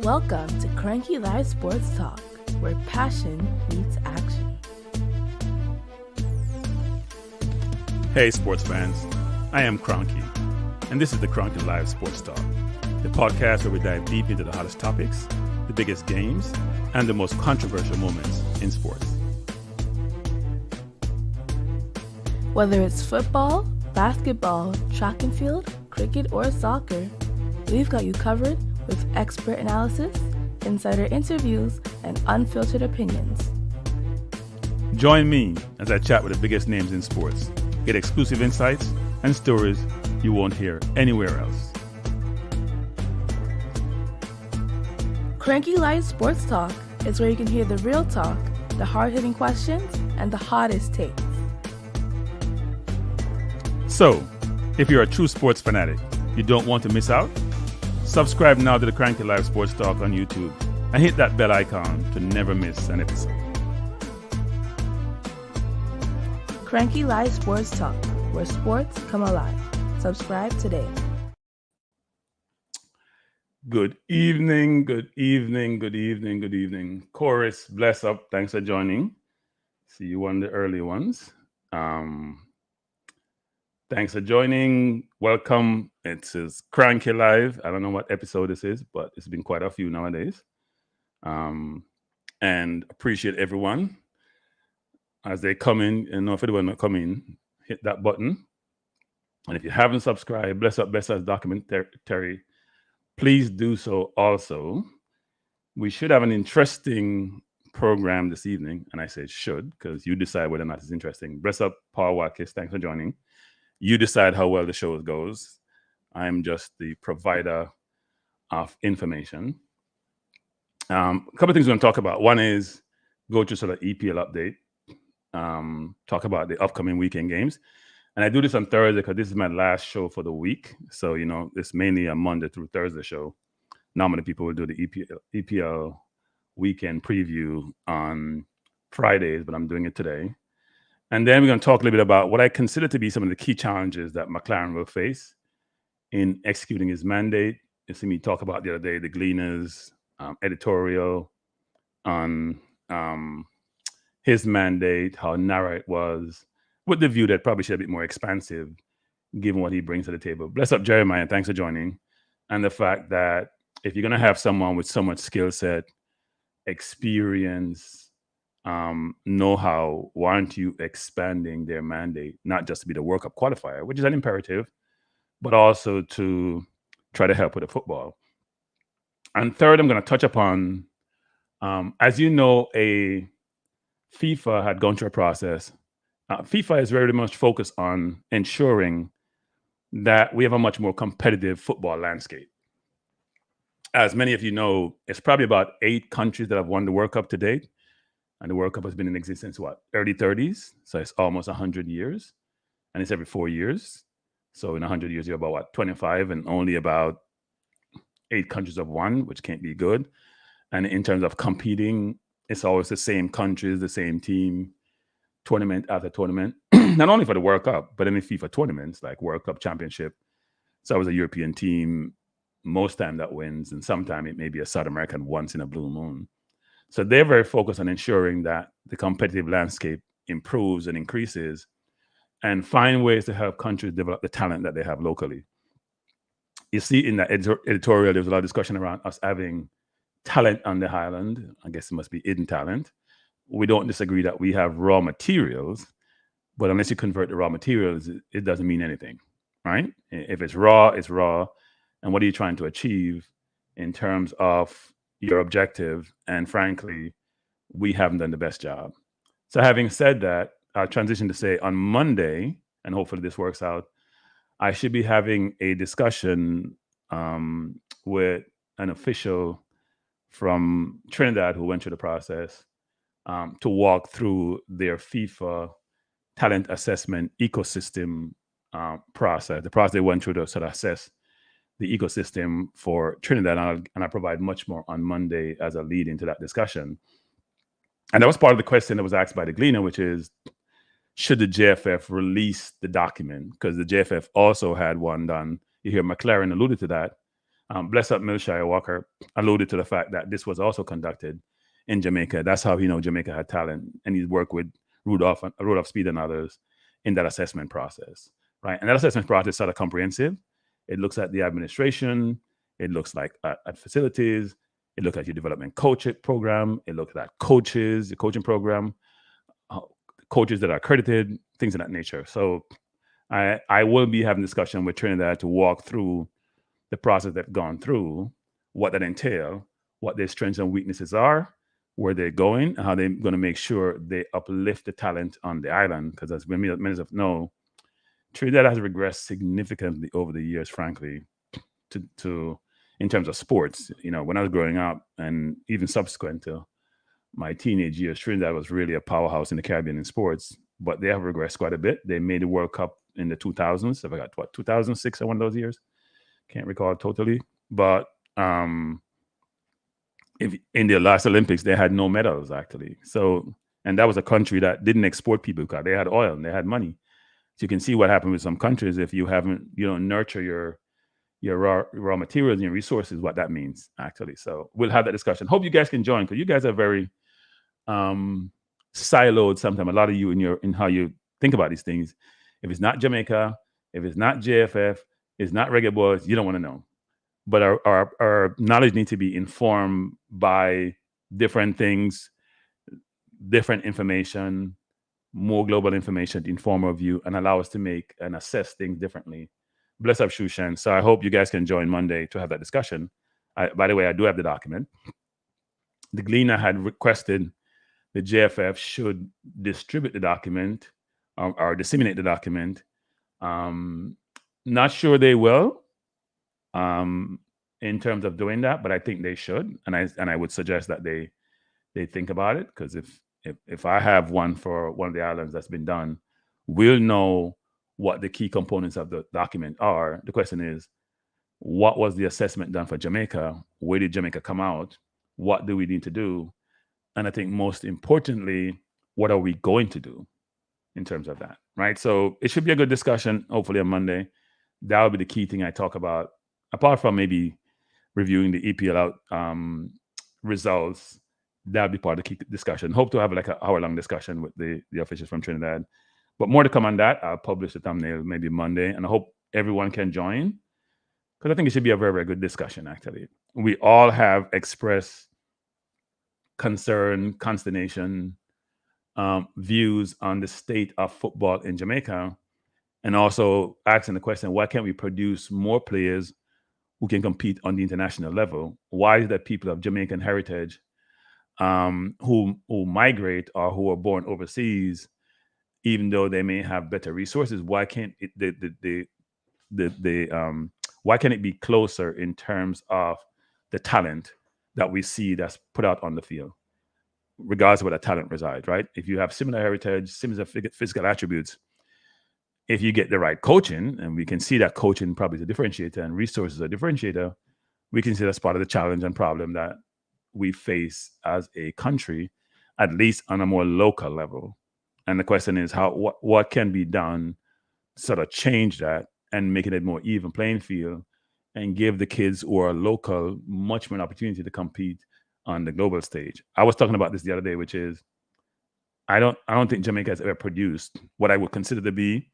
Welcome to Cranky Live Sports Talk, where passion meets action. Hey sports fans, I am Cranky, and this is the Cranky Live Sports Talk, the podcast where we dive deep into the hottest topics, the biggest games, and the most controversial moments in sports. Whether it's football, basketball, track and field, cricket, or soccer, we've got you covered with expert analysis, insider interviews, and unfiltered opinions. Join me as I chat with the biggest names in sports, get exclusive insights and stories you won't hear anywhere else. Cranky Live Sports Talk is where you can hear the real talk, the hard-hitting questions, and the hottest takes. So, if you're a true sports fanatic, you don't want to miss out? Subscribe now to the Cranky Live Sports Talk on YouTube and hit that bell icon to never miss an episode. Cranky Live Sports Talk, where sports come alive. Subscribe today. Good evening. Chorus, bless up. Thanks for joining. See you on the early ones. Thanks for joining. Welcome. It says Cranky Live. I don't know what episode this is, but it's been quite a few nowadays. And appreciate everyone as they come in. And if anyone not come in, hit that button. And if you haven't subscribed, bless up, bless us documentary, please do so also. We should have an interesting program this evening. And I say should, because you decide whether or not it's interesting. Bless up, Paul Watkins. Thanks for joining. You decide how well the show goes. I'm just the provider of information. A couple of things we're going to talk about. One is go to sort of EPL update, talk about the upcoming weekend games. And I do this on Thursday because this is my last show for the week. So, it's mainly a Monday through Thursday show. Normally people will do the EPL weekend preview on Fridays, but I'm doing it today. And then we're going to talk a little bit about what I consider to be some of the key challenges that McLaren will face in executing his mandate. You see me talk about the other day, the Gleaners editorial on his mandate, how narrow it was, with the view that probably should be a bit more expansive, given what he brings to the table. Bless up, Jeremiah. Thanks for joining. And the fact that if you're going to have someone with so much skill set, experience, know-how, why aren't you expanding their mandate, not just to be the World Cup qualifier, which is an imperative, but also to try to help with the football. And third, I'm going to touch upon, as you know, FIFA had gone through a process. FIFA is very much focused on ensuring that we have a much more competitive football landscape. As many of you know, it's probably about 8 countries that have won the World Cup to date. And the World Cup has been in existence, early 30s? So it's almost 100 years. And it's every 4 years. So in 100 years, you're about, 25, and only about 8 countries have won, which can't be good. And in terms of competing, it's always the same countries, the same team, tournament after tournament. Not only for the World Cup, but in the FIFA tournaments, like World Cup Championship. It's always a European team, most time that wins. And sometimes it may be a South American once in a blue moon. So they're very focused on ensuring that the competitive landscape improves and increases and find ways to help countries develop the talent that they have locally. You see in that editorial, there's a lot of discussion around us having talent on the island. I guess it must be hidden talent. We don't disagree that we have raw materials, but unless you convert the raw materials, it doesn't mean anything, right? If it's raw, it's raw. And what are you trying to achieve in terms of your objective? And frankly, we haven't done the best job. So having said that, I'll transition to say on Monday, and hopefully this works out, I should be having a discussion with an official from Trinidad who went through the process to walk through their FIFA talent assessment ecosystem process, the process they went through to sort of assess the ecosystem for Trinidad, and I'll provide much more on Monday as a lead into that discussion. And that was part of the question that was asked by the Gleaner, which is, should the JFF release the document? Because the JFF also had one done. You hear McLaren alluded to that. Bless up Milshire Walker alluded to the fact that this was also conducted in Jamaica. That's how he know Jamaica had talent, and he's worked with Rudolph Speed and others in that assessment process, right? And that assessment process is sort of comprehensive. It looks at the administration. It looks like at facilities. It looks at your development coach program. It looks at coaches, the coaching program, coaches that are accredited, things of that nature. So I will be having discussion with Trinidad to walk through the process they've gone through, what that entail, what their strengths and weaknesses are, where they're going, and how they're going to make sure they uplift the talent on the island. Because as many of us know, Trinidad has regressed significantly over the years, frankly, to in terms of sports. You know, when I was growing up and even subsequent to my teenage years, Trinidad was really a powerhouse in the Caribbean in sports, but they have regressed quite a bit. They made the World Cup in the 2000s. I forgot what, 2006 or one of those years. Can't recall totally. But if in the last Olympics, they had no medals actually. So, and that was a country that didn't export people because they had oil and they had money. So you can see what happened with some countries if you don't nurture your raw materials and your resources, what that means actually. So we'll have that discussion. Hope you guys can join because you guys are very siloed sometimes. A lot of you in how you think about these things. If it's not Jamaica, if it's not JFF, it's not Reggae Boyz, you don't want to know. But our knowledge needs to be informed by different things, different information, more global information to inform our view and allow us to make and assess things differently. Bless up, Shushan. So I hope you guys can join Monday to have that discussion. By the way, I do have the document. The Gleaner had requested the JFF should distribute the document or disseminate the document. Not sure they will in terms of doing that, but I think they should. And I would suggest that they think about it, because if I have one for one of the islands that's been done, we'll know what the key components of the document are. The question is, what was the assessment done for Jamaica? Where did Jamaica come out? What do we need to do? And I think most importantly, what are we going to do in terms of that, right? So it should be a good discussion, hopefully on Monday. That will be the key thing I talk about, apart from maybe reviewing the EPL results. That'll be part of the key discussion. Hope to have like an hour-long discussion with the officials from Trinidad. But more to come on that. I'll publish the thumbnail maybe Monday, and I hope everyone can join, because I think it should be a very, very good discussion, actually. We all have expressed concern, consternation, views on the state of football in Jamaica, and also asking the question, why can't we produce more players who can compete on the international level? Why is that people of Jamaican heritage who migrate or who are born overseas, even though they may have better resources, why can't why can't it be closer in terms of the talent that we see that's put out on the field, regardless of where that talent resides, right? If you have similar heritage, similar physical attributes, if you get the right coaching, and we can see that coaching probably is a differentiator and resources are a differentiator, we can see that's part of the challenge and problem that we face as a country, at least on a more local level. And the question is, what can be done to sort of change that and make it a more even playing field and give the kids who are local much more opportunity to compete on the global stage. I was talking about this the other day, which is I don't think Jamaica has ever produced what I would consider to be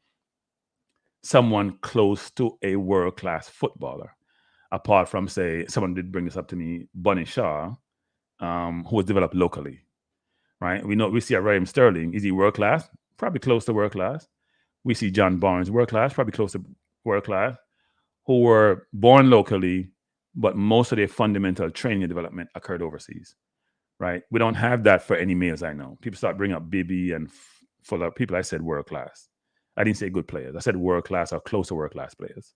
someone close to a world-class footballer, apart from, say, someone did bring this up to me, Bunny Shaw, who was developed locally, right? We see a Raheem Sterling. Is he world-class? Probably close to world-class. We see John Barnes, world-class, probably close to world-class, who were born locally, but most of their fundamental training and development occurred overseas, right? We don't have that for any males I know. People start bringing up Bibby and Fuller. People, I said world-class. I didn't say good players. I said world-class or close to world-class players.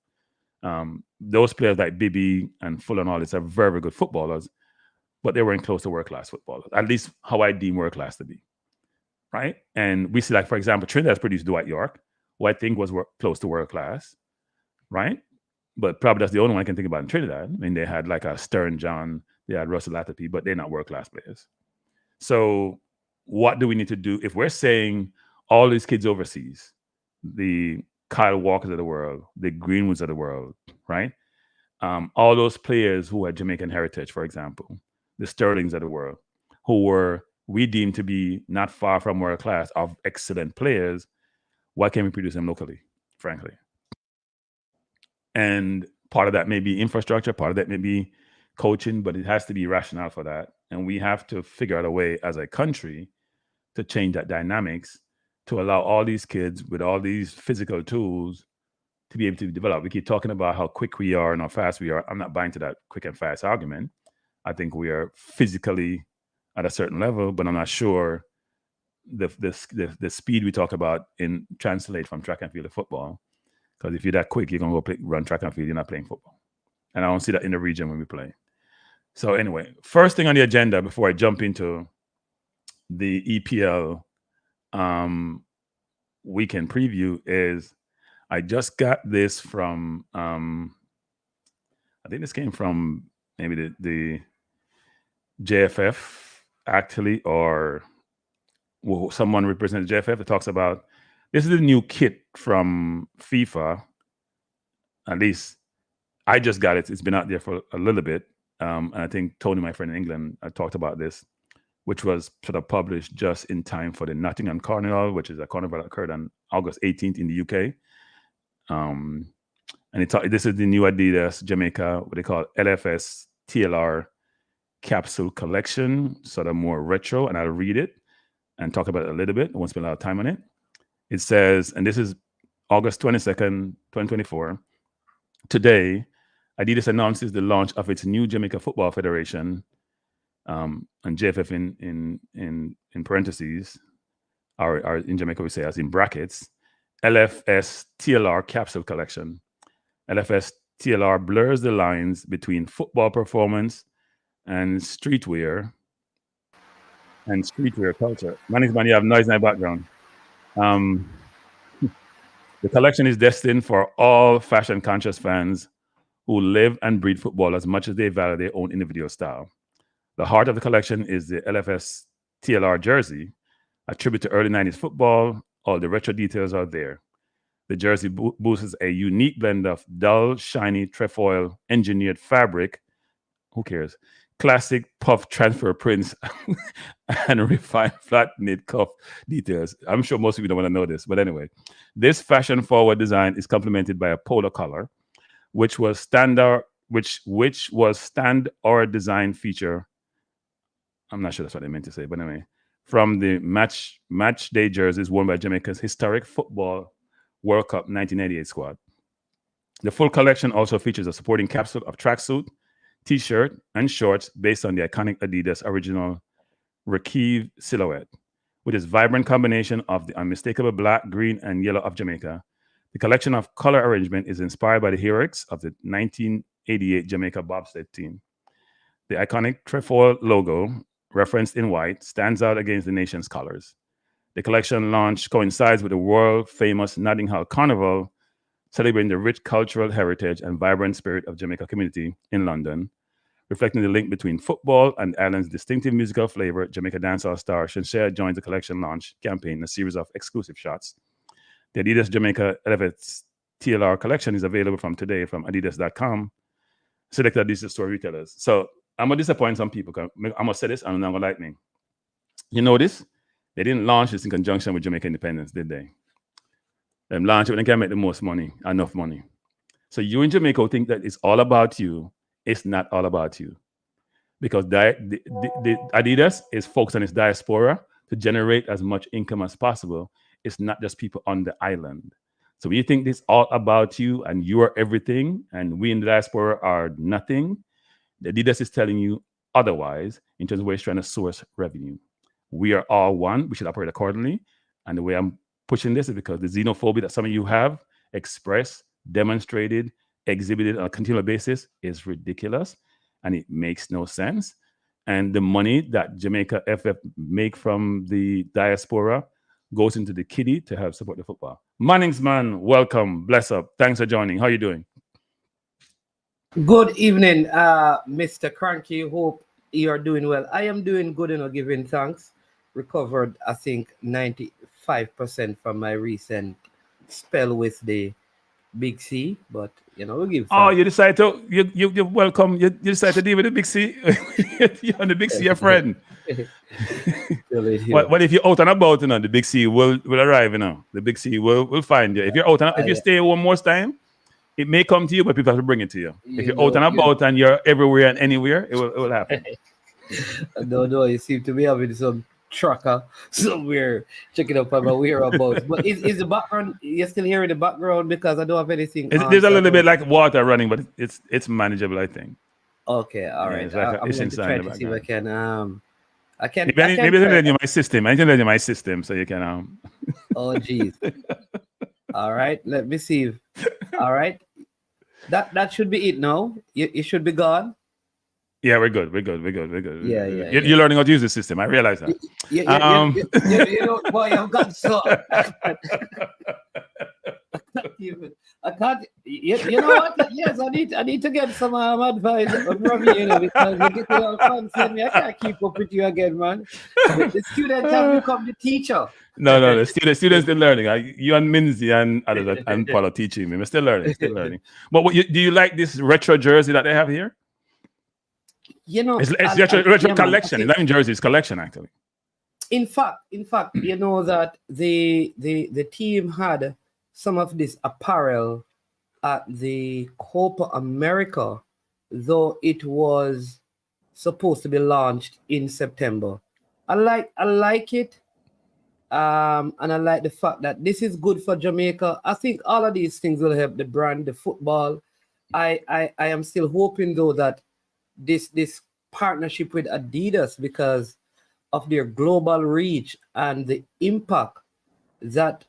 Those players like Bibby and Fuller and all this are very, very good footballers, but they weren't close to world-class footballers, at least how I deem world-class to be, right? And we see, like, for example, Trinidad has produced Dwight York, who I think was close to world-class, right? But probably that's the only one I can think about in Trinidad. I mean, they had like a Stern John, they had Russell Latapy, but they're not world-class players. So what do we need to do if we're saying all these kids overseas, the Kyle Walkers of the world, the Greenwoods of the world, right? all those players who had Jamaican heritage, for example, the Sterlings of the world, who were we deemed to be not far from world class, of excellent players, why can't we produce them locally, frankly? And part of that may be infrastructure, part of that may be coaching, but it has to be rationale for that. And we have to figure out a way as a country to change that dynamics to allow all these kids with all these physical tools to be able to develop. We keep talking about how quick we are and how fast we are. I'm not buying to that quick and fast argument. I think we are physically at a certain level, but I'm not sure the speed we talk about in translate from track and field to football. Because if you're that quick, you're gonna run track and field. You're not playing football, and I don't see that in the region when we play. So anyway, first thing on the agenda before I jump into the EPL weekend preview is I just got this from I think this came from maybe the JFF actually, or someone representing JFF that talks about this is the new kit from FIFA. At least I just got it. It's been out there for a little bit. And I think Tony, my friend in England, talked about this, which was sort of published just in time for the Nottingham Carnival, which is a carnival that occurred on August 18th in the UK. And this is the new Adidas Jamaica, what they call LFS TLR capsule collection, sort of more retro. And I'll read it and talk about it a little bit. I won't spend a lot of time on it. It says, and this is August 22nd, 2024. Today, Adidas announces the launch of its new Jamaica Football Federation, and JFF in parentheses, or in Jamaica we say as in brackets, LFS TLR capsule collection. LFS TLR blurs the lines between football performance and streetwear culture. Man, you have noise in my background. The collection is destined for all fashion-conscious fans who live and breathe football as much as they value their own individual style. The heart of the collection is the LFS TLR jersey, a tribute to early 90s football. All the retro details are there. The jersey boasts a unique blend of dull, shiny trefoil engineered fabric. Who cares? Classic puff transfer prints and refined flat knit cuff details. I'm sure most of you don't want to know this, but anyway, this fashion-forward design is complemented by a polo collar, which was stand or design feature. I'm not sure that's what I meant to say, but anyway, from the match day jerseys worn by Jamaica's historic football World Cup 1988 squad. The full collection also features a supporting capsule of tracksuit, T-shirt, and shorts based on the iconic Adidas original Reggae silhouette. With its vibrant combination of the unmistakable black, green, and yellow of Jamaica, the collection of color arrangement is inspired by the heroics of the 1988 Jamaica bobsled team. The iconic trefoil logo, referenced in white, stands out against the nation's colors. The collection launch coincides with the world-famous Notting Hill Carnival, celebrating the rich cultural heritage and vibrant spirit of Jamaica community in London, reflecting the link between football and the island's distinctive musical flavor. Jamaica dancehall star Shinshea joins the collection launch campaign in a series of exclusive shots. The Adidas Jamaica Elevates TLR collection is available from today from adidas.com. Select Adidas store retailers. So I'm going to disappoint some people. I'm going to say this and I'm not going to like me. You know this? They didn't launch this in conjunction with Jamaica independence, did they? They launched it when they can make the most money, enough money. So you in Jamaica think that it's all about you. It's not all about you. Because the Adidas is focused on its diaspora to generate as much income as possible. It's not just people on the island. So when you think this all about you and you are everything and we in the diaspora are nothing, the Adidas is telling you otherwise in terms of where it's trying to source revenue. We are all one. We should operate accordingly. And the way I'm pushing this is because the xenophobia that some of you have expressed, demonstrated, exhibited on a continual basis is ridiculous and it makes no sense. And the money that Jamaica FF make from the diaspora goes into the kiddie to help support the football. Mannings, man, welcome. Bless up. Thanks for joining. How are you doing? Good evening, Mr. Cranky. Hope you're doing well. I am doing good and giving thanks. Recovered, I think, 95% from my recent spell with the Big C. But We give thanks. Oh, you decide to you welcome. You decide to deal with the big C. You're on the big C, your friend. Well, if you're out and about, the big C will arrive. The big C will find you. If you're out and if you stay one more time, it may come to you, but people have to bring it to you. If you're out and about and you're everywhere and anywhere, it will happen. No, you seem to be having some tracker somewhere checking up on my whereabouts. But is the background, you're still hearing the background because I don't have anything. There's a little bit like water running, but it's manageable, I think. Okay, all right. I'm going to try to see if I can. Maybe I can lend you my system. I can lend you my system so you can. Oh, geez. All right, let me see. All right. That should be it now. You should be gone. Yeah, we're good. Yeah. You're learning how to use the system. I realize that. Boy, I've got so. I can't. You know what? Yes, I need to get some advice from you, because you get all fancy and me. I can't keep up with you again, man. The students have become the teacher. No, the students still learning. You and Minzy and others and Paul are teaching me. I'm still learning. But do you like this retro jersey that they have here? It's retro collection. It's not in jersey, it's collection actually. In fact, you know that the team had some of this apparel at the Copa America, though it was supposed to be launched in September. I like it. And I like the fact that this is good for Jamaica. I think all of these things will help the brand, the football. I am still hoping though that this partnership with Adidas, because of their global reach and the impact that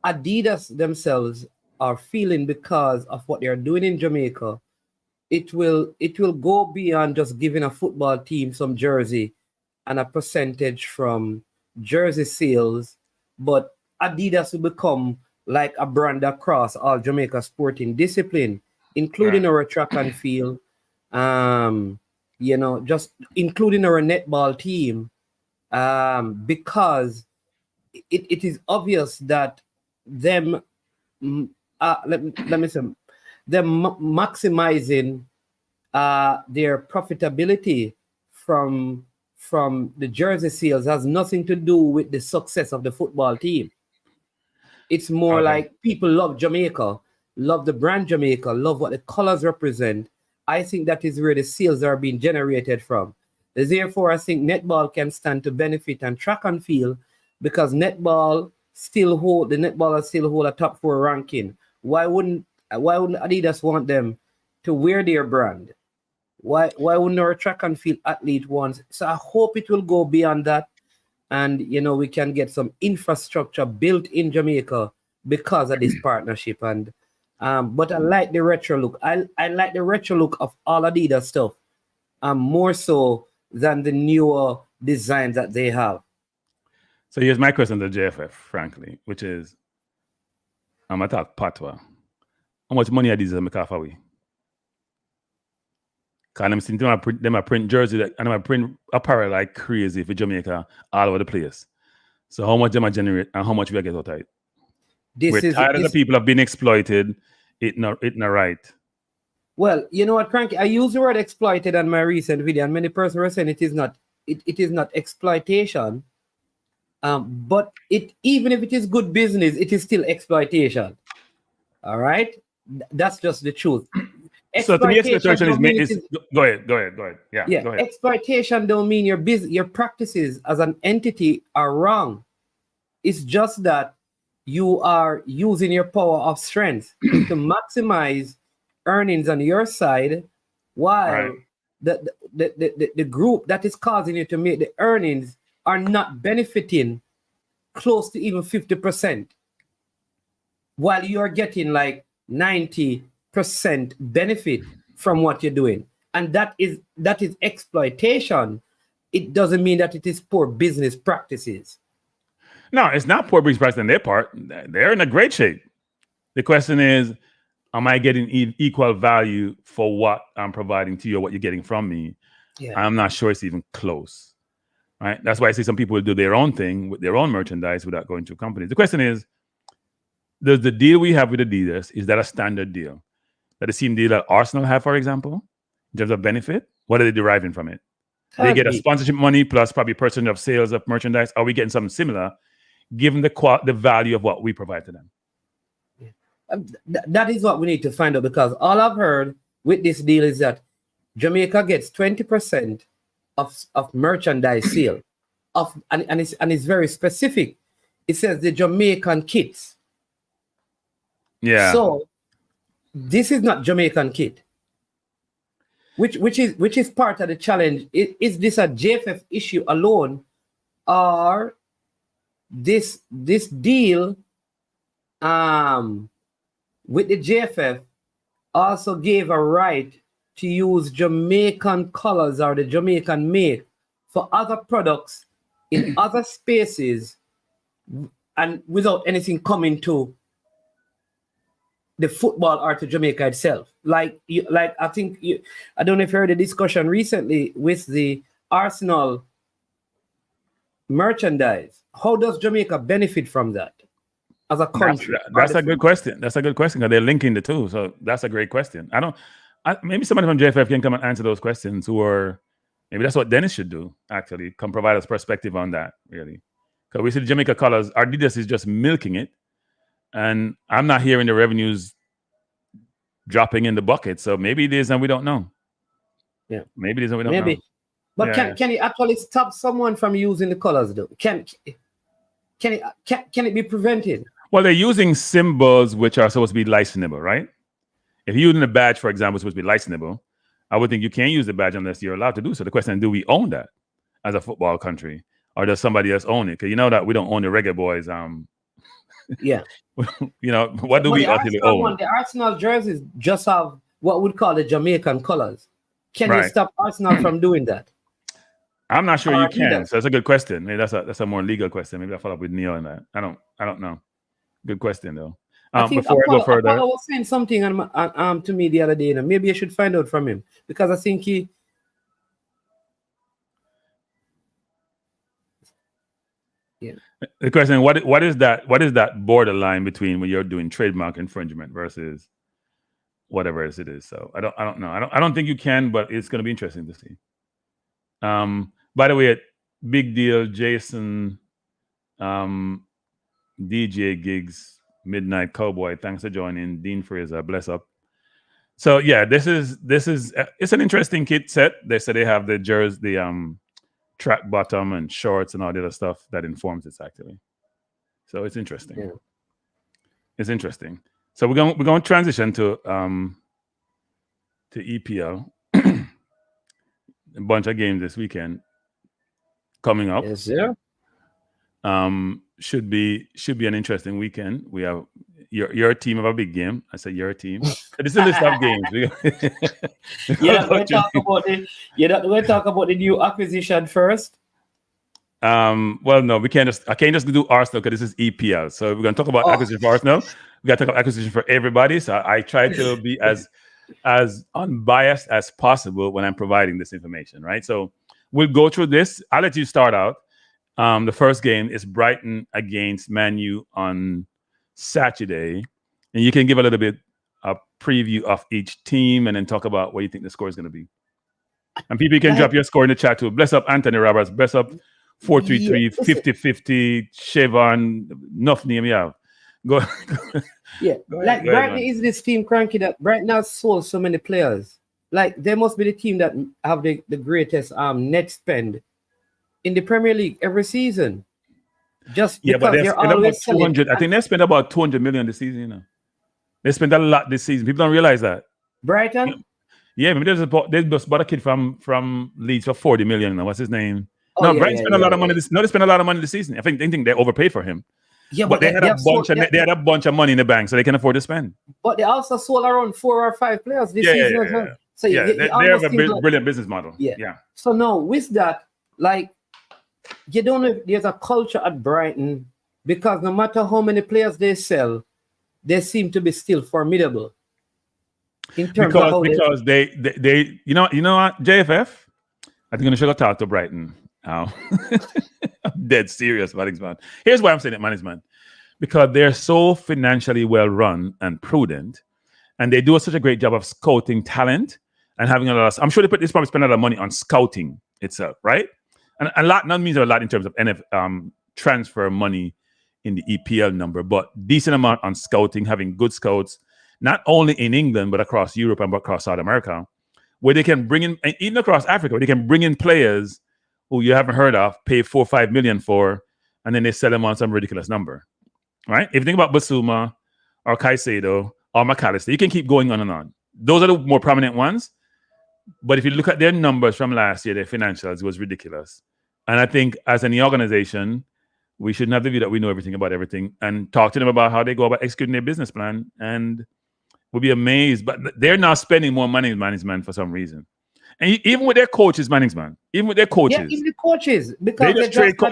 Adidas themselves are feeling because of what they are doing in Jamaica, it will go beyond just giving a football team some jersey and a percentage from jersey sales, but Adidas will become like a brand across all Jamaica sporting discipline, including our track and field, just including our netball team, because it is obvious that them maximizing their profitability from the jersey sales has nothing to do with the success of the football team. It's more like people love Jamaica, love the brand Jamaica, love what the colors represent. I think that is where the sales are being generated from. Therefore, I think netball can stand to benefit and track and field, because netballers still hold a top 4 ranking. Why wouldn't Adidas want them to wear their brand? Why wouldn't our track and field athlete want? So I hope it will go beyond that, and we can get some infrastructure built in Jamaica because of this partnership. And but I like the retro look. I like the retro look of all Adidas stuff, more so than the newer designs that they have. So here's my question to JFF, frankly, which is, I'm gonna talk patwa. How much money are these make off away? Because I'm seeing them print jersey and I'm print apparel like crazy for Jamaica all over the place. So how much them I generate and how much we get out of it? We're tired of the people have been exploited. It not right. Well, you know what, Cranky? I use the word exploited on my recent video, and many persons were saying it is not exploitation. But even if it is good business, it is still exploitation. All right, that's just the truth. So to me, exploitation is go ahead. Yeah. Go ahead. Exploitation don't mean your practices as an entity are wrong. It's just that you are using your power of strength to maximize earnings on your side, while the group that is causing you to make the earnings are not benefiting close to even 50%, while you are getting like 90% benefit from what you're doing. And that is exploitation. It doesn't mean that it is poor business practices. No, it's not poor business practice on their part. They're in a great shape. The question is, am I getting equal value for what I'm providing to you or what you're getting from me? Yeah. I'm not sure it's even close. Right? That's why I say some people will do their own thing with their own merchandise without going to companies. The question is, does the deal we have with Adidas, is that a standard deal? that the same deal that Arsenal have, for example, in terms of benefit? What are they deriving from it? They get a sponsorship money plus probably percentage of sales of merchandise. Are we getting something similar, given the value of what we provide to them? That is what we need to find out, because all I've heard with this deal is that Jamaica gets 20% of merchandise sale, and it's very specific. It says the Jamaican kits. Yeah. So this is not Jamaican kit, which is part of the challenge. Is this a JFF issue alone, or this deal with the JFF also gave a right to use Jamaican colors or the Jamaican make for other products in other spaces, and without anything coming to the football or to Jamaica itself. I don't know if you heard the discussion recently with the Arsenal merchandise. How does Jamaica benefit from that as a country? That's a good question. That's a good question, because they're linking the two. So that's a great question. Maybe somebody from JFF can come and answer those questions, or maybe that's what Dennis should do, actually. Come provide us perspective on that, really. Because we see the Jamaica colors, Adidas is just milking it. And I'm not hearing the revenues dropping in the bucket. So maybe it is and we don't know. Yeah. Maybe it is and we don't know. But can you actually stop someone from using the colors, though? Can it be prevented? Well, they're using symbols which are supposed to be licensable, right? If you're using a badge, for example, it's supposed to be licensable, I would think you can't use the badge unless you're allowed to do so. The question is, do we own that as a football country? Or does somebody else own it? Because you know that we don't own the Reggae Boyz. Yeah. What do we actually own? The Arsenal jerseys just have what we'd call the Jamaican colors. Can you stop Arsenal from doing that? I'm not sure you can. So that's a good question. Maybe that's a more legal question. Maybe I'll follow up with Neil on that. I don't know. Good question though. Before I go further, Apollo was saying something to me the other day. Maybe I should find out from him, because I think he. Yeah. The question: what is that borderline between when you're doing trademark infringement versus whatever else it is? So I don't know. I don't think you can, but it's going to be interesting to see. By the way, big deal, Jason, DJ Gigs, Midnight Cowboy. Thanks for joining. Dean Fraser, bless up. So yeah, this is it's an interesting kit set. They say they have the jersey, the track bottom and shorts and all the other stuff that informs it actually. So it's interesting. Yeah. It's interesting. So we're going to transition to EPL. A bunch of games this weekend coming up. Yes, sir. Should be an interesting weekend. We have your team have a big game. I said your team. This is a list of games. We'll talk about the new acquisition first. Well, no, we can't I can't just do Arsenal because this is EPL. So we're gonna talk about acquisition for Arsenal. We gotta talk about acquisition for everybody. So I try to be as unbiased as possible when I'm providing this information, right? So we'll go through this. I'll let you start out. The first game is Brighton against Man U on Saturday. And you can give a little bit a preview of each team and then talk about what you think the score is going to be. And people can drop your score in the chat too. Bless up Anthony Roberts. Bless up 433 5050 Chevron. Enough name you have. Go. Yeah. Brighton is this team cranky that Brighton has sold so many players. Like they must be the team that have the greatest net spend in the Premier League every season. Just because but they're always about 200. I think they spent about 200 million this season. You know, they spent a lot this season. People don't realize that. Brighton. Yeah, maybe there's bought a kid from Leeds for 40 million. What's his name? Brighton spent a lot of money. They spent a lot of money this season. I think they overpaid for him. Yeah, but they had a bunch of money in the bank, so they can afford to spend. But they also sold around 4 or 5 players this season as well. Yeah. So they have a brilliant business model. Yeah. So now with that, like, you don't know if there's a culture at Brighton, because no matter how many players they sell, they seem to be still formidable. In terms of how they you know what, JFF, I think I'm gonna talk to Brighton now. I'm dead serious, management. Here's why I'm saying it, management, because they're so financially well run and prudent And they do such a great job of scouting talent and having a lot of, I'm sure they probably spend a lot of money on scouting itself, right? And a lot, not means a lot in terms of transfer money in the EPL number, but decent amount on scouting, having good scouts, not only in England, but across Europe and across South America, where they can bring in, and even across Africa, where they can bring in players who you haven't heard of, pay 4 or 5 million for, and then they sell them on some ridiculous number, right? If you think about Basuma or Caicedo or McAllister, you can keep going on and on. Those are the more prominent ones. But if you look at their numbers from last year, their financials, it was ridiculous. And I think as any organization, we shouldn't have the view that we know everything about everything, and talk to them about how they go about executing their business plan, and we'll be amazed. But they're now spending more money in management for some reason. And even with their coaches, management, even with their coaches. Yeah, even the coaches. Because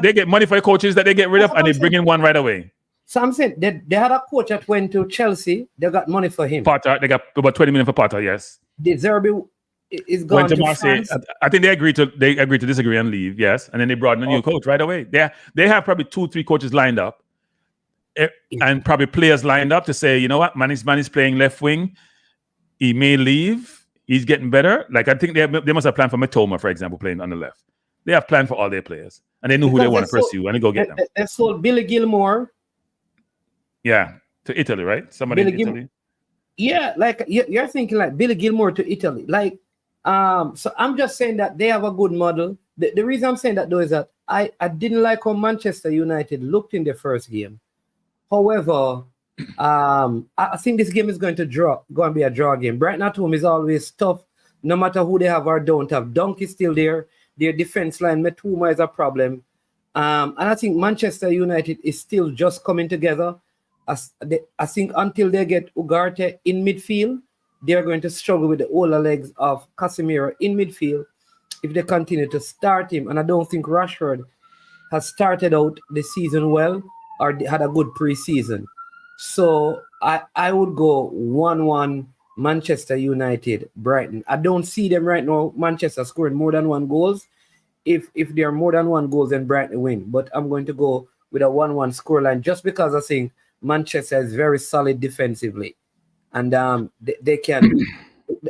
they get money for the coaches that they get rid of, and they bring in one right away. So I'm saying, they had a coach that went to Chelsea. They got money for him. Potter, they got about 20 million for Potter, yes. The Zerbi is gone to Marseille. I think they agreed to disagree and leave, yes. And then they brought in a new coach right away. They have probably 2-3 coaches lined up, and probably players lined up to say, you know what, man is playing left wing. He may leave. He's getting better. Like, I think they must have planned for Matoma, for example, playing on the left. They have planned for all their players, and they know who they want to pursue, and they go get them. They sold Billy Gilmore. Yeah, to Italy, right? Somebody in Italy. Yeah, like you're thinking like Billy Gilmore to Italy. Like, so I'm just saying that they have a good model. The reason I'm saying that though is that I didn't like how Manchester United looked in their first game. However, I think this game is going to be a draw game. Brighton at home is always tough, no matter who they have or don't have. Dunk is still there. Their defense line, Matuma, is a problem. And I think Manchester United is still just coming together. I think until they get Ugarte in midfield, they're going to struggle with the older legs of Casemiro in midfield if they continue to start him. And I don't think Rashford has started out the season well or had a good preseason. So I would go 1-1 Manchester United, Brighton. I don't see them right now, Manchester scoring more than 1 goals. If there are more than 1 goal, then Brighton win. But I'm going to go with a 1-1 scoreline just because I think Manchester is very solid defensively. And they can...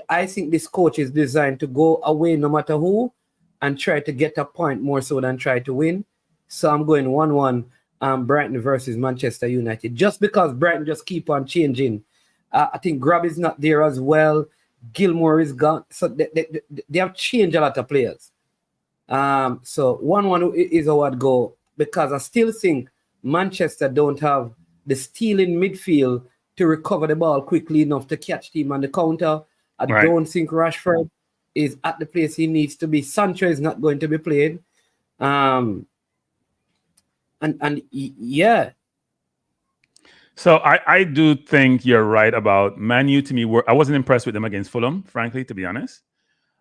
I think this coach is designed to go away no matter who and try to get a point more so than try to win. So I'm going 1-1 Brighton versus Manchester United. Just because Brighton just keep on changing. I think Grab is not there as well. Gilmore is gone. So they have changed a lot of players. So 1-1 is how I'd go, because I still think Manchester don't have the steel in midfield to recover the ball quickly enough to catch team on the counter. I don't think Rashford is at the place he needs to be. Sancho is not going to be played. And yeah. So I do think you're right about Man U. To me, I wasn't impressed with them against Fulham, frankly, to be honest.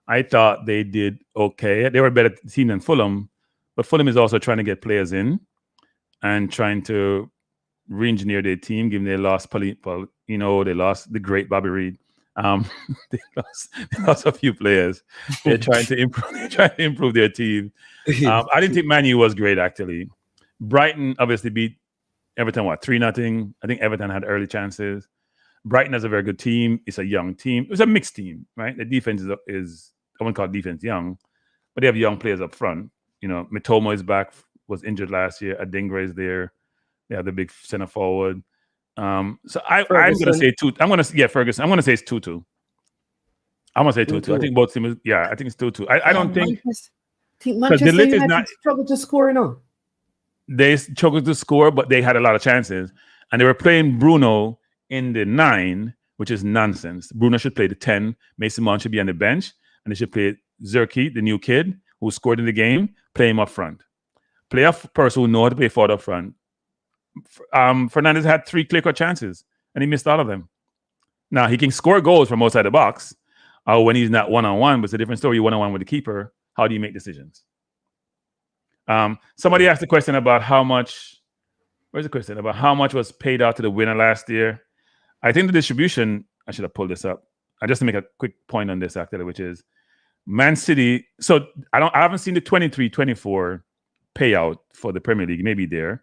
I thought they did okay. They were a better team than Fulham, but Fulham is also trying to get players in and trying to re-engineer their team, given they lost they lost the great Bobby Reed. They lost a few players. They're trying to improve their team. I didn't think Man U was great, actually. Brighton obviously beat Everton, 3-0. I think Everton had early chances. Brighton has a very good team. It's a young team. It's a mixed team, right? The defense is I wouldn't call defense young, but they have young players up front. You know, Mitoma is back, was injured last year. Adingra is there. They have the big center forward. So I'm going to say 2. Ferguson. I'm going to say it's 2-2. I'm going to say 2-2. I think both teams. Yeah, I think it's 2-2. I don't think Manchester United struggled to score enough. They struggled to score, but they had a lot of chances, and they were playing Bruno in the 9, which is nonsense. Bruno should play the 10. Mason Mount should be on the bench, and they should play Zerki, the new kid who scored in the game, play him up front. Play a person who knows how to play forward up front. Fernandes had 3 clear-cut chances, and he missed all of them. Now, he can score goals from outside the box when he's not one-on-one, but it's a different story. One-on-one with the keeper. How do you make decisions? Somebody asked a question about how much... Where's the question? About how much was paid out to the winner last year. I think the distribution... I should have pulled this up. Just to make a quick point on this, actually, which is Man City... So, I haven't seen the 23-24 payout for the Premier League. Maybe there.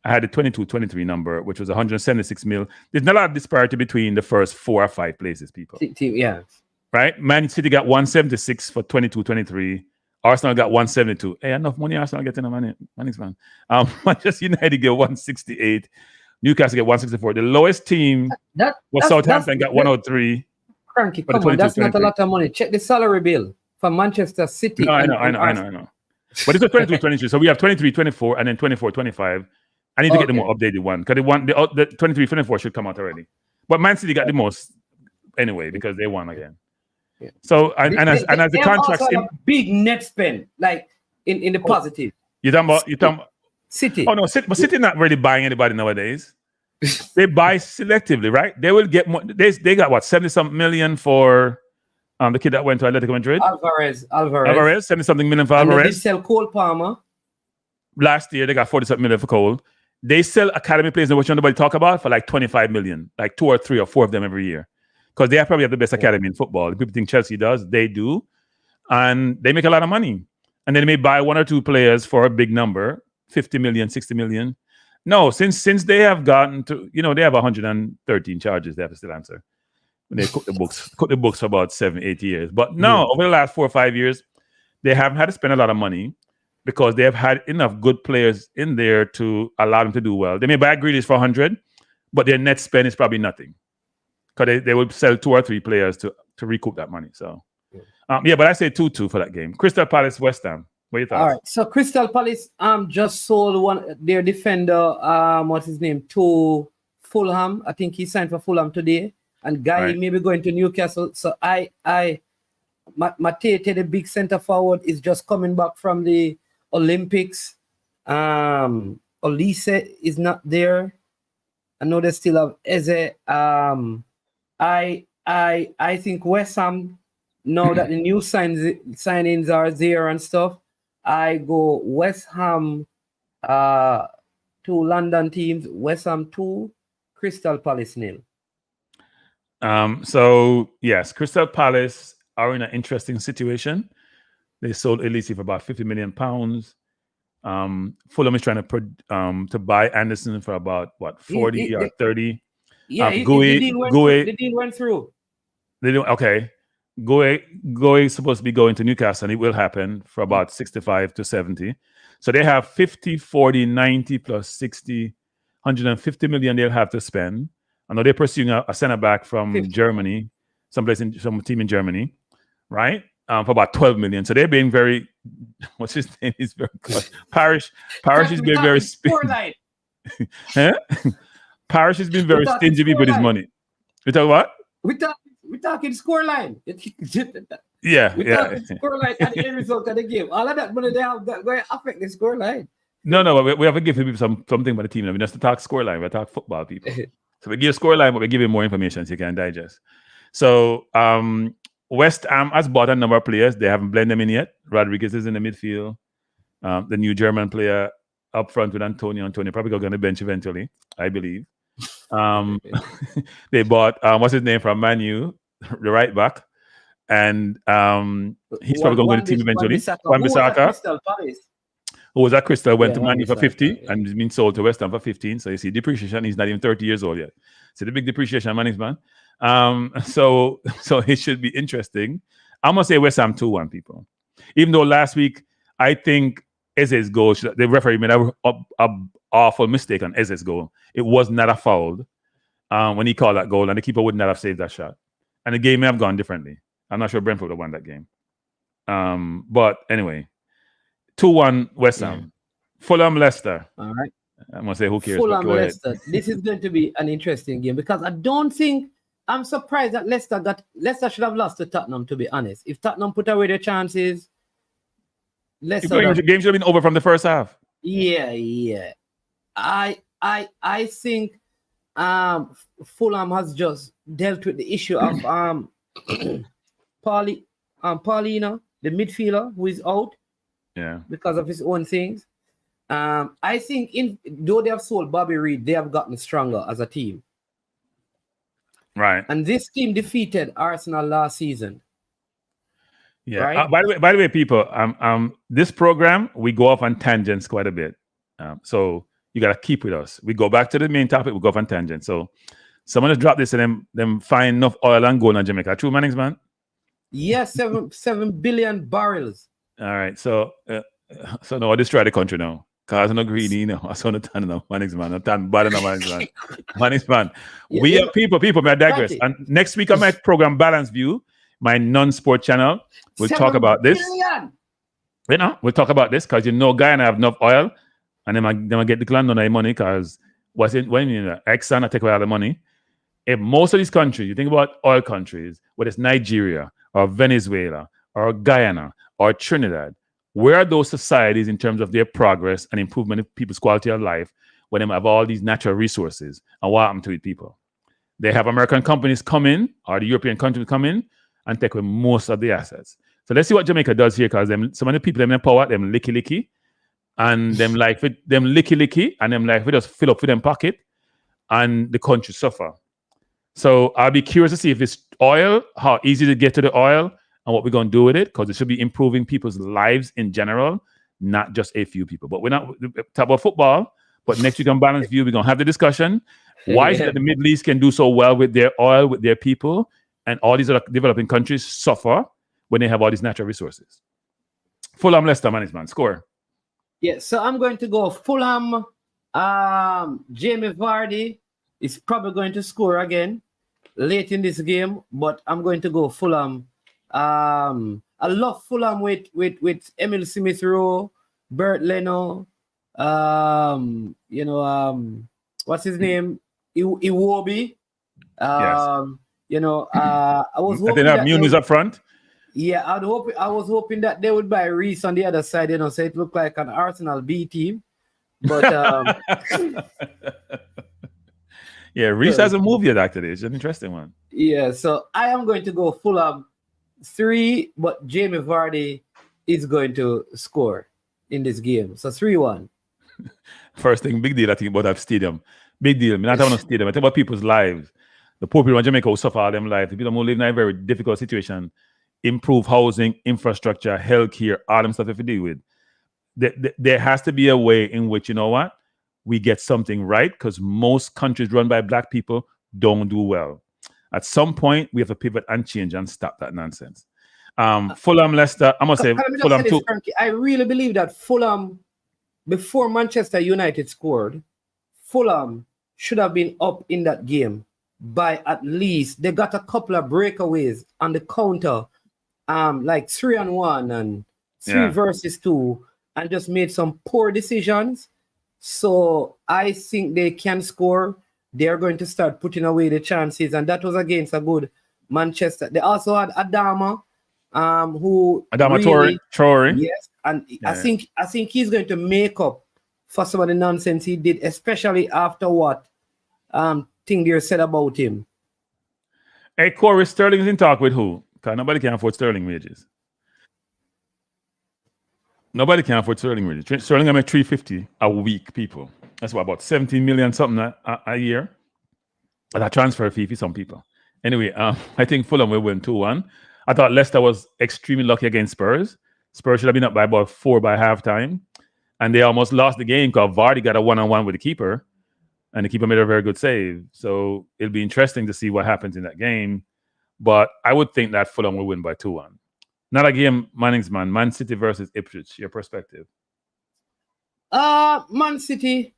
I had the 22-23 number, which was 176 mil. There's not a lot of disparity between the first 4 or 5 places, people. Yeah. Right? Man City got 176 for 22-23. Arsenal got 172. Hey, enough money Arsenal getting the money, man. Manchester United get 168. Newcastle get 164. The lowest team was Southampton, got 103. Cranky, come on, that's not a lot of money. Check the salary bill for Manchester City. No, I know. But it's a 22-23. So we have 23-24 and then 24-25. I need to get the more updated one because the 23-24 should come out already. But Man City got the most anyway because they won again. Yeah. So as the contracts, a big net spend like in the positive. You talking about City? Oh no, City not really buying anybody nowadays. They buy selectively, right? They will get more. They got what 70-something million for the kid that went to Atletico Madrid. Alvarez, 70-something million for Alvarez. And they did sell Cole Palmer. Last year they got 40-something million for Cole. They sell academy players, which nobody talk about, for like 25 million, like 2 or 3 or 4 of them every year. Because they probably have the best academy in football. People think Chelsea does, they do. And they make a lot of money. And then they may buy 1 or 2 players for a big number, 50 million, 60 million. No, since they have gotten to, they have 113 charges they have to still answer. When they cook the books for about 7-8 years. But no, over the last 4 or 5 years, they haven't had to spend a lot of money because they have had enough good players in there to allow them to do well. They may buy Grealish for 100, but their net spend is probably nothing. Because they would sell 2 or 3 players to recoup that money. So, but I say 2-2 for that game. Crystal Palace, West Ham. What are your thoughts? All right. So Crystal Palace just sold their defender, what's his name, to Fulham. I think he signed for Fulham today. And Guy may be going to Newcastle. So Matete, the big center forward, is just coming back from the Olympics. Olise is not there. I know they still have Eze. I think West Ham, now that the new signings are there and stuff, I go West Ham 2 London teams, West Ham 2, Crystal Palace 0. So yes, Crystal Palace are in an interesting situation. They sold Elise for about £50 million. Fulham is trying to buy Anderson for about 40 or 30. Yeah, the deal went through. They do okay. Goe is supposed to be going to Newcastle, and it will happen for about 65 to 70. So they have 50, 40, 90 plus 60, 150 million they'll have to spend. I know they're pursuing a centre back from 50. Germany, some team in Germany, right? For about 12 million. So they're being very, what's his name? He's very Parish is being very stingy. Parish has been very stingy with his money. We talk what? We're talking scoreline. Yeah. We're talking scoreline and the end result of the game. All of that money they have that going to affect the scoreline. No, but we have to give people something by the team. We just to talk scoreline. We talk football, people. So we give scoreline, but we give you more information so you can digest. So West Ham has bought a number of players. They haven't blended them in yet. Rodriguez is in the midfield. The new German player up front with Antonio. Antonio probably going to bench eventually, I believe. They bought what's his name from Man U, the right back, and he's probably going to the team eventually. Wan-Bissaka, who was at Crystal, went to Man U for 50 and has been sold to West Ham for 15. So you see depreciation. He's not even 30 years old yet. So the big depreciation man is man. So it should be interesting. I'm gonna say West Ham 2-1, people. Even though last week I think Eze's goal, the referee made an awful mistake on Eze's goal. It was not a foul when he called that goal, and the keeper would not have saved that shot. And the game may have gone differently. I'm not sure Brentford would have won that game. But anyway, 2-1 West Ham. Fulham, Leicester. All right. I'm gonna say who cares. Fulham, Leicester. This is going to be an interesting game because I don't think. I'm surprised that Leicester should have lost to Tottenham, to be honest. If Tottenham put away their chances, Leicester. The game should have been over from the first half. Yeah. I think Fulham has just dealt with the issue of Paulino, the midfielder, who is out. Yeah. Because of his own things. I think though they have sold Bobby Reed, they have gotten stronger as a team. Right. And this team defeated Arsenal last season. Yeah. Right? By the way, people, this program we go off on tangents quite a bit. So you got to keep with us. We go back to the main topic, we go off on tangent. So someone has dropped this and them find enough oil and gold in Jamaica. True, Mannings, man? Yes, 7 billion barrels. All right. So now I destroy the country now. Cause I'm not greedy, you know. I saw the tan now, Mannings, man. I'm tan bad enough, Mannings, man. Mannings, man. We are people, may I digress. And next week on my program, Balance View, my non-sport channel, we'll talk about this. You know, we'll talk about this because Guyana have enough oil, and then I get Declan on their money because when Exxon I take away all the money. If most of these countries, you think about oil countries, whether it's Nigeria or Venezuela or Guyana or Trinidad, where are those societies in terms of their progress and improvement of people's quality of life when they have all these natural resources? And what happened to it, people? They have American companies come in, or the European countries come in and take away most of the assets. So let's see what Jamaica does here, because some of the people them in power, them licky, and them like them licky, and them like we just fill up with them pocket, and the country suffer. So I'll be curious to see if this oil, how easy to get to the oil, and what we're going to do with it, because it should be improving people's lives in general, not just a few people. But we're not talk about football. But next week on Balance View, we're going to have the discussion. Why is it that the Middle East can do so well with their oil, with their people, and all these other developing countries suffer when they have all these natural resources? Fulham, Leicester, management, score. Yeah, so I'm going to go Fulham. Jamie Vardy is probably going to score again late in this game, but I'm going to go Fulham. I love Fulham with Emil Smith Rowe, Bert Leno, what's his name? Iwobi. Yes. I was hoping they have Muniz up front. Yeah, I was hoping that they would buy Reece on the other side, so it looked like an Arsenal B team. But yeah, Reece hasn't moved yet. Actually, it's an interesting one. Yeah, so I am going to go Fulham 3, but Jamie Vardy is going to score in this game. So 3-1. First thing, big deal. I think about that stadium. Big deal. I mean, not talking about stadium. I think about people's lives. The poor people in Jamaica who suffer all them lives. The people who live in a very difficult situation. Improve housing, infrastructure, healthcare, all them stuff if you deal with. There has to be a way in which, we get something right, because most countries run by black people don't do well. At some point, we have to pivot and change and stop that nonsense. Fulham, Leicester, I'm going to say Fulham too. I really believe that Fulham, before Manchester United scored, Fulham should have been up in that game by at least, they got a couple of breakaways on the counter, like 3-on-1 and 3 versus 2, and just made some poor decisions. So I think they can score. They're going to start putting away the chances, and that was against a good Manchester. They also had Adama, Traore. Yes, and I think he's going to make up for some of the nonsense he did, especially after what thing they said about him. Hey, Corey, Sterling is in talk with who? Because nobody can afford Sterling wages. Nobody can afford Sterling wages. Sterling I make $350 a week, people. That's what, about 17 million something a year. And a transfer fee for some people. Anyway, I think Fulham will win 2-1. I thought Leicester was extremely lucky against Spurs. Spurs should have been up by about 4 by halftime. And they almost lost the game because Vardy got a one-on-one with the keeper. And the keeper made a very good save. So it'll be interesting to see what happens in that game. But I would think that Fulham will win by 2-1. Not a game, Manningsman. Man City versus Ipswich. Your perspective? Man City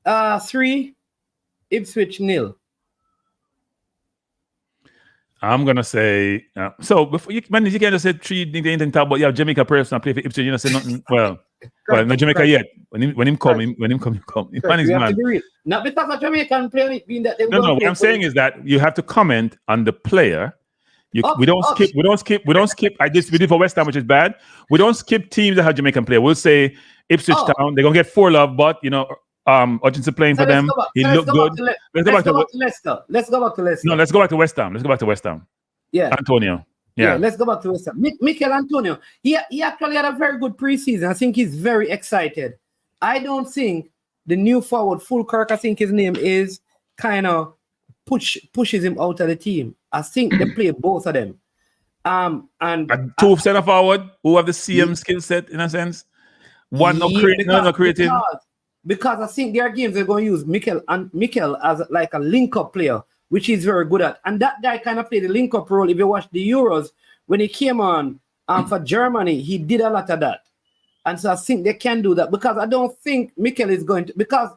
3, Ipswich 0. I'm gonna say so. Before you can't just say 3. Anything talk about Jamaica players and play for Ipswich. You know, say nothing. Well, not Jamaica yet. When him come. Man, not because of Jamaican player, being that they no. What I'm saying is that you have to comment on the player. We don't skip. I just we did for West Ham, which is bad. We don't skip teams that have Jamaican player. We'll say Ipswich Town. They're gonna get 4 love, but Hutchinson playing for them. He looked good. Let's go back to Leicester. Let's go back to Leicester. No, let's go back to West Ham. Yeah, Antonio. Yeah, let's go back to West Ham. Mikel Antonio. He actually had a very good preseason. I think he's very excited. I don't think the new forward Fulkirk, I think his name is, kind of pushes him out of the team. I think they play both of them. And 2 center forward who have the CM skill set in a sense. One not creative. because I think there are games they're going to use Mikel as like a link-up player, which he's very good at. And that guy kind of played the link-up role. If you watch the Euros, when he came on for Germany, he did a lot of that. And so I think they can do that because I don't think Mikel is going to, because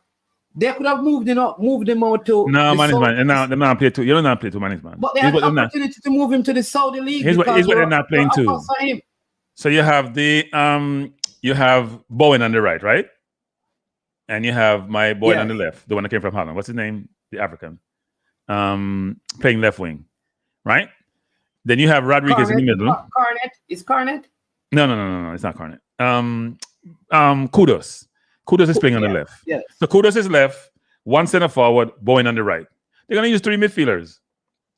they could have moved him out to. No, management. And now they're not play two. You don't not play two management. But they had the opportunity to move him to the Saudi league. Here's what they're not playing too. So you have you have Bowen on the right? And you have my boy on the left, the one that came from Holland. What's his name? The African. Playing left wing, right? Then you have Rodriguez in the middle. Cornet? Is Cornet? No, it's not Cornet. Kudos. Kudos is playing on the left. Yes. So Kudos is left, one center forward, Bowen on the right. They're going to use 3 midfielders.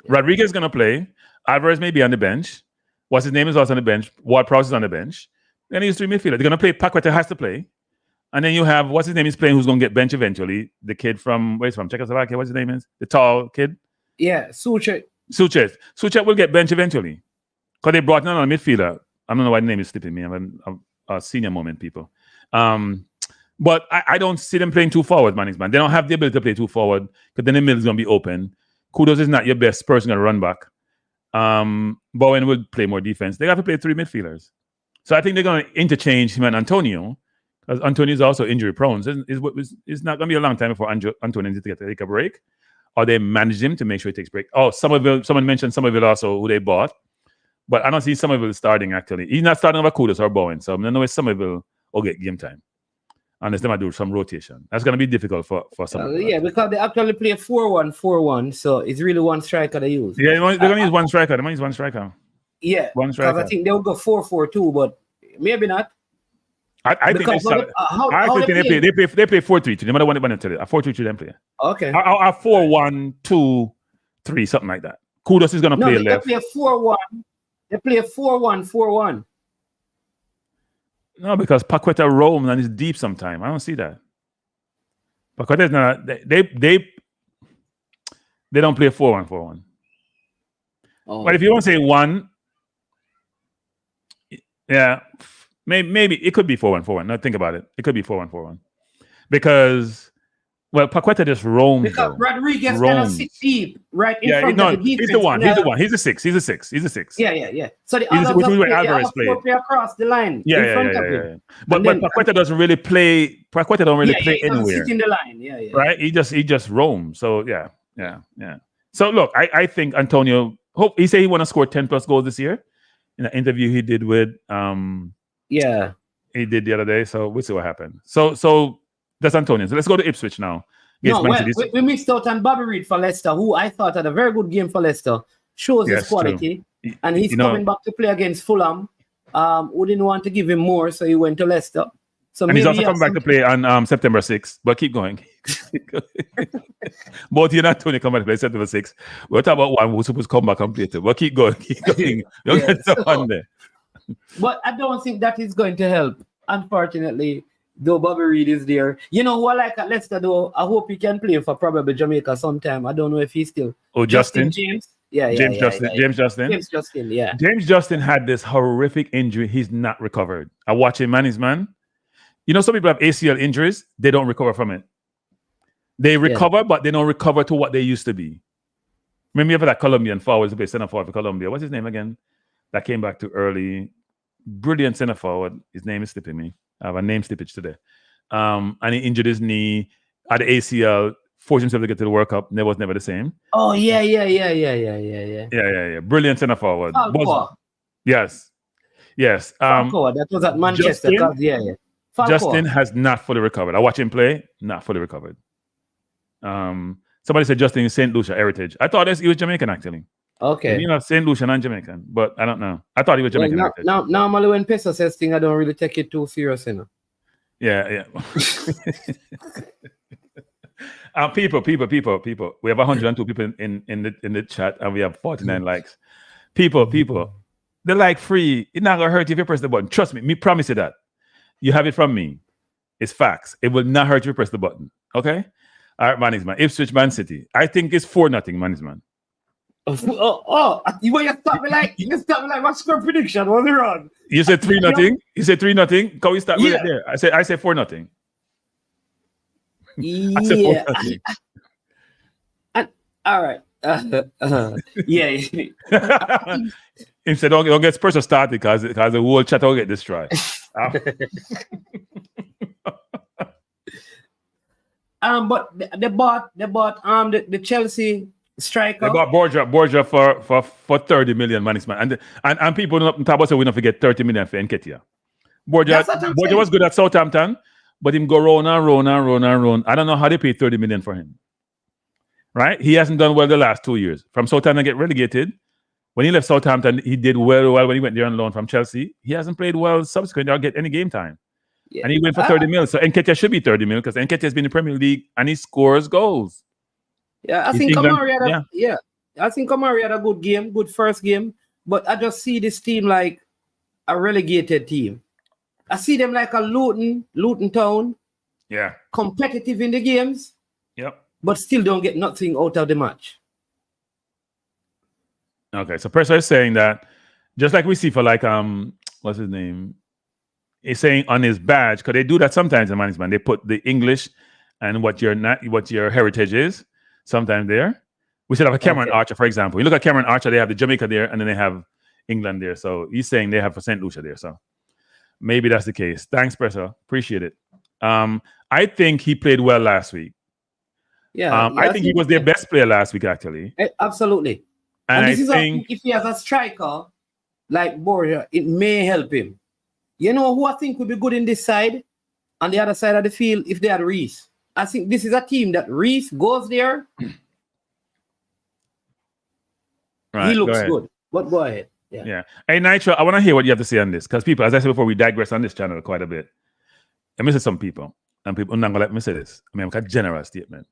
Rodriguez is going to play. Alvarez may be on the bench. What's his name is also on the bench. Ward-Prowse is on the bench. They're going to use 3 midfielders. They're going to play. Paqueta has to play. And then you have, what's his name is playing, who's going to get bench eventually. The kid from, where's from? Czechoslovakia. What's his name is? The tall kid? Yeah, Suchet. Suchet will get bench eventually. Because they brought in a midfielder. I don't know why the name is slipping me. I'm a senior moment, people. But I don't see them playing too forward, man. They don't have the ability to play too forward because then the middle is going to be open. Kudos is not your best person going to run back. Bowen will play more defense. They have to play 3 midfielders. So I think they're going to interchange him and Antonio because Antonio is also injury prone. So it's not going to be a long time before Antonio needs to take a break or they manage him to make sure he takes a break. Oh, someone mentioned Somerville also who they bought. But I don't see Somerville starting actually. He's not starting over Kudos or Bowen. So I don't know if Somerville will get game time. Unless they might do some rotation. That's going to be difficult for some. Yeah, because they actually play 4-1-4-1, so it's really one striker they use. Yeah, they're going to use one striker. They might use one striker. Yeah, one striker. Because I think they'll go 4-4-2, but maybe not. I think they play 4-3-3. No matter what they tell you, a 4-3-3 them play. Okay. A 4-1-2-3, something like that. Kudos is going to play left. They play 4-1. They play 4-1-4-1. No, because Paqueta roams and is deep sometimes. I don't see that. Paqueta is not. They don't play 4-1-4-1. Oh. But if you want to say 1, yeah, maybe it could be 4-1-4-1. No, think about it. It could be 4-1-4-1 because. Well, Paqueta just roams. Because Rodriguez kind of sits deep, right in front of the defense. He's the one. He's a 6. He's a 6. Yeah. So the Alvarez play across the line. Yeah. But Paqueta doesn't really play. Paqueta don't really play anywhere. Sit in the line. Yeah. Right. He just roams. So yeah. So look, I think Antonio. He said he want to score 10+ goals this year. In an interview he did with he did the other day. So we'll see what happened. So. That's Antonio. So let's go to Ipswich now. We missed out on Bobby Reid for Leicester, who I thought had a very good game for Leicester. Shows his quality. True. And he's coming back to play against Fulham. We didn't want to give him more, so he went to Leicester. So and he's also coming back to play on September 6th. But keep going. Both you and Antonio come back to play September 6th. We're talking about one who's supposed to come back and play too. But keep going. Don't get so on there. But I don't think that is going to help, unfortunately. Though Bobby Reid is there. You know who I like at Leicester though? I hope he can play for probably Jamaica sometime. I don't know if he's still. Oh, Justin James? James Justin, yeah. James Justin had this horrific injury. He's not recovered. I watch him, man. You know, some people have ACL injuries. They don't recover from it. They recover, but they don't recover to what they used to be. Remember you have that Colombian forward to play center forward for Colombia. What's his name again? That came back too early. Brilliant center forward. His name is slipping me. I have a name slippage today. And he injured his knee at the ACL, forced himself to get to the World Cup. Was never the same. Oh, yeah. Brilliant center forward. Yes. Falco, that was at Manchester. Justin has not fully recovered. I watch him play, not fully recovered. Somebody said Justin is St. Lucia heritage. I thought he was Jamaican, actually. Okay. You know, St. Lucian and Jamaican, but I don't know. I thought he was Jamaican. Normally when Peso says thing, I don't really take it too serious, you know. Yeah. People. We have 102 people in the chat, and we have 49 likes. People. The like free. It's not gonna hurt you if you press the button. Trust me. Me promise you that. You have it from me. It's facts. It will not hurt you if you press the button. Okay. All right, management. Ipswich, Man City. I think it's 4-0, management. You stop me like my score prediction was wrong. You said 3-0. You said 3-0. Can we start with it there? I say 4-0. Yeah. All right. Yeah. He said, don't get Spurs started because the whole chat will get destroyed. But they bought the Chelsea striker. They bought Borja for 30 million, man. And people don't talk about, so we don't forget 30 million for Nketiah. Borja was good at Southampton, but him go round. I don't know how they paid 30 million for him. Right? He hasn't done well the last 2 years. From Southampton get relegated. When he left Southampton, he did well when he went there on loan from Chelsea. He hasn't played well subsequently or get any game time. Yeah. And he went for 30 mil. So Nketiah should be 30 mil because Nketiah has been in the Premier League and he scores goals. Yeah, I think Kamari had a good game, good first game. But I just see this team like a relegated team. I see them like a Luton Town. Yeah. Competitive in the games. Yep. But still don't get nothing out of the match. Okay, so Persa is saying that just like we see for like what's his name? He's saying on his badge, because they do that sometimes in management. They put the English and what your heritage is sometimes there. We should have a Cameron Archer, for example. You look at Cameron Archer, they have the Jamaica there, and then they have England there. So he's saying they have for St. Lucia there. So maybe that's the case. Thanks, Persa. Appreciate it. I think he played well last week. Yeah, I think he was their best player last week, actually. Absolutely. And this if he has a striker like Borja, it may help him. You know who I think would be good in this side? On the other side of the field, if they had Reece. I think this is a team that Reece goes there. Right, he looks good. But go ahead. Yeah. Hey, Nitro, I want to hear what you have to say on this. Because people, as I said before, we digress on this channel quite a bit. Let me say some people. And people, I'm not going to let me say this. I mean, I'm a general statement.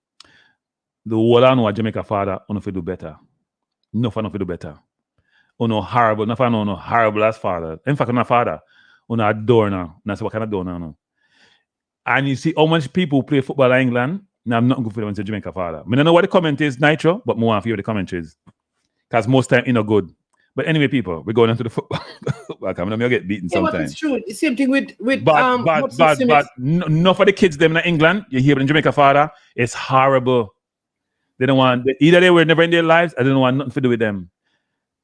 The whole I know a Jamaica father, I know if do better. No fan of do better. No horrible, no fan no horrible as father. In fact, no father. No adore now. That's what kind of door now. And you see how much people play football in England. Now I'm not good for them to Jamaica father. I don't know what the comment is, Nitro, but more for you the commentaries. Because most time not good. But anyway, people, we're going into the football. I'm gonna get beaten sometimes. But it's true. The same thing with but no for the kids them in England. You hear in Jamaica father, it's horrible. They don't want either they were never in their lives. I don't want nothing to do with them.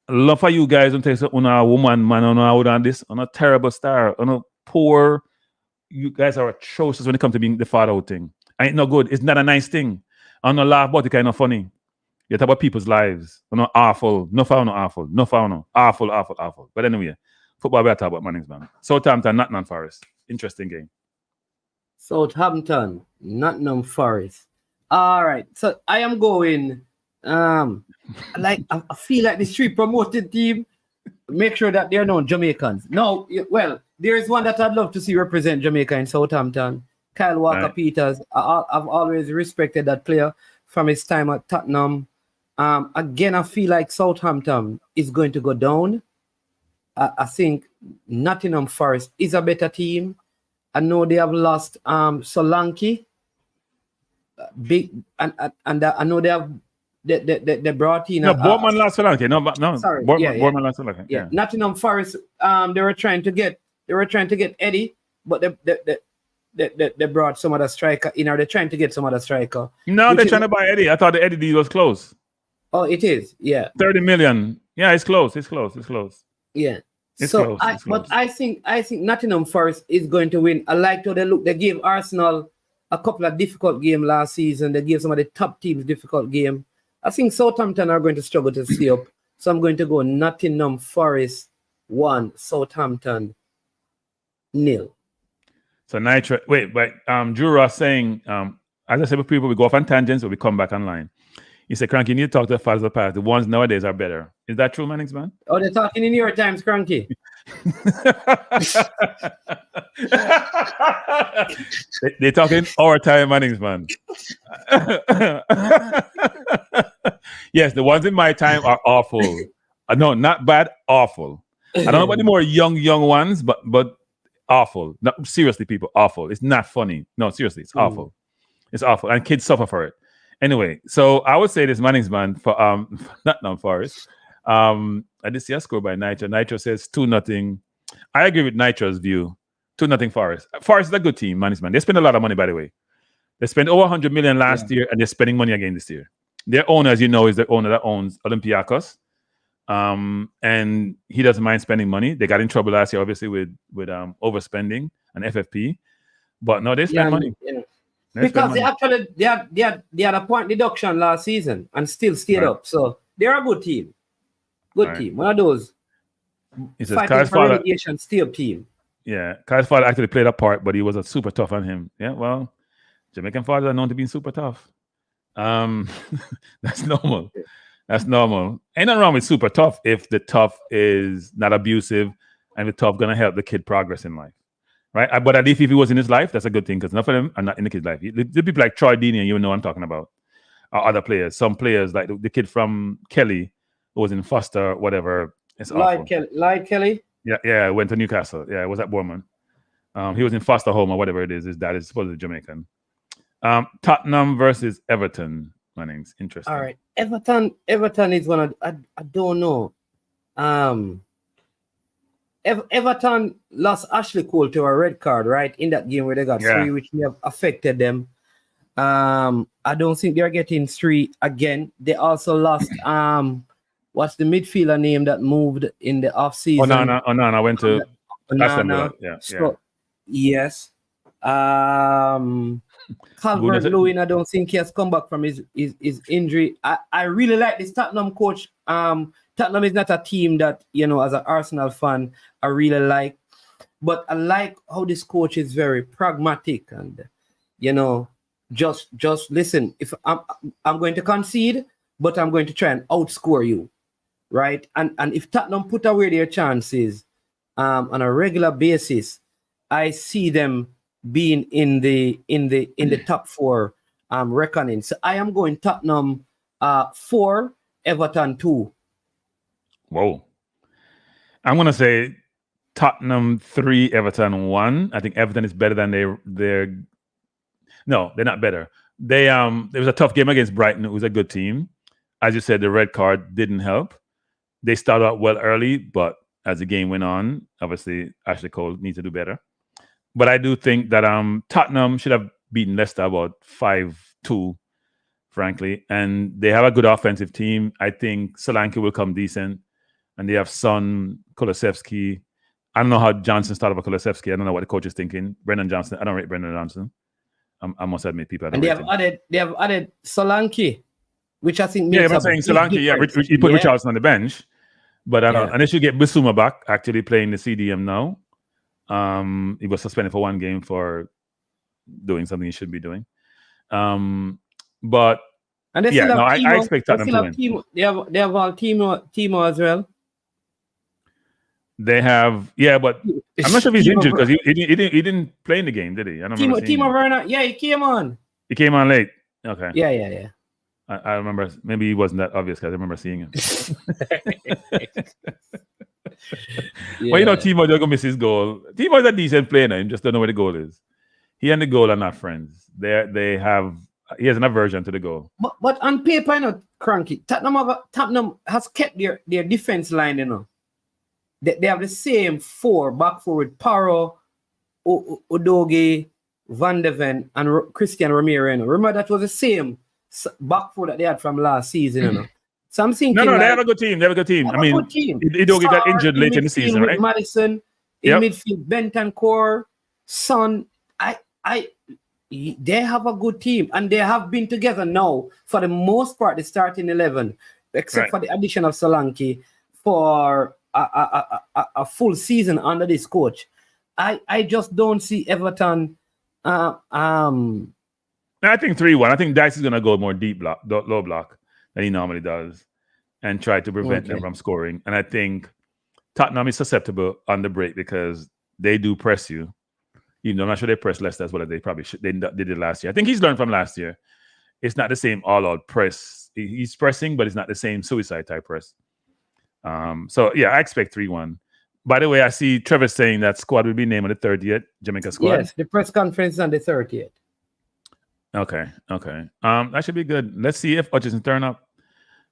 Love for you guys don't take on a woman, man, on this, on a terrible star, on a poor. You guys are atrocious when it comes to being the father thing. I ain't no good. It's not a nice thing. I'm not laugh about it, kind of funny. You talk about people's lives. I'm awful. No foul, no awful. No foul, no. Awful. But anyway, football we are talking about Mannings, man. Southampton, Nottingham Forest. Interesting game. Southampton, Nottingham Forest. All right, so I am going. I feel like the street promoted team. Make sure that they're known Jamaicans. No, well, there is one that I'd love to see represent Jamaica in Southampton. Kyle Walker-Peters. I've always respected that player from his time at Tottenham. Again, I feel like Southampton is going to go down. I think Nottingham Forest is a better team. I know they have lost Solanke. Big and I know they have they brought in Bournemouth last Solanke. No. Sorry, Bournemouth last Solanke. Yeah. Nottingham Forest. They were trying to get Eddie, but they brought some other striker in, or they're trying to get some other striker. No, they're trying to buy Eddie. I thought the Eddie deal was close. Oh, it is. Yeah, 30 million. Yeah, it's close. Yeah. It's close. But I think Nottingham Forest is going to win. I like how they look. They gave Arsenal a couple of difficult games last season. They gave some of the top teams difficult game. I think Southampton are going to struggle to stay up. So I'm going to go Nottingham Forest 1, Southampton 0. So Nitro, but Drew Ross saying, as I said with people, we go off on tangents or we come back online. He said, Cranky, you need to talk to the fathers of the past. The ones nowadays are better. Is that true, Mannings, man? Oh, they're talking in your times, Cranky. They're talking our time, Mannings, man. Yes, the ones in my time are awful. No, not bad, awful. I don't know about the more young ones, but awful. No, seriously, people, awful. It's not funny. No, seriously, it's awful. It's awful. And kids suffer for it. Anyway, so I would say this Mannings, man, for Nottingham Forest. I did see a score by Nitro. Nitro says 2-0. I agree with Nitro's view. 2-0 Forest. Forest is a good team, Mannings, man. They spend a lot of money, by the way. They spent over 100 million last year, and they're spending money again this year. Their owner, as you know, is the owner that owns Olympiacos. And he doesn't mind spending money. They got in trouble last year, obviously, with overspending and FFP. But no, they spend money. Yeah. Because they had a point deduction last season and still stayed up. So they're a good team. Good team. One of those fighting for relegation still team. Yeah, Kai's father actually played a part, but he was a super tough on him. Yeah, well, Jamaican fathers are known to be super tough. That's normal. That's normal. Ain't nothing wrong with super tough if the tough is not abusive and the tough gonna help the kid progress in life, right? But at least if he was in his life, that's a good thing because enough of them are not in the kid's life. The people like Troy Deeney, you know what I'm talking about, or other players. Some players like the kid from Kelly who was in Foster, whatever. It's Lloyd Kelly. Yeah, went to Newcastle. Yeah, it was at Bournemouth. He was in foster home or whatever it is. His dad is supposedly Jamaican. Tottenham versus Everton. Mannings. Interesting. All right. Everton is one of I don't know. Everton lost Ashley Cole to a red card, right? In that game where they got 3, which may have affected them. I don't think they're getting 3 again. They also lost what's the midfielder name that moved in the offseason? Onana went to Aston. Yes. Calvert-Lewin, I don't think he has come back from his injury. I really like this Tottenham coach. Tottenham is not a team that, as an Arsenal fan, I really like. But I like how this coach is very pragmatic and, just listen. If I'm going to concede, but I'm going to try and outscore you. Right, and if Tottenham put away their chances on a regular basis, I see them being in the top 4 reckoning. So I am going Tottenham 4, Everton 2. Whoa, I'm gonna say Tottenham 3, Everton 1. I think Everton is better than they're. No, they're not better. There was a tough game against Brighton. It was a good team. As you said, the red card didn't help. They started out well early, but as the game went on, obviously Ashley Cole needs to do better. But I do think that Tottenham should have beaten Leicester about 5-2, frankly. And they have a good offensive team. I think Solanke will come decent. And they have Son, Kulusevski. I don't know how Johnson started with Kulusevski. I don't know what the coach is thinking. Brendan Johnson. I don't rate Brendan Johnson. I must admit, people. And they have added Solanke, which I think makes I'm saying Solanke. Yeah, he put Richardson on the bench. But and they should get Bissouma back, actually playing the CDM now. He was suspended for 1 game for doing something he shouldn't be doing. But and they I expect Tottenham to win. They have Timo as well. They have, but I'm not sure if he's injured because he didn't play in the game, did he? I don't remember. Timo Werner, he came on. He came on late. Okay. Yeah. I remember. Maybe he wasn't that obvious because I remember seeing him. Well, Timo just gonna miss his goal. Timo is a decent player now. He just don't know where the goal is. He and the goal are not friends. He has an aversion to the goal. But on paper, cranky. Tottenham has kept their defense line. They have the same 4 back forward: Paro, Udogie, Van de Ven, and Christian Romero. Remember that was the same back four that they had from last season. So I'm thinking, they have a good team. They have a good team. I mean, Udogie got injured late in the season, right? Madison in midfield, Bentancur, Son. They have a good team, and they have been together now for the most part. The starting 11, except for the addition of Solanke, for a full season under this coach. I just don't see Everton. I think 3-1. I think Dice is going to go more deep block, low block than he normally does, and try to prevent them from scoring. And I think Tottenham is susceptible on the break because they do press you. Even though I'm not sure they press Leicester as well as they probably should. They did last year. I think he's learned from last year. It's not the same all-out press. He's pressing, but it's not the same suicide type press. So I expect 3-1. By the way, I see Trevor saying that squad will be named on the 30th, Jamaica squad. Yes, the press conference is on the 30th. Okay. That should be good. Let's see if Hutchinson turn up.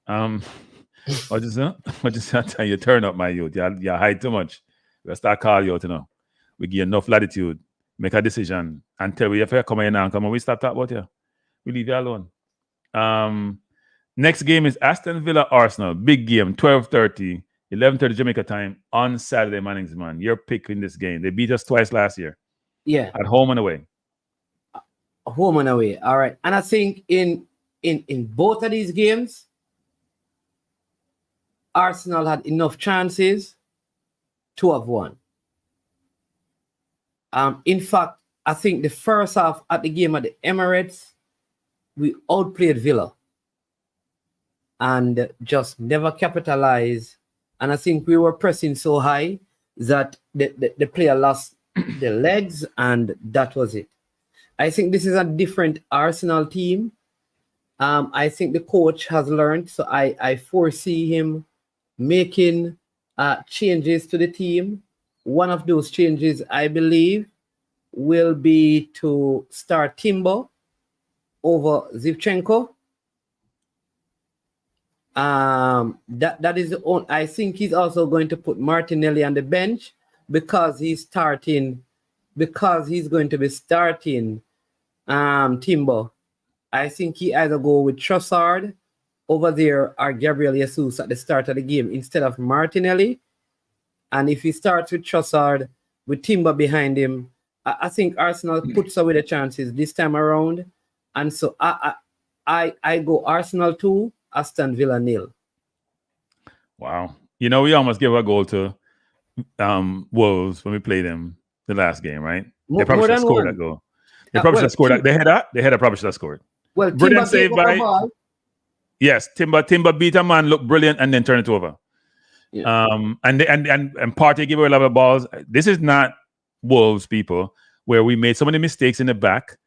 Hutchinson, I tell you, turn up, my youth. You hide too much. We'll start calling you out, We give you enough latitude. make a decision until we have to come in and come and we start talking about you. We leave you alone. Next game is Aston Villa Arsenal. Big game, 12:30, 11:30 Jamaica time on Saturday mornings, man. You're picking this game. They beat us twice last year. Yeah. At home and away. Home and away. All right. And I think in both of these games, Arsenal had enough chances to have won. In fact, I think the first half at the game at the Emirates, we outplayed Villa and just never capitalized. And I think we were pressing so high that the player lost the legs, and that was it. I think this is a different Arsenal team. I think the coach has learned, so I foresee him making changes to the team. One of those changes, I believe, will be to start Timber over Zivchenko. That is the only. I think he's also going to put Martinelli on the bench because he's going to be starting Timber. I think he either go with Trossard over there or Gabriel Jesus at the start of the game instead of Martinelli. And if he starts with Trossard with Timber behind him, I think Arsenal puts away the chances this time around. And so I go Arsenal 2, Aston Villa 0. Wow. You know, we almost gave a goal to Wolves when we played them the last game, right? They probably should have scored that goal. They probably should have scored that. They had probably should have scored. Well, brilliant Timber save by. Yes, Timber beat a man, looked brilliant, and then turn it over. Yeah. And Partey gave away a lot of balls. This is not Wolves, people, where we made so many mistakes in the back,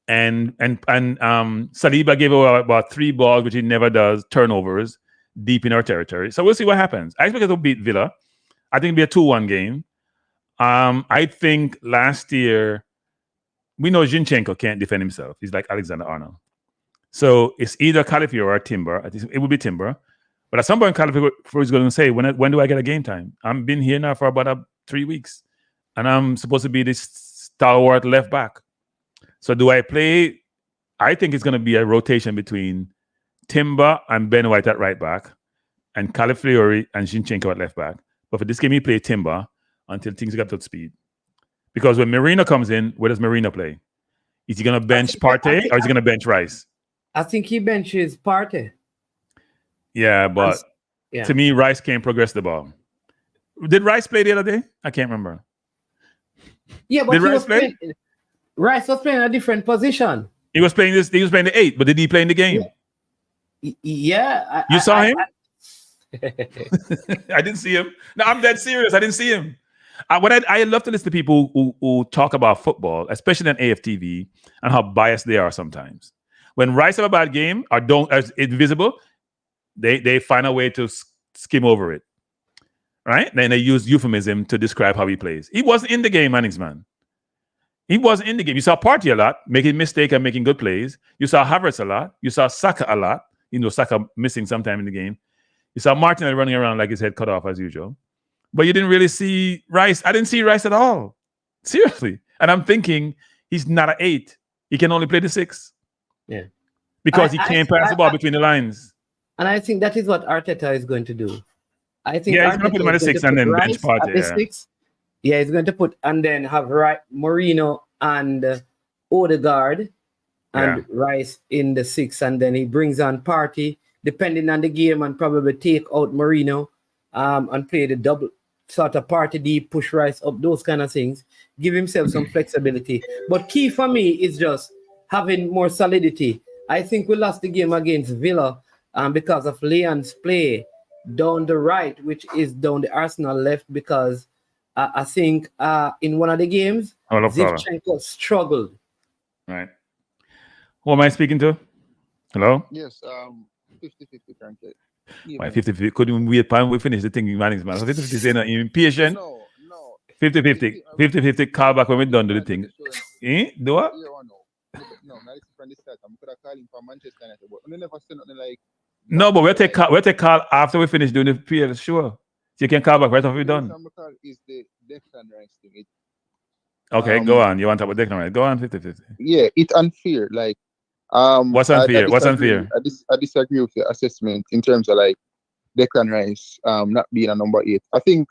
and Saliba gave away about 3 balls, which he never does, turnovers deep in our territory. So we'll see what happens. I expect us to beat Villa. I think it'll be a 2-1 game. I think last year we know Zinchenko can't defend himself. He's like Alexander-Arnold. So it's either Calafiori or Timber. I think it will be Timber. But at some point, Calafiori is going to say, when do I get a game time? I've been here now for about 3 weeks. And I'm supposed to be this stalwart left back. So do I play? I think it's going to be a rotation between Timber and Ben White at right back and Calafiori and Zinchenko at left back. But for this game, he play Timber until things get up to speed. Because when Marino comes in, where does Marino play? Is he going to bench Partey or is he going to bench Rice? I think he benches Partey. Yeah, but to me, Rice can't progress the ball. Did Rice play the other day? I can't remember. Yeah, but did Rice play? Rice was playing a different position. He was playing this. He was playing the 8, but did he play in the game? Yeah. You saw him? I didn't see him. No, I'm dead serious. I didn't see him. I love to listen to people who talk about football, especially on AFTV, and how biased they are sometimes. When Rice have a bad game or it's invisible, they find a way to skim over it, right? Then they use euphemism to describe how he plays. He wasn't in the game, man. He wasn't in the game. You saw Partey a lot, making mistakes and making good plays. You saw Havertz a lot. You saw Saka a lot. You know, Saka missing sometime in the game. You saw Martinelli running around like his head cut off as usual. But you didn't really see Rice. I didn't see Rice at all. Seriously. And I'm thinking he's not an 8. He can only play the 6. Yeah. Because he can't pass the ball between the lines. And I think that is what Arteta is going to do. I think he's going to put him at the 6 and then bench Partey. Yeah. 6. Yeah, he's going to put and then have Marino and Odegaard and Rice in the 6, and then he brings on Partey, depending on the game, and probably take out Marino and play the double sort of Partey deep, push Rice up, those kind of things. Give himself some flexibility. But key for me is just having more solidity. I think we lost the game against Villa because of Leon's play down the right, which is down the Arsenal left, because I think in one of the games, Zivchenko struggled. Right. Who am I speaking to? Hello? Yes, 50-50 currently. Why 50-50? Couldn't we finish the thing, man? So 50-50 is impatient. No. 50-50. 50-50 call back when we're done to the thing. Do what? No, not from the start. I'm gonna call him from Manchester United, but we never say nothing like. No, but we'll take call after we finish doing the PL, sure. So you can call back right after we're done. Is the Declan Rice thing. Okay, go on. You want to talk about Declan Rice? Go on, 50-50. Yeah, it's unfair. Like, What's unfair? What's unfair? I disagree with your assessment in terms of like Declan Rice not being a number 8. I think,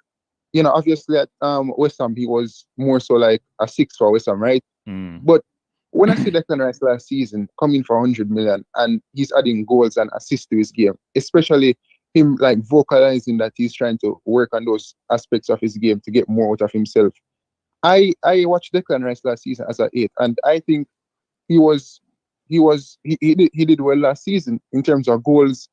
obviously at West Ham he was more so like a 6 for West Ham, right? But when I see Declan Rice last season coming for 100 million and he's adding goals and assists to his game, especially him like vocalizing that he's trying to work on those aspects of his game to get more out of himself. I watched Declan Rice last season as an 8, and I think he did well last season in terms of goals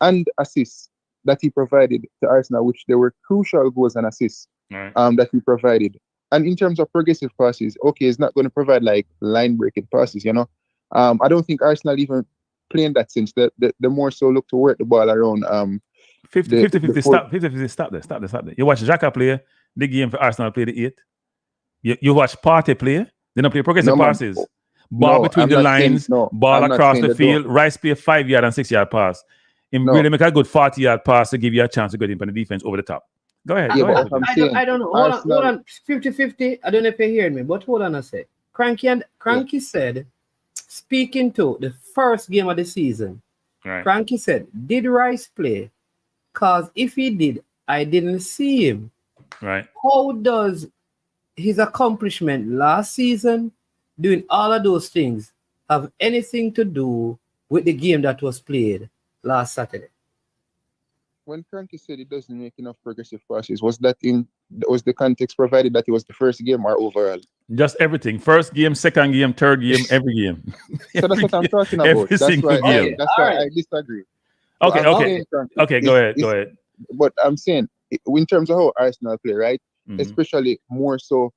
and assists that he provided to Arsenal, which they were crucial goals and assists that he provided. And in terms of progressive passes, okay, he's not going to provide like line-breaking passes, I don't think Arsenal even play in that sense. The more so look to work the ball around. 50-50, stop. 50-50, stop there. You watch Xhaka play the game for Arsenal, play the 8. You watch Partey play, they don't play progressive passes. Ball between the lines, ball across the field. Rice play a 5-yard and 6-yard pass. Really make a good 40-yard pass to give you a chance to get in on the defense over the top. Go ahead. I don't know. Hold on. 50-50. I don't know if you're hearing me, but hold on a sec. Cranky said, speaking to the first game of the season, Cranky said, did Rice play? Because if he did, I didn't see him. Right. How does his accomplishment last season, doing all of those things, have anything to do with the game that was played last Saturday? When Cranky said he doesn't make enough progressive passes, was the context provided that it was the first game or overall? Just everything. First game, second game, third game, every game. So that's what I'm talking about. That's why I disagree. Okay, go ahead. But I'm saying, in terms of how Arsenal play, right? Especially more so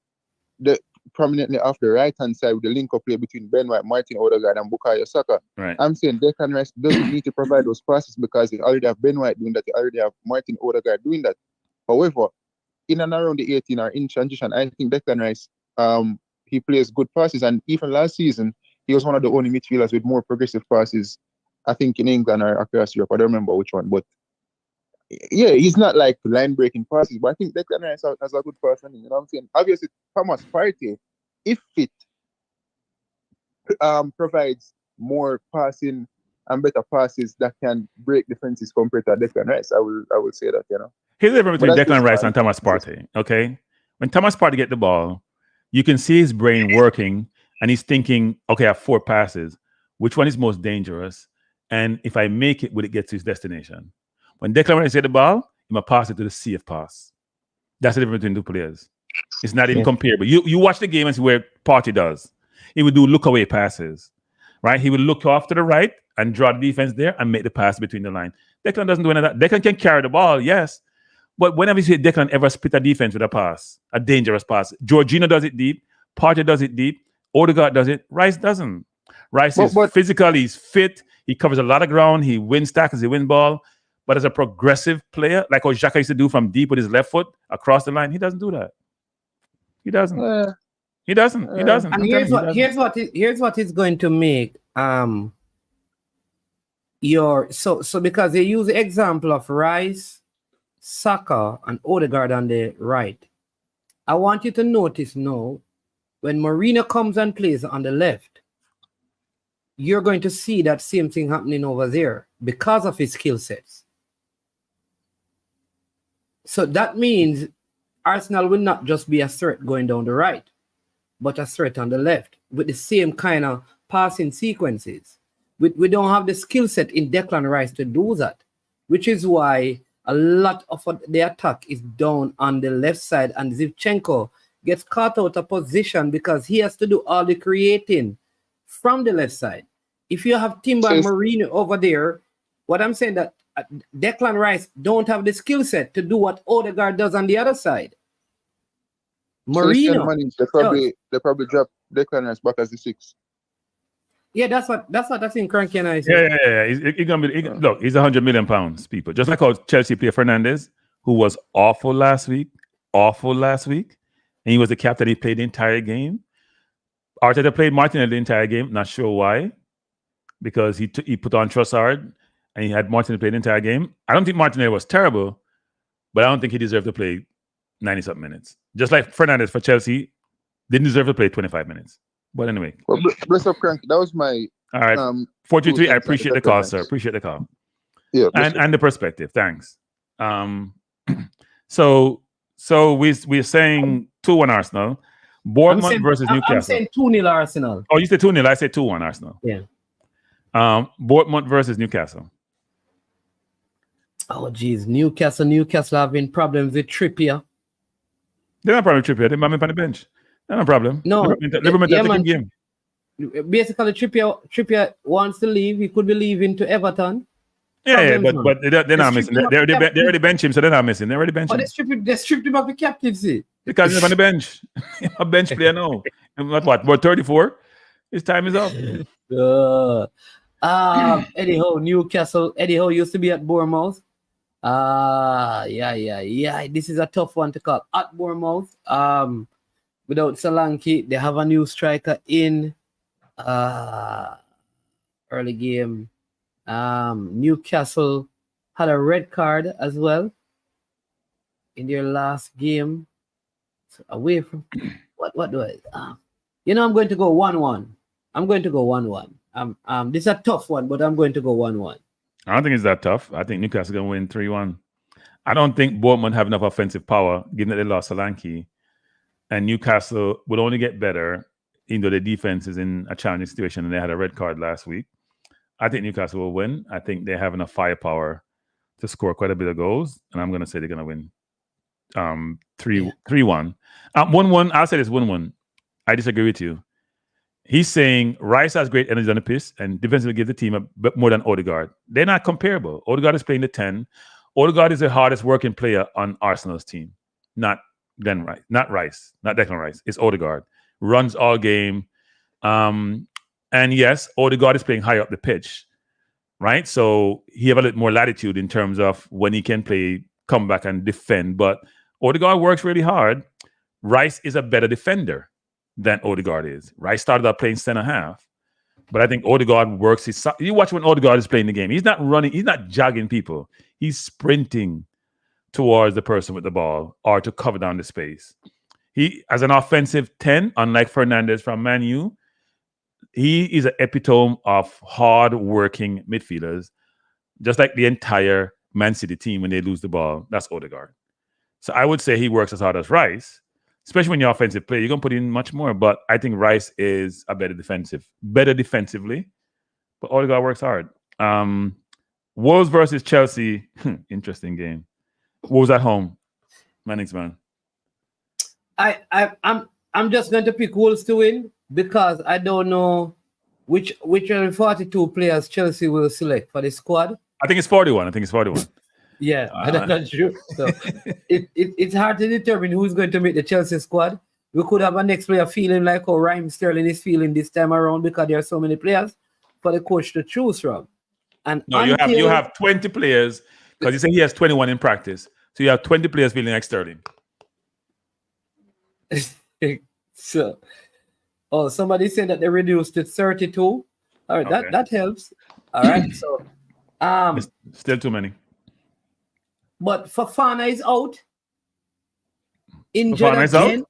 prominently off the right-hand side with the link-up play between Ben White, Martin Odegaard, and Bukayo Saka. Right. I'm saying Declan Rice doesn't need to provide those passes because they already have Ben White doing that, they already have Martin Odegaard doing that. However, in and around the 18 or in transition, I think Declan Rice, he plays good passes, and even last season, he was one of the only midfielders with more progressive passes, I think in England or across Europe. I don't remember which one, but yeah, he's not like line-breaking passes, but I think Declan Rice has a good person. You know what I'm saying? Obviously, Thomas Partey, if fit, provides more passing and better passes that can break defenses compared to Declan Rice. I will say that, Here's the difference between Declan Rice and Thomas Partey, okay? When Thomas Partey get the ball, you can see his brain working, and he's thinking, okay, I have 4 passes. Which one is most dangerous? And if I make it, will it get to his destination? When Declan Rice get the ball, he might pass it to the safe pass. That's the difference between 2 players. It's not even comparable. You watch the game and see where Partey does. He would do look-away passes, right? He would look off to the right and draw the defense there and make the pass between the line. Declan doesn't do any of that. Declan can carry the ball, yes. But whenever you see Declan ever split a defense with a pass, a dangerous pass, Jorginho does it deep, Partey does it deep, Odegaard does it, Rice doesn't. Rice is physical, he's fit, he covers a lot of ground, he wins tackles, he wins ball. But as a progressive player, like what Xhaka used to do from deep with his left foot across the line, he doesn't do that. He doesn't. He doesn't. And here's what is going to make so because they use the example of Rice, Saka, and Odegaard on the right. I want you to notice now, when Mourinho comes and plays on the left, you're going to see that same thing happening over there because of his skill sets. So that means Arsenal will not just be a threat going down the right, but a threat on the left with the same kind of passing sequences. We don't have the skill set in Declan Rice to do that, which is why a lot of the attack is down on the left side, and Zinchenko gets caught out of position because he has to do all the creating from the left side. If you have Timber and Mourinho over there, what I'm saying that Declan Rice don't have the skill set to do what Odegaard does on the other side. Mourinho, they probably drop Declan Rice back as the 6. Yeah, that's what I think Cranky and I say. Yeah. Look, he's £100 million, people. Just like how Chelsea player Fernandes, who was awful last week, and he was the captain. He played the entire game. Arteta played Martinelli the entire game. Not sure why, because he put on Trossard and he had Martinelli play the entire game. I don't think Martinelli was terrible, but I don't think he deserved to play 90-something minutes. Just like Fernandes for Chelsea Didn't deserve to play 25 minutes. But anyway. Well, bless up, Crank. That was my. All right. 423. I appreciate the call, sir. Appreciate the call. Yeah. And the perspective. Thanks. So we're saying 2-1 Arsenal. Bournemouth versus Newcastle. I'm saying 2-0 Arsenal. Oh, you said 2-0. I said 2-1 Arsenal. Yeah. Bournemouth versus Newcastle. Oh, geez. Newcastle having problems with Trippier. They're not problem with Trippier. They're on the bench. They're no problem. No. Liverpool game. Basically, Trippier wants to leave. He could be leaving to Everton. Yeah, but they're not missing. They already bench him, so they're not missing. They already bench him. They stripped him of the captaincy. Because he's on the bench. A bench player now. What, 34? His time is up. Anyhow, Newcastle. Anyhow, used to be at Bournemouth. Yeah. This is a tough one to call. At Bournemouth, without Solanke, they have a new striker in early game. Newcastle had a red card as well in their last game. So away from what do I? I'm going to go 1-1. I'm going to go 1-1. This is a tough one, but I'm going to go 1-1. I don't think it's that tough. I think Newcastle going to win 3-1. I don't think Bournemouth have enough offensive power, given that they lost Solanke. And Newcastle will only get better, even though the defense is in a challenging situation and they had a red card last week. I think Newcastle will win. I think they have enough firepower to score quite a bit of goals. And I'm going to say they're going to win 3-1. 1-1. I'll say this 1-1. I disagree with you. He's saying Rice has great energy on the pitch and defensively give the team a bit more than Odegaard. They're not comparable. Odegaard is playing the 10. Odegaard is the hardest working player on Arsenal's team. Not Declan Rice. It's Odegaard. Runs all game. And yes, Odegaard is playing high up the pitch. Right? So he have a little more latitude in terms of when he can play, come back and defend. But Odegaard works really hard. Rice is a better defender than Odegaard is. Rice started out playing center half, but I think Odegaard works his. You watch when Odegaard is playing the game. He's not running. He's not jogging people. He's sprinting towards the person with the ball or to cover down the space. He, as an offensive 10, unlike Fernandes from Man U, he is an epitome of hard-working midfielders, just like the entire Man City team when they lose the ball. That's Odegaard. So I would say he works as hard as Rice. Especially when you're offensive player, you're going to put in much more. But I think Rice is a better defensively. But Odegaard works hard. Wolves versus Chelsea. Interesting game. Wolves at home. Mannix, man. I'm just going to pick Wolves to win because I don't know which of the 42 players Chelsea will select for the squad. I think it's 41. Yeah, that's not true. So it's hard to determine who's going to make the Chelsea squad. We could have a next player feeling like how Raheem Sterling is feeling this time around because there are so many players for the coach to choose from. And no, you have 20 players because you say he has 21 in practice. So you have 20 players feeling like Sterling. So, somebody said that they reduced to 32. All right, okay. that helps. All right, so it's still too many. But Fofana is out. Injured again. Out?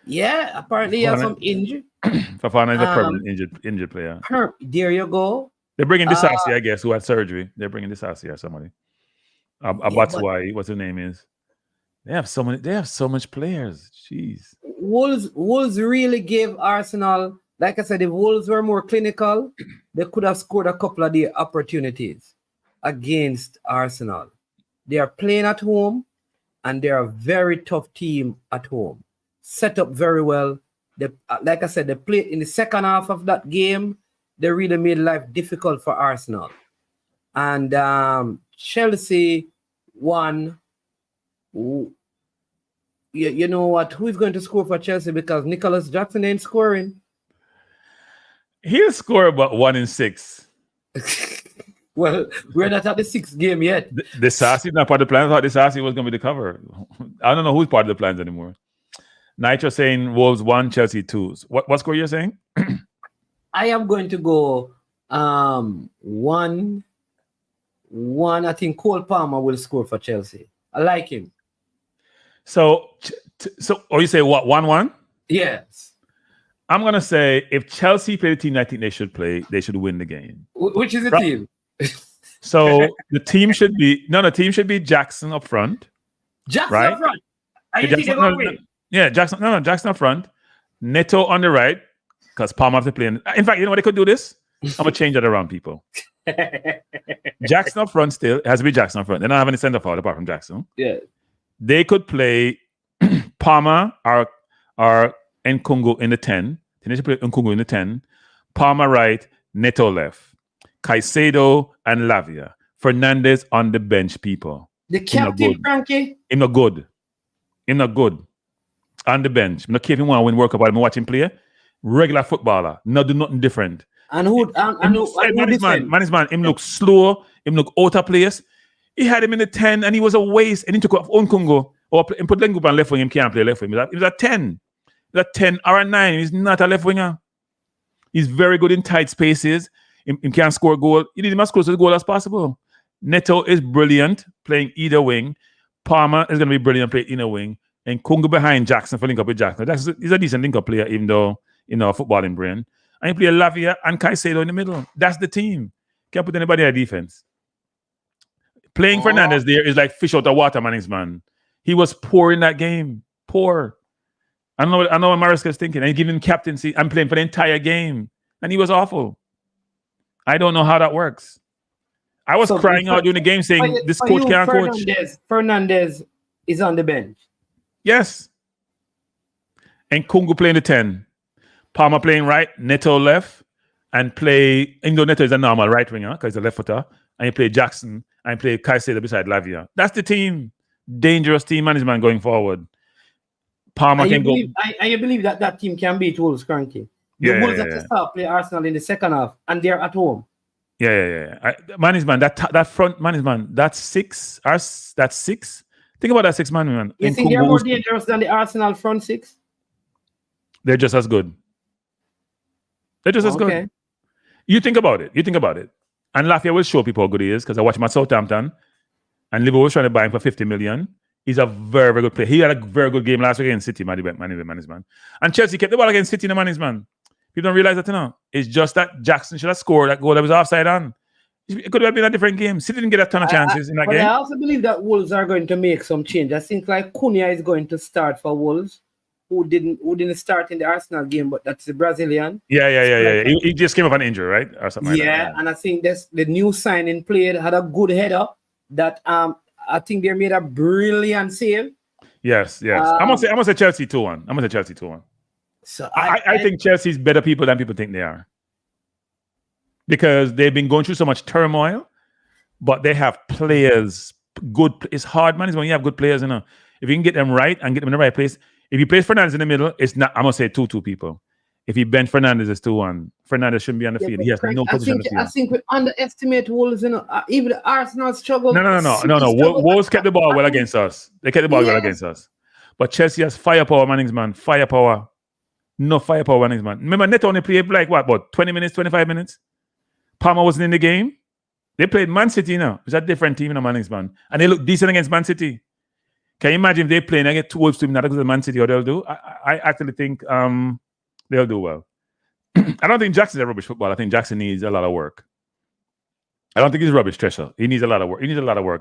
Yeah, apparently he has some injury. Fofana is a permanent injured player. There you go. They're bringing Disasi, I guess, who had surgery. They're bringing Disasi or somebody. Abatswai, what's his name is. They have so much players. Jeez. Wolves really gave Arsenal, like I said, if Wolves were more clinical, they could have scored a couple of the opportunities against Arsenal. They are playing at home, and they're a very tough team at home. Set up very well. Like I said, they played in the second half of that game. They really made life difficult for Arsenal. And Chelsea won. You know what? Who is going to score for Chelsea? Because Nicholas Jackson ain't scoring. He'll score about 1 in 6. Well, we're not at the 6th game yet. The Sassy not part of the plan. I thought the Sassy was going to be the cover. I don't know who's part of the plans anymore. Nitro saying Wolves 1, Chelsea 2. What score you're saying? I am going to go 1. I think Cole Palmer will score for Chelsea. I like him. So you say what? 1-1? Yes. I'm gonna say if Chelsea play the team I think they should play, they should win the game. Which is the Right. team? So the team should be Jackson up front. Jackson Right? up front. Are you Jackson, thinking about win? Jackson up front. Neto on the right, because Palmer have to play. In fact, you know what they could do this? I'm gonna change that around, people. Jackson up front still. It has to be Jackson up front. They don't have any centre forward apart from Jackson. Yeah. They could play Palmer or Nkungu in the 10. They should play Nkungu in the 10. Palmer right, Neto left. Caicedo and Lavia. Fernandez on the bench, people. The captain, Frankie. Him not good. On the bench. I'm not care if he want to win World Cup, I'm watching play. Regular footballer. Not do nothing different. And who man, him look slow. Him look out of place. He had him in the 10 and he was a waste. And he took off Nkungu. Or put Lenguba on left wing. Him can't play left wing. He was a 10. He's a 10 or a 9. He's not a left winger. He's very good in tight spaces. He can't score a goal. You need him as close to the goal as possible. Neto is brilliant playing either wing. Palmer is going to be brilliant playing either wing. And Kungu behind Jackson for link up with Jackson. He's a decent link up player, even though, footballing brain. And you play Lavia and Caicedo in the middle. That's the team. Can't put anybody on defense. Playing Fernandez there is like fish out of water, man. He was poor in that game. Poor. I know what Maresca's thinking. And he giving him captaincy. I'm playing for the entire game. And he was awful. I don't know how that works. I was crying out during the game saying, this coach can't coach. Fernandez is on the bench. Yes. And Kungu playing the 10. Palmer playing right, Neto left, and play, even Neto is a normal right winger, because he's a left footer, and you play Jackson, and you play Caicedo beside Lavia. That's the team. Dangerous team management going forward. Palmer can go. And you believe that team can beat Wolves, Cranky? The Wolves have to start play Arsenal in the second half, and they're at home. Management, that front management, that's six. Think about that 6 man. You think they're more dangerous than the Arsenal front six? They're just as good. As good. You think about it. And Lafayette will show people how good he is, because I watched him at Southampton, and Liverpool was trying to buy him for 50 million. He's a very, very good player. He had a very good game last week against City, management. And Chelsea kept the ball against City in the management. People don't realize that, It's just that Jackson should have scored that goal that was offside on. It could have been a different game. City didn't get a ton of chances in that game. I also believe that Wolves are going to make some change. I think like Cunha is going to start for Wolves, who didn't start in the Arsenal game, but that's the Brazilian. Yeah. He just came off an injury, right? Or something like that. And I think that's the new signing played, had a good header that I think they made a brilliant save. Yes. I'm gonna say Chelsea 2-1. So I think Chelsea's better people than people think they are, because they've been going through so much turmoil, but they have players. Good. It's hard, man. It's when you have good players, If you can get them right and get them in the right place. If you place Fernandez in the middle, it's not. I'm gonna say 2-2 people. If you bench Fernandez, it's 2-1. Fernandez shouldn't be on the field. He has no position on the field. I think we underestimate Wolves. Even the Arsenal struggle. No. Wolves kept the ball well against us. They kept the ball well against us. But Chelsea has firepower, man. Firepower. No firepower, man. Remember, Neto only played like what, about 20 minutes, 25 minutes? Palmer wasn't in the game. They played Man City now. It's a different team, man. And they look decent against Man City. Can you imagine if they play and I get 2 Wolves team, not as good as Man City, or they'll do? I actually think they'll do well. I don't think Jackson's a rubbish footballer. I think Jackson needs a lot of work. I don't think he's rubbish, Tresha. He needs a lot of work.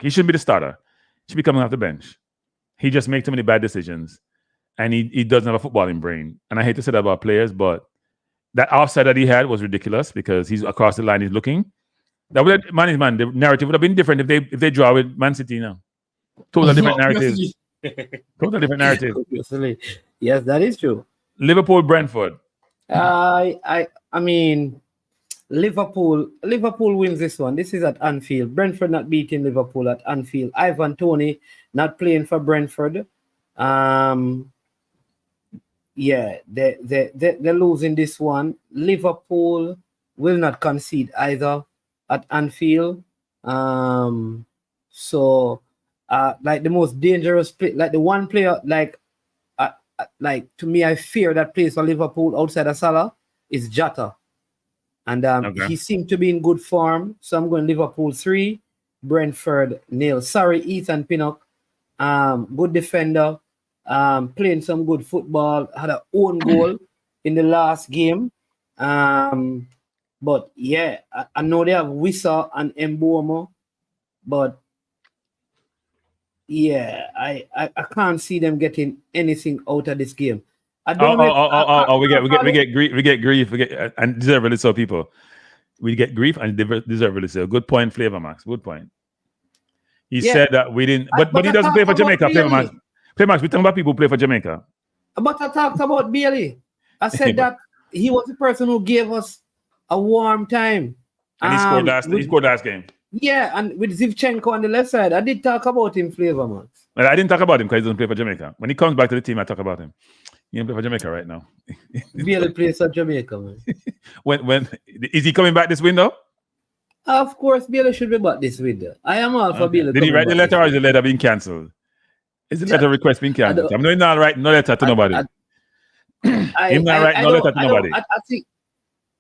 He shouldn't be the starter. He should be coming off the bench. He just makes too many bad decisions. And he doesn't have a footballing brain. And I hate to say that about players, but that offside that he had was ridiculous, because he's across the line, he's looking. That would have, the narrative would have been different if they draw with Man City now. Totally different narrative. Totally different narrative. Yes, that is true. Liverpool, Brentford. I mean, Liverpool wins this one. This is at Anfield. Brentford not beating Liverpool at Anfield. Ivan Toney not playing for Brentford. They're losing this one. Liverpool will not concede either at Anfield. Like the most dangerous play, like the one player, like to me, I fear that plays for Liverpool outside of Salah is Jota. And he seemed to be in good form. So I'm going Liverpool 3, Brentford 0. Sorry, Ethan Pinnock. Good defender. Playing some good football, had an own goal. in the last game. But yeah, I know they have Wissa and Mbomo, but yeah, I can't see them getting anything out of this game. I don't know. We get grief, and deservedly so. People, we get grief and deservedly so. Good point, Flavor Max. Good point. He said that we didn't, but he doesn't play for Jamaica. Flavor Max. Flavor Max. We talking about people who play for Jamaica. But I talked about Bailey. I said that he was the person who gave us a warm time. And he scored last game. Yeah, and with Zivchenko on the left side, I did talk about him, Flavor Max. Well, I didn't talk about him because he doesn't play for Jamaica. When he comes back to the team, I talk about him. He don't play for Jamaica right now. Bailey plays for Jamaica, man. When is he coming back this window? Of course, Bailey should be back this window. I am all for Bailey. Did he write the letter or is the letter being cancelled? Is the letter request being cancelled? I'm not writing no letter to nobody. I'm not writing no letter to nobody.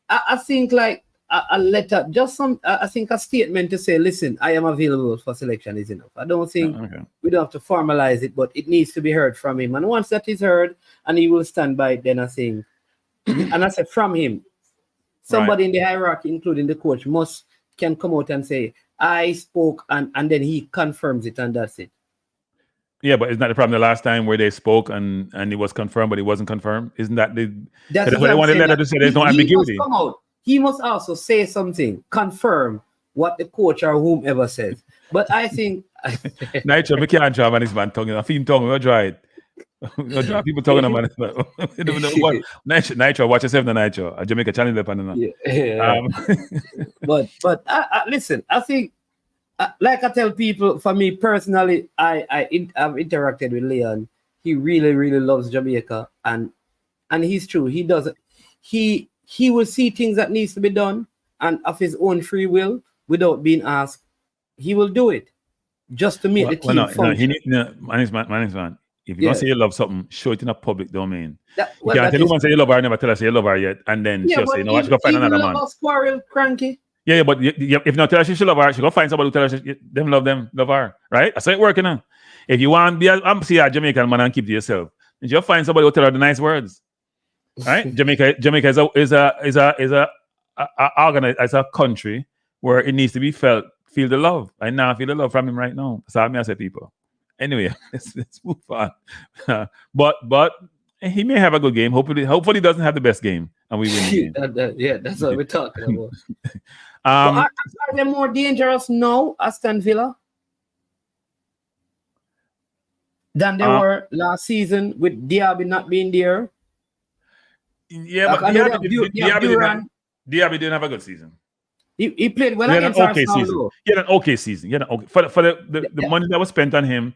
I think like a letter, just I think a statement to say, listen, I am available for selection is enough. I don't think we don't have to formalize it, but it needs to be heard from him. And once that is heard, and he will stand by it, then I think, and I said from him, somebody in the hierarchy, including the coach, can come out and say, I spoke, and then he confirms it, and that's it. Yeah, but isn't that the problem the last time where they spoke and it was confirmed, but it wasn't confirmed? Isn't that that's what they wanted letter to say? There's no ambiguity. He must also say something, confirm what the coach or whomever says. But I think Nitro, we can't draw man, this man tongue. I feel tongue, we'll draw it. We'll draw people talking about it. Nitro, watch yourself the Nitro. A Jamaica channel up on But listen, I think like I tell people, for me personally, I've interacted with Leon. He really, really loves Jamaica, and he's true. He does. He will see things that needs to be done, and of his own free will, without being asked, he will do it just to make the team function. Man. If you don't say you love something, show it in a public domain. You can't tell someone say you love her, never tell her say you love her yet, and then she'll say, "No, I should go find another man." Squirrel, cranky. Yeah, but if not tell her she love her, she go find somebody who tell her them love her, right? That's how it working now. If you want to be a Jamaican man and keep to yourself, then you'll find somebody who tell her the nice words, right? Jamaica is a country where it needs to be feel the love. I now feel the love from him right now. That's how I say, people. Anyway, let's move on. But he may have a good game. Hopefully, he doesn't have the best game, and we win the game. Yeah, that's what we're talking about. Are they more dangerous now, Aston Villa, than they were last season with Diaby not being there? Yeah, but Diaby didn't have a good season. He played well against Arsenal. He had an okay season. For the money that was spent on him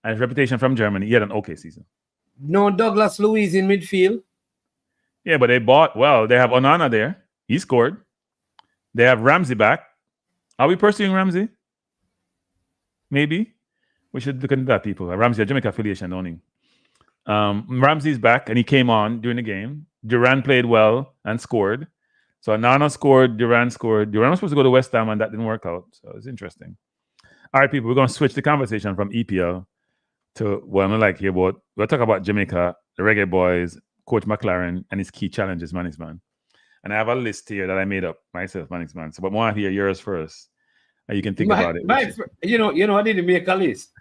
and his reputation from Germany, he had an okay season. No Douglas Luiz in midfield. Yeah, but they have Onana there. He scored. They have Ramsey back. Are we pursuing Ramsey? Maybe. We should look into that, people. Ramsey, a Jamaica affiliation, don't he? Ramsey's back, and he came on during the game. Duran played well and scored. So Onana scored, Duran scored. Duran was supposed to go to West Ham, and that didn't work out. So it's interesting. All right, people, we're going to switch the conversation from EPL to what I'm like here, but we'll talk about Jamaica, the Reggae Boyz, Coach McLaren, and his key challenges, man. And I have a list here that I made up myself, man. So, but I want to hear yours first, and you can think about it. I didn't make a list.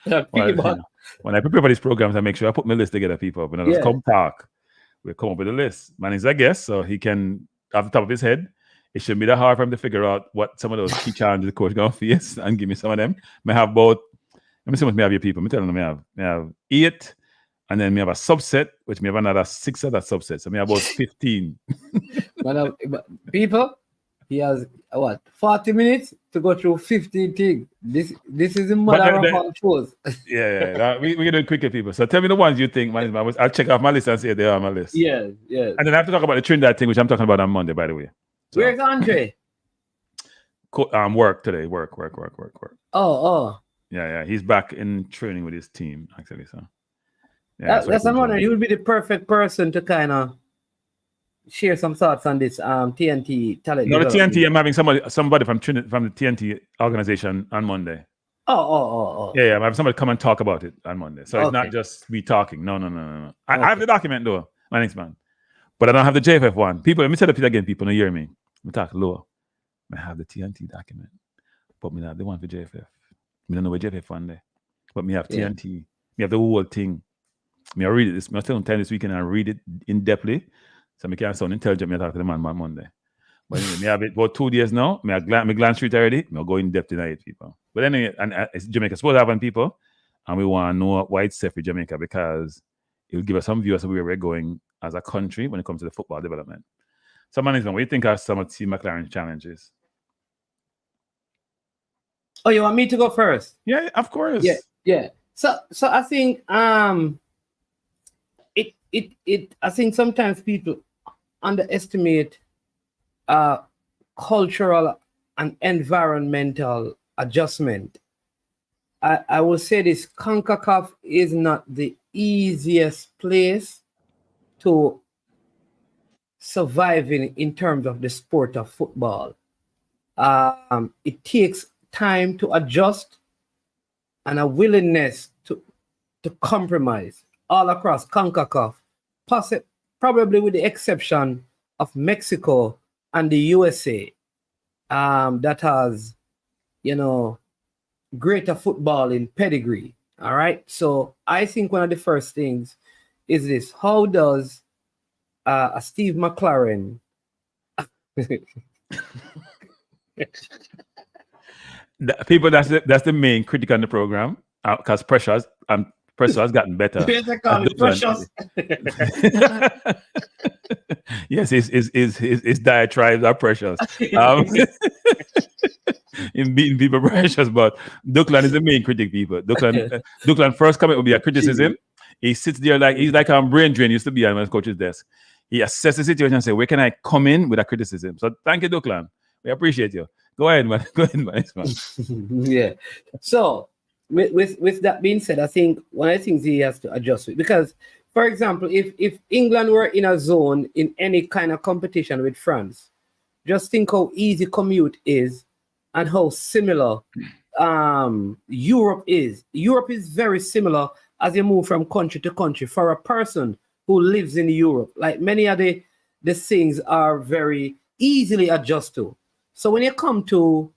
When I prepare for these programs, I make sure I put my list together, people. When I just come talk, we'll come up with a list. Man is a guest, so he can, off the top of his head, it shouldn't be that hard for him to figure out what some of those key challenges the coach going to face and give me some of them. May have both. Let me see what me have your people. Me tell them me have 8, and then me have a subset, which me have another 6 other subsets. So me have about 15. People, he has 40 minutes to go through 15 things. This is the mother of all shows. We can do it quicker, people. So tell me the ones you think, man. I'll check off my list and see if they are on my list. Yeah. And then I have to talk about the Trinidad thing, which I'm talking about on Monday, by the way. So, where's Andre? Work today. Work. Oh. Yeah. He's back in training with his team, actually. So that's I'm wondering. He would be the perfect person to kind of share some thoughts on this TNT talent. No, the TNT. I'm having somebody from the TNT organization on Monday. Oh. Yeah. I'm having somebody come and talk about it on Monday. So it's not just me talking. No. I have the document though. My next man. But I don't have the JFF one. People, let me tell you again, people don't hear me. We talk low. I have the TNT document, but me not have the one for JFF. Me don't know where JFF one there. But me have TNT. Me have the whole thing. Me I read it this. Me I still on time this weekend and read it in depthly. So me can sound intelligent. Me I talk to the man on Monday. But anyway, me have it about 2 days now. Me glance through it already. Me go in depth tonight, people. But anyway, and it's Jamaica supposed to have people, and we want to know why it's safe for Jamaica because it will give us some view as to where we're going as a country when it comes to the football development. So, management, what do you think are some of Team McLaren challenges? Oh, you want me to go first? Yeah, of course. Yeah. So I think I think sometimes people underestimate cultural and environmental adjustment. I will say this: CONCACAF is not the easiest place to survive in terms of the sport of football. It takes time to adjust and a willingness to compromise all across CONCACAF, probably with the exception of Mexico and the USA, that has, greater football in pedigree. All right. So I think one of the first things is this: how does a Steve McLaren people, that's the main critic on the program because pressure has gotten better. Precious. Yes, his diatribes are precious. In beating people precious, but Declan is the main critic. People, Declan first comment will be a criticism. He sits there like he's like a brain drain used to be on his coach's desk. He assesses the situation and say, "Where can I come in with a criticism?" So thank you, Declan. We appreciate you. Go ahead, man. Yeah. So with that being said, I think one of the things he has to adjust with, because, for example, if England were in a zone in any kind of competition with France, just think how easy commute is and how similar Europe is. Europe is very similar as you move from country to country. For a person who lives in Europe, like many of the things are very easily adjust to. So when you come to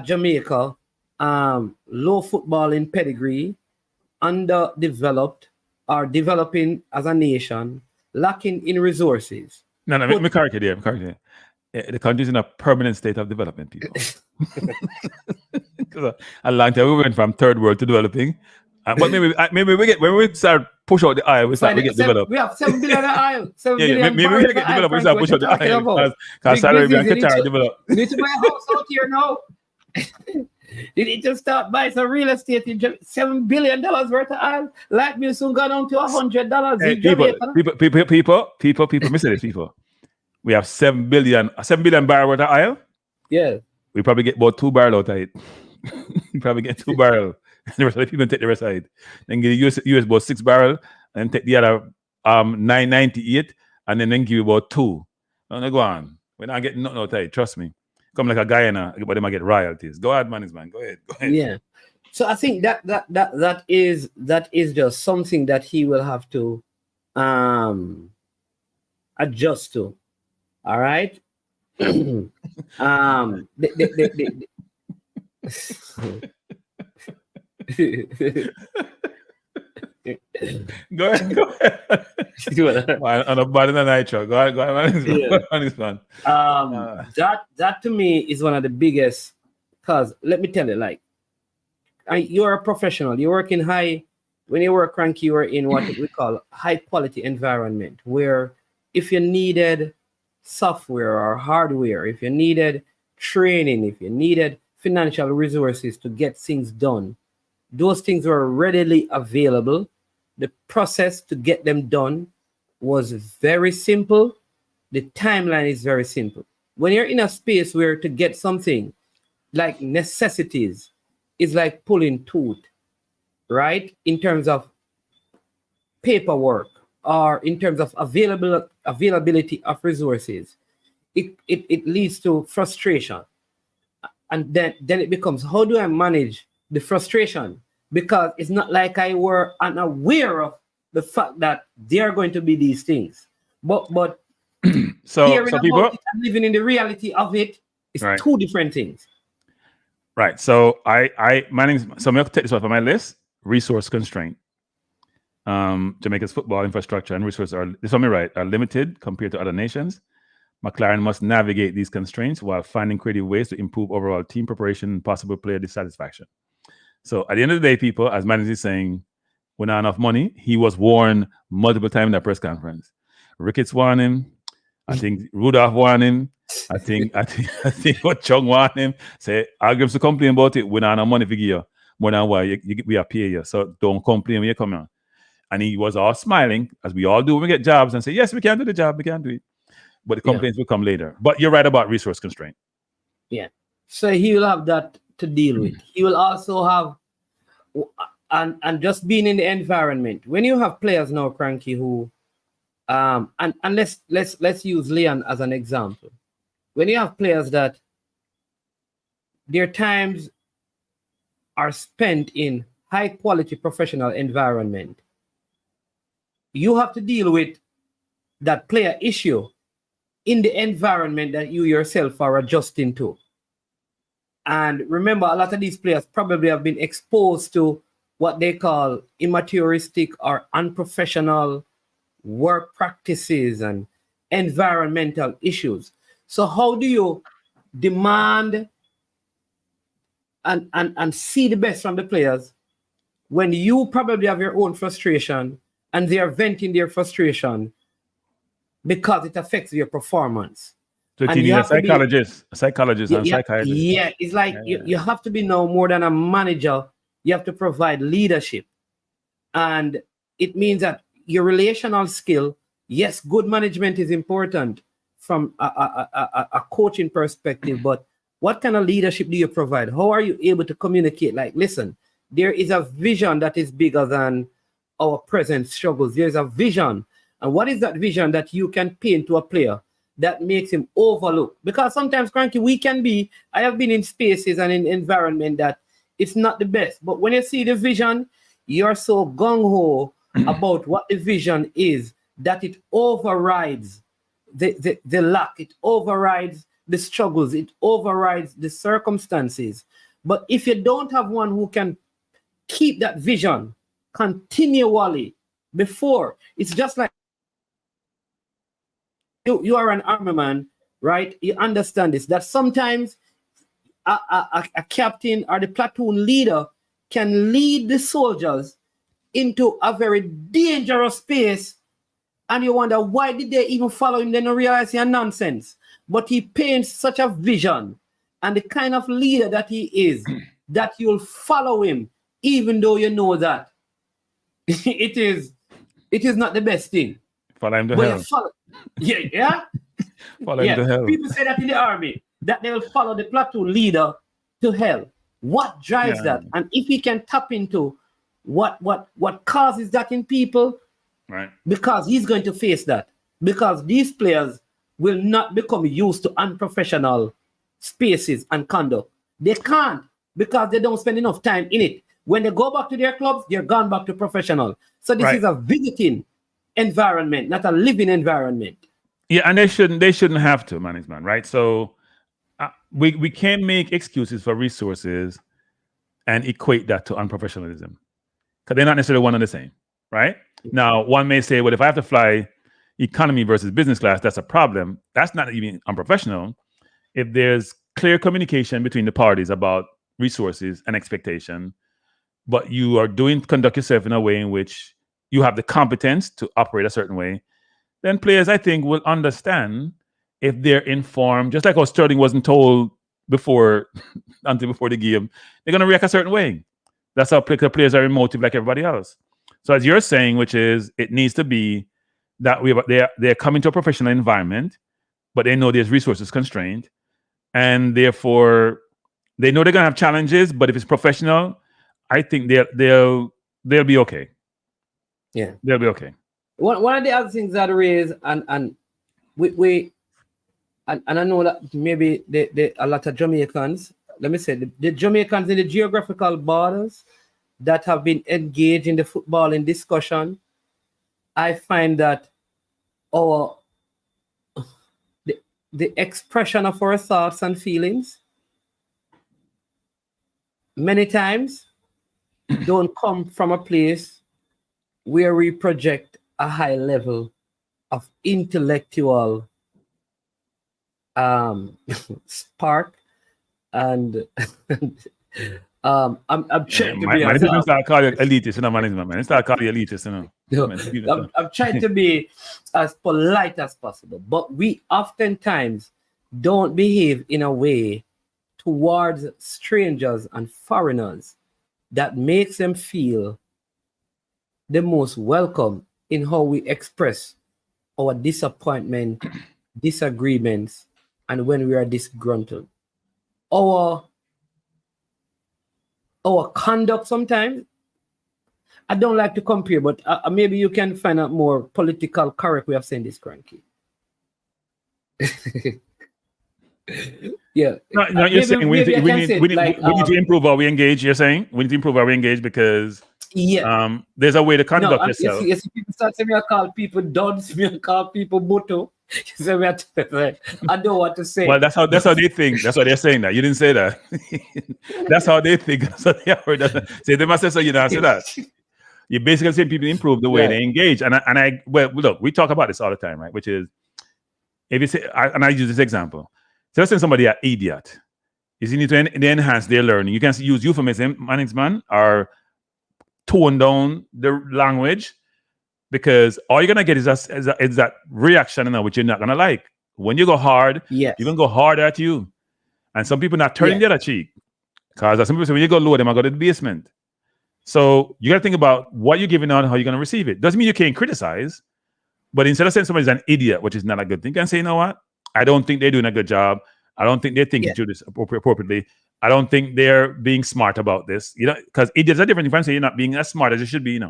Jamaica, low football in pedigree, underdeveloped, or developing as a nation, lacking in resources. No, me correct you there. The country's in a permanent state of development, people. Because a long time we went from third world to developing. But maybe we get when we start push out the aisle, we get developed. We have 7 billion aisle. 7 billion. Maybe we get developed. We start push out the aisle because Saudi Arabia and Qatar develop. You need to buy a house out here now. You need to start buying some real estate in $7 billion worth of aisle. Light bill soon got down to $100. People, listen to this, people. We have 7 billion barrel worth of oil. Yeah. We probably get about 2 barrel out of it. We probably get 2 barrel. The rest of the people take the rest of it. Then give the US about 6 barrel and take the other 998 and then give you about 2. Now go on. We're not getting nothing out of it. Trust me. Come like a Guyana, but they might get royalties. Go ahead, man. Go ahead. Yeah. So I think that is just something that he will have to adjust to. All right. Go ahead. On a body than nitro. Go ahead, man. That to me is one of the biggest, because let me tell you, like, you're a professional. You work in when you work cranky, you're in what we call high quality environment, where if you needed software or hardware, if you needed training, if you needed financial resources to get things done, those things were readily available. The process to get them done was very simple. The timeline is very simple. When you're in a space where to get something like necessities is like pulling tooth, right? In terms of paperwork or in terms of availability of resources, it leads to frustration. And then it becomes, how do I manage the frustration? Because it's not like I were unaware of the fact that there are going to be these things. But Hearing so about people, it and living in the reality of it is Right. two different things. right. So my name's, so I'm going to take this off of my list. Resource constraint. Jamaica's football infrastructure and resources are, this one me right, are limited compared to other nations. McLaren must navigate these constraints while finding creative ways to improve overall team preparation and possible player dissatisfaction. So at the end of the day, people, as Manny is saying, with not enough money, he was warned multiple times in that press conference. Ricketts warned him. I think Rudolph warned him. I think what Chung warned him. Say, I'll give to complain about it. We not enough money for you more than why we are paying you. So don't complain when you come on. And he was all smiling, as we all do when we get jobs, and say, yes, we can do the job, we can do it. But the complaints will come later. But you're right about resource constraint. Yeah. So he will have that to deal with. He will also have, and just being in the environment. When you have players now, Cranky, who, and let's use Leon as an example. When you have players that their times are spent in high quality professional environment, you have to deal with that player issue in the environment that you yourself are adjusting to. And remember, a lot of these players probably have been exposed to what they call immateuristic or unprofessional work practices and environmental issues. So how do you demand and see the best from the players when you probably have your own frustration and they are venting their frustration because it affects your performance? So you need a psychologist and psychiatrist. Yeah, it's like you have to be now more than a manager. You have to provide leadership. And it means that your relational skill, yes, good management is important from a coaching perspective, but what kind of leadership do you provide? How are you able to communicate? Like, listen, there is a vision that is bigger than our present struggles. There's a vision. And what is that vision that you can paint to a player that makes him overlook? Because sometimes, Cranky, I have been in spaces and in environment that it's not the best. But when you see the vision, you're so gung-ho about what the vision is that it overrides the lack, it overrides the struggles, it overrides the circumstances. But if you don't have one who can keep that vision continually before, it's just like you are an army man, right? You understand this, that sometimes a captain or the platoon leader can lead the soldiers into a very dangerous space, and you wonder, why did they even follow him? They don't realize he's nonsense. But he paints such a vision and the kind of leader that he is, that you'll follow him, even though you know that it is not the best thing. Follow him to hell. Follow him to hell. People say that in the army, that they will follow the platoon leader to hell. What drives that? And if he can tap into what causes that in people, right? Because he's going to face that. Because these players will not become used to unprofessional spaces and conduct. They can't, because they don't spend enough time in it. When they go back to their clubs, they're gone back to professional. So this is a visiting environment, not a living environment. Yeah, and they shouldn't have to, management, right? So we can't make excuses for resources and equate that to unprofessionalism, because they're not necessarily one and the same, right? Now, one may say, well, if I have to fly economy versus business class, that's a problem. That's not even unprofessional. If there's clear communication between the parties about resources and expectation, but you are conduct yourself in a way in which you have the competence to operate a certain way, then players, I think, will understand if they're informed, just like how Sterling wasn't told before, until before the game, they're going to react a certain way. That's how players are emotive like everybody else. So as you're saying, which is, it needs to be that they're coming to a professional environment, but they know there's resources constrained, and therefore they know they're going to have challenges, but if it's professional, I think they'll be okay. Yeah, they'll be okay. One of the other things that raise and we I know that maybe a lot of Jamaicans, let me say, the Jamaicans in the geographical borders that have been engaged in the footballing discussion, I find that our the expression of our thoughts and feelings many times don't come from a place where we project a high level of intellectual spark and I'm trying to be man, start calling you elitist, man. Start calling you elitist, I'm trying to be as polite as possible, but we oftentimes don't behave in a way towards strangers and foreigners that makes them feel the most welcome in how we express our disappointment, disagreements, and when we are disgruntled. Our conduct sometimes, I don't like to compare, but maybe you can find a more political correct way of saying this, Cranky. Yeah. No, you're saying we need to improve how we engage. You're saying we need to improve how we engage because there's a way to conduct yourself. Yes, people start saying me I call people duds, me I call people buto. I don't want to say. Well, that's how they think. That's why they're saying that. You didn't say that. That's how they think. That's what they heard. Say they must say so. You don't say that. You basically saying people improve the way they engage. And I look, we talk about this all the time, right? Which is if you say, and I use this example. So let's say somebody an idiot. Is you need to enhance their learning. You can use euphemism, management, or tone down the language. Because all you're gonna get is that reaction, which you're not gonna like. When you go hard, you're gonna go hard at you, and some people not turning the other cheek. Because some people say when you go low, they might go to the basement. So you gotta think about what you're giving out, how you're gonna receive it. Doesn't mean you can't criticize, but instead of saying somebody's an idiot, which is not a good thing, you can say, you know what? I don't think they're doing a good job. I don't think they're thinking through this appropriately. I don't think they're being smart about this. Because idiots are different. You can say you're not being as smart as you should be.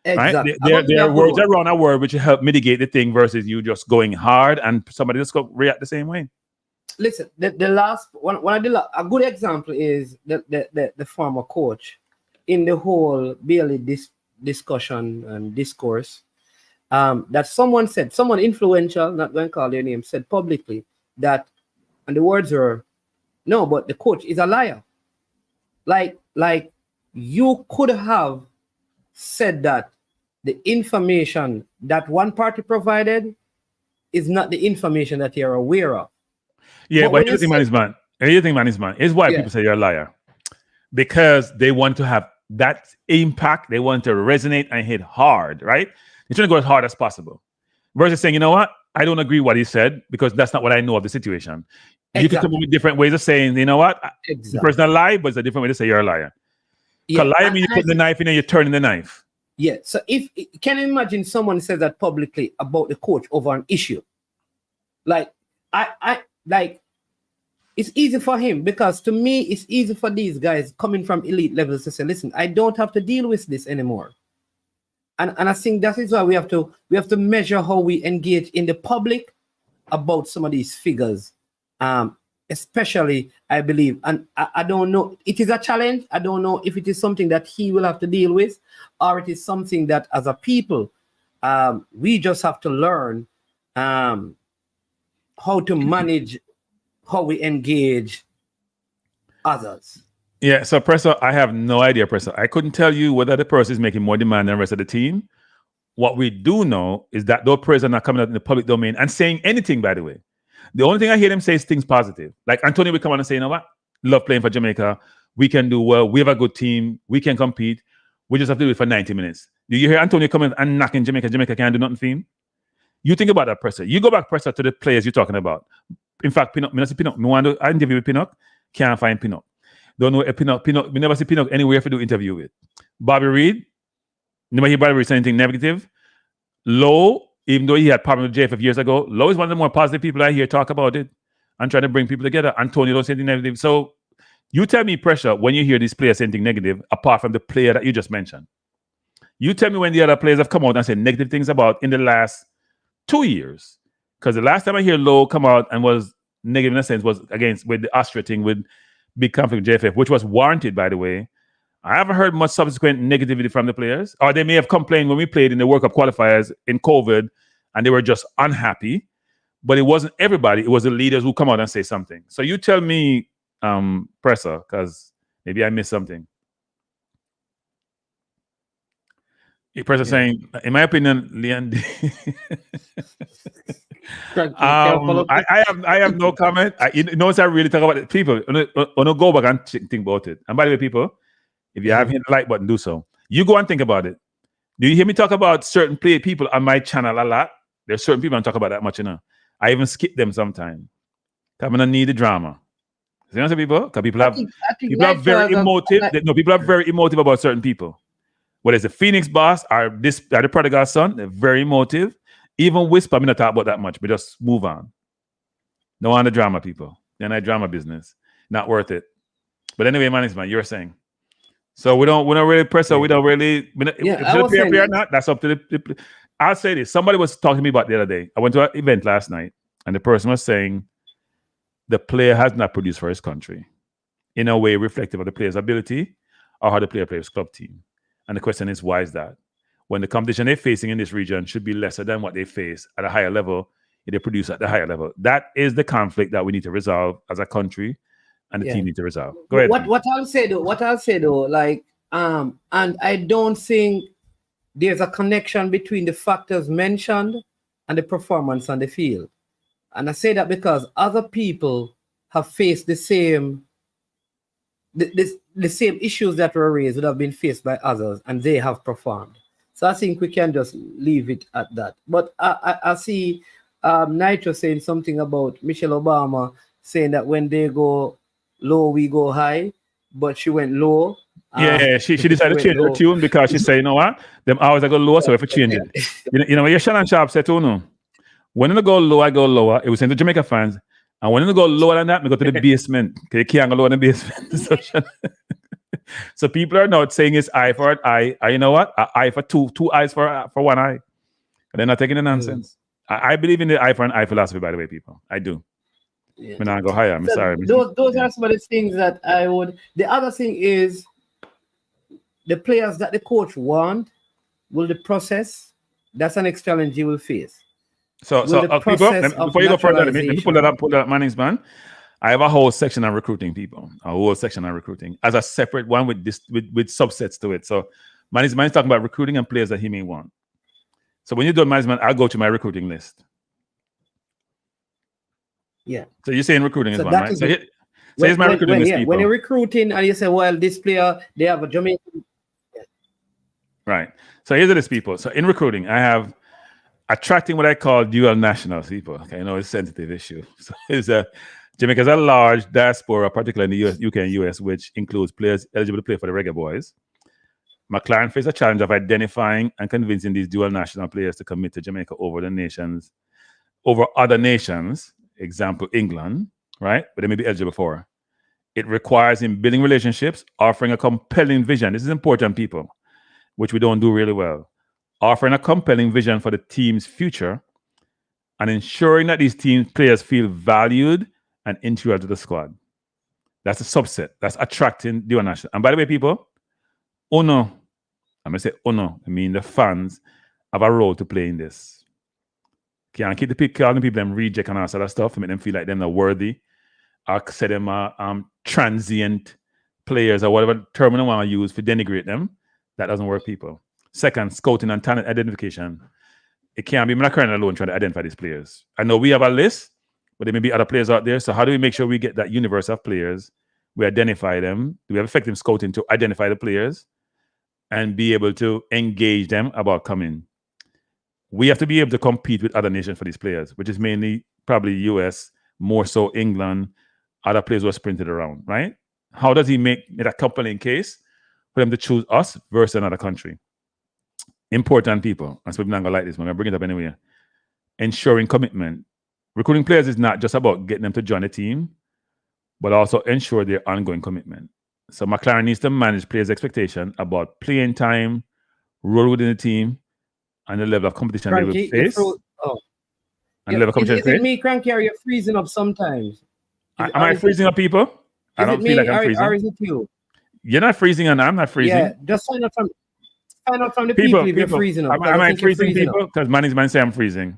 Exactly. Right? There are words around a word which help mitigate the thing versus you just going hard and somebody just go react the same way. Listen, the last one of a good example is the former coach in the whole Bailey discussion and discourse. That someone influential, not going to call their name, said publicly that, and the words were, no, but the coach is a liar. Like you could have said that the information that one party provided is not the information that you're aware of. Yeah, but here's the thing, management. Is why people say you're a liar. Because they want to have that impact, they want to resonate and hit hard, right? They're trying to go as hard as possible. Versus saying, you know what? I don't agree with what he said because that's not what I know of the situation. Exactly. You can come up with different ways of saying, you know what? The person a lie, but it's a different way to say you're a liar. Because liar means you put the knife in and you're turning the knife. Yeah. So can you imagine someone says that publicly about the coach over an issue? Like, it's easy for him because to me, it's easy for these guys coming from elite levels to say, listen, I don't have to deal with this anymore. And I think that is why we have to measure how we engage in the public about some of these figures. Especially, I believe, and I don't know, it is a challenge. I don't know if it is something that he will have to deal with, or it is something that as a people, we just have to learn how to manage how we engage others. Yeah, so Presser, I have no idea, Presser. I couldn't tell you whether the person is making more demand than the rest of the team. What we do know is that those players are not coming out in the public domain and saying anything, by the way. The only thing I hear them say is things positive. Like Antonio will come on and say, you know what? Love playing for Jamaica. We can do well. We have a good team. We can compete. We just have to do it for 90 minutes. Do you hear Antonio coming and knocking Jamaica? Jamaica can't do nothing for him? You think about that, Presser. You go back, Presser, to the players you're talking about. In fact, Pinnock, I see Pinnock. I interview with Pinnock. Can't find Pinnock. Don't know Pinnock. We never see Pinnock anywhere to do interview with. Bobby Reid. Never hear Bobby Reid say anything negative. Lowe, even though he had problems with JFF years ago, Lowe is one of the more positive people I hear talk about it and try to bring people together. Antonio don't say anything negative. So you tell me, Pressure, when you hear these players say anything negative, apart from the player that you just mentioned. You tell me when the other players have come out and said negative things about in the last 2 years. Because the last time I hear Lowe come out and was negative in a sense was against with the Austria thing with big conflict with JFF, which was warranted, by the way. I haven't heard much subsequent negativity from the players. Or they may have complained when we played in the World Cup qualifiers in COVID and they were just unhappy. But it wasn't everybody. It was the leaders who come out and say something. So you tell me, Presser, because maybe I missed something. Presser saying, in my opinion, Leon. I have no comment. You notice I really talk about it. People, when I go back and think about it. And by the way, people, if you have hit the like button, do so. You go and think about it. Do you hear me talk about certain people on my channel a lot? There's certain people I don't talk about that much, I even skip them sometimes. I don't need the drama. You know what people? Because people are very emotive. People are very emotive about certain people. Whether it's the Phoenix boss or the prodigal son, they're very emotive. Even Whisper, I'm not talk about that much, but just move on. No on the drama, people. They're not drama business. Not worth it. But anyway, man, you're saying. So we don't really press her. We don't really. If it's or not, that's up to the. I'll say this. Somebody was talking to me about the other day. I went to an event last night, and the person was saying the player has not produced for his country in a way reflective of the player's ability or how the player plays club team. And the question is, why is that? When the competition they're facing in this region should be lesser than what they face at a higher level, if they produce at the higher level. That is the conflict that we need to resolve as a country, and the team need to resolve. Go ahead. What I'll say though, like, and I don't think there's a connection between the factors mentioned and the performance on the field. And I say that because other people have faced the same issues that were raised would have been faced by others, and they have performed. So I think we can just leave it at that. But I see Nitro saying something about Michelle Obama saying that when they go low, we go high, but she went low. She decided to change her tune because she said, you know what? Them hours I go lower, so we have to change it. You know, what Shannon Sharp said, oh no. When I go low, I go lower. It was sent to Jamaica fans. And when I go lower than that, I go to the basement. Because you can't go lower than the basement. So people are not saying it's eye for an eye. You know what? An eye for two eyes for one eye. And they're not taking the nonsense. I believe in the eye for an eye philosophy, by the way, people. I do. Yeah. When I go higher, I'm sorry. Those are some of the things that I would. The other thing is the players that the coach want, will the process, that's the next challenge you will face. So people, before you go further, let me pull that up, Manning's man. I have a whole section on recruiting people, as a separate one with subsets to it. So Manning's man is talking about recruiting and players that he may want. So when you're done, Manning's man, I'll go to my recruiting list. Yeah. So you're saying recruiting is one, right? So here's my recruiting list, people. When you're recruiting and you say, well, this player, they have a Jamaican. Right. So here's this, people. So in recruiting, I have attracting what I call dual nationals, people. Okay, I know it's a sensitive issue. So Jamaica's a large diaspora, particularly in the UK and US, which includes players eligible to play for the Reggae Boyz. McLaren faced a challenge of identifying and convincing these dual national players to commit to Jamaica over other nations, example, England, right? But they may be eligible for. It requires in building relationships, offering a compelling vision. This is important, people, which we don't do really well. Offering a compelling vision for the team's future and ensuring that these team players feel valued and integral to the squad. That's a subset. That's attracting dual national. And by the way, people, I'm going to say I mean the fans have a role to play in this. Can't keep calling people them reject and all sort of stuff to make them feel like they're not worthy. I say them transient players or whatever term I want to use to denigrate them. That doesn't work, people. Second, scouting and talent identification. It can't be McClaren alone trying to identify these players. I know we have a list, but there may be other players out there. So how do we make sure we get that universe of players? We identify them. Do we have effective scouting to identify the players and be able to engage them about coming? We have to be able to compete with other nations for these players, which is mainly probably US, more so England, other players who are sprinted around, right? How does he make it a compelling case for them to choose us versus another country? Important, people. And so we're not going to like this one. I bring it up anyway. Ensuring commitment. Recruiting players is not just about getting them to join the team, but also ensure their ongoing commitment. So McLaren needs to manage players' expectation about playing time, role within the team, and the level of competition they will face. And the level of competition is it me, Cranky, are you freezing up sometimes? Am I freezing up, people? I don't feel like I'm freezing. Or is it you? You're not freezing and I'm not freezing. Yeah, just find out from the people if you're freezing up. Am I freezing, people? Because Manny's man say I'm freezing.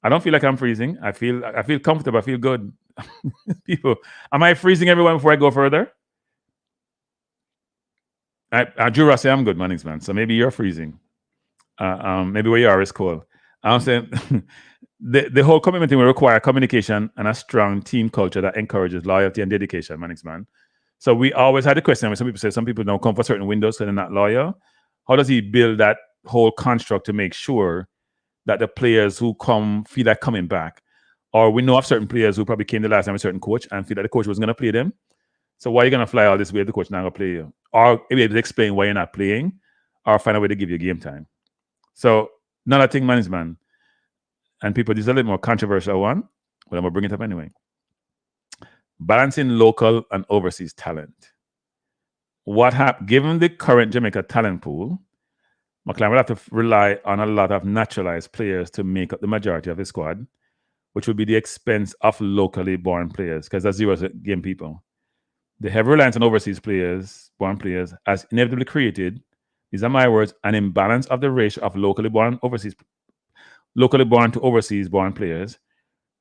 I don't feel like I'm freezing. I feel comfortable. I feel good. People, am I freezing everyone before I go further? I Drew Ross say I'm good, Mannings, man. So maybe you're freezing. Maybe where you are is cold. I'm saying the whole commitment thing will require communication and a strong team culture that encourages loyalty and dedication, Mannings, man. So we always had the question when some people say some people don't come for certain windows so they're not loyal. How does he build that whole construct to make sure that the players who come feel like coming back? Or we know of certain players who probably came the last time with a certain coach and feel that the coach was going to play them. So why are you going to fly all this way if the coach not going to play you? Or maybe able to explain why you're not playing, or find a way to give you game time. So another thing, management, and people, this is a little more controversial one, but I'm going to bring it up anyway. Balancing local and overseas talent. What happened? Given the current Jamaica talent pool, McLaren will have to rely on a lot of naturalized players to make up the majority of his squad, which will be the expense of locally born players, because that's zero-game people. The heavy reliance on overseas players, born players, has inevitably created, these are my words, an imbalance of the ratio of locally born to overseas born players,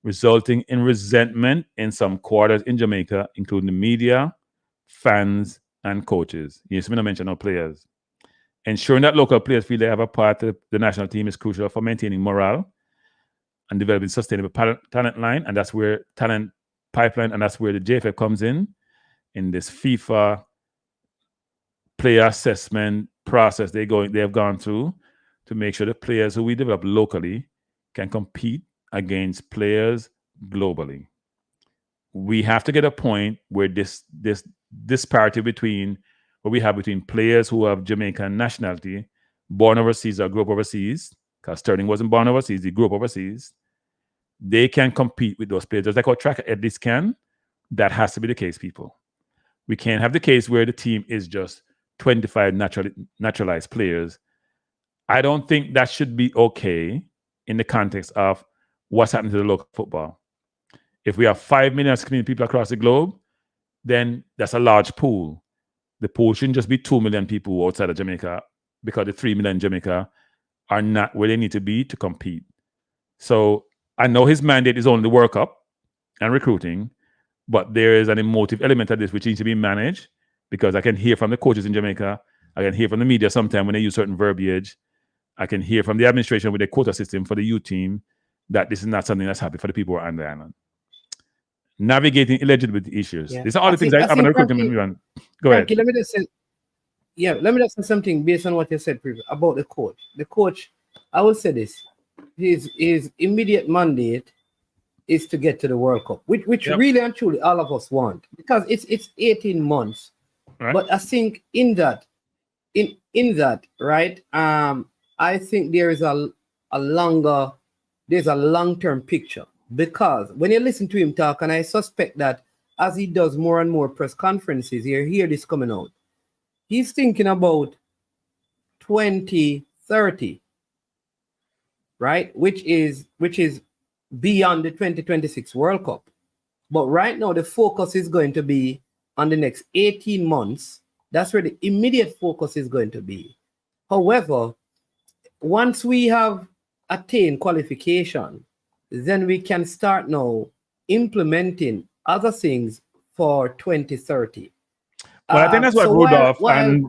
resulting in resentment in some quarters in Jamaica, including the media, fans, and coaches. Yes, we don't mention no players. Ensuring that local players feel they have a part of the national team is crucial for maintaining morale and developing sustainable talent line, and that's where talent pipeline, and that's where the JFF comes in this FIFA player assessment process they have gone through to make sure the players who we develop locally can compete against players globally. We have to get a point where this disparity between what we have between players who have Jamaican nationality, born overseas or grew up overseas, because Sterling wasn't born overseas, he grew up overseas, they can compete with those players. Just like our track at least can. That has to be the case, people. We can't have the case where the team is just 25 naturalized players. I don't think that should be okay in the context of what's happening to the local football. If we have 5 million people across the globe, then that's a large pool. The pool shouldn't just be 2 million people outside of Jamaica, because the 3 million in Jamaica are not where they need to be to compete. So I know his mandate is only the World Cup and recruiting, but there is an emotive element of this which needs to be managed, because I can hear from the coaches in Jamaica, I can hear from the media sometimes when they use certain verbiage, I can hear from the administration with the quota system for the youth team that this is not something that's happy for the people who are on the island. Navigating eligibility issues. Yeah. These are all the things I have in recruitment. Go ahead. Let me just say something based on what you said previously about the coach. The coach, I will say this: his immediate mandate is to get to the World Cup, which really and truly all of us want, because it's 18 months. Right. But I think in that, right? I think there is a long-term picture, because when you listen to him talk, and I suspect that as he does more and more press conferences, you hear this coming out. He's thinking about 2030, right? Which is beyond the 2026 World Cup. But right now, the focus is going to be on the next 18 months. That's where the immediate focus is going to be. However, once we have attained qualification, then we can start now implementing other things for 2030. Well, I think that's what Rudolph go ahead.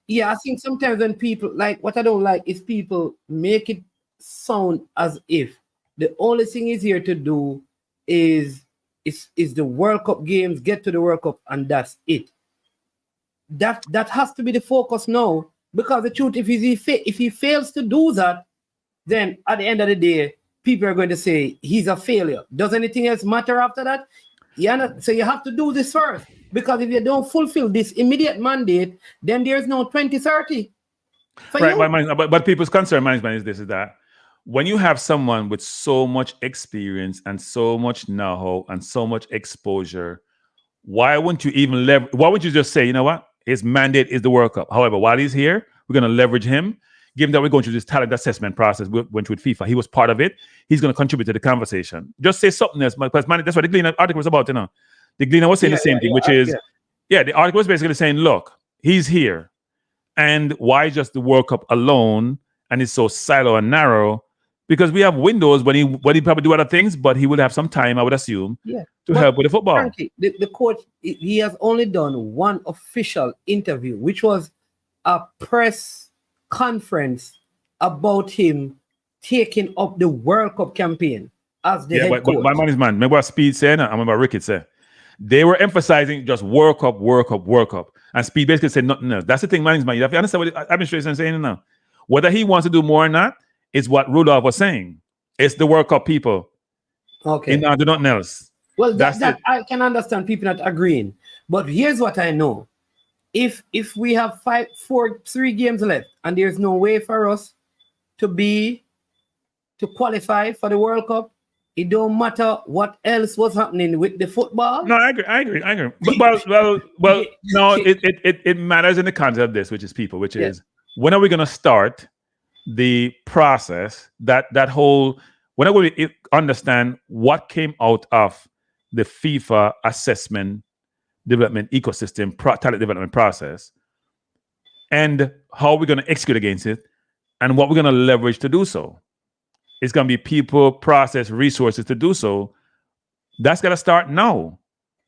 Yeah, I think sometimes when people, like, what I don't like is people make it sound as if the only thing is here to do is the World Cup games, get to the World Cup, and that's it. That has to be the focus now, because the truth, if he fails to do that, then at the end of the day, people are going to say he's a failure. Does anything else matter after that? Yeah, so you have to do this first, because if you don't fulfill this immediate mandate, then there's no 2030. Right, but people's concern, management, is that when you have someone with so much experience and so much know-how and so much exposure, why wouldn't you even why wouldn't you just say, you know what, his mandate is the World Cup. However, while he's here, we're going to leverage him. Given that we're going through this talent assessment process, we went through FIFA. He was part of it. He's going to contribute to the conversation. Just say something else, because that's what the Gleaner article was about, you know. The Gleaner was saying the same thing, which is, the article was basically saying, look, he's here. And why just the World Cup alone, and it's so silo and narrow, because we have windows when he probably do other things, but he will have some time, I would assume, to help with the football. Frankly, the coach, he has only done one official interview, which was a press conference about him taking up the World Cup campaign as the head coach. But man, remember what Speed said, and remember Ricky said. They were emphasizing just work up. And Speed basically said nothing else. That's the thing, man. You have to understand what the administration is saying now. Whether he wants to do more or not is what Rudolph was saying. It's the World Cup people. Okay. And do nothing else. Well, that I can understand people not agreeing. But here's what I know. If we have 3 games left and there's no way for us to qualify for the World Cup, it don't matter what else was happening with the football. No, I agree. Well, no, it matters in the context of this, which is when are we going to start the process that whole, when are we going to understand what came out of the FIFA assessment development ecosystem, talent development process, and how we're going to execute against it, and what we're going to leverage to do so. It's going to be people, process, resources to do so. That's got to start now,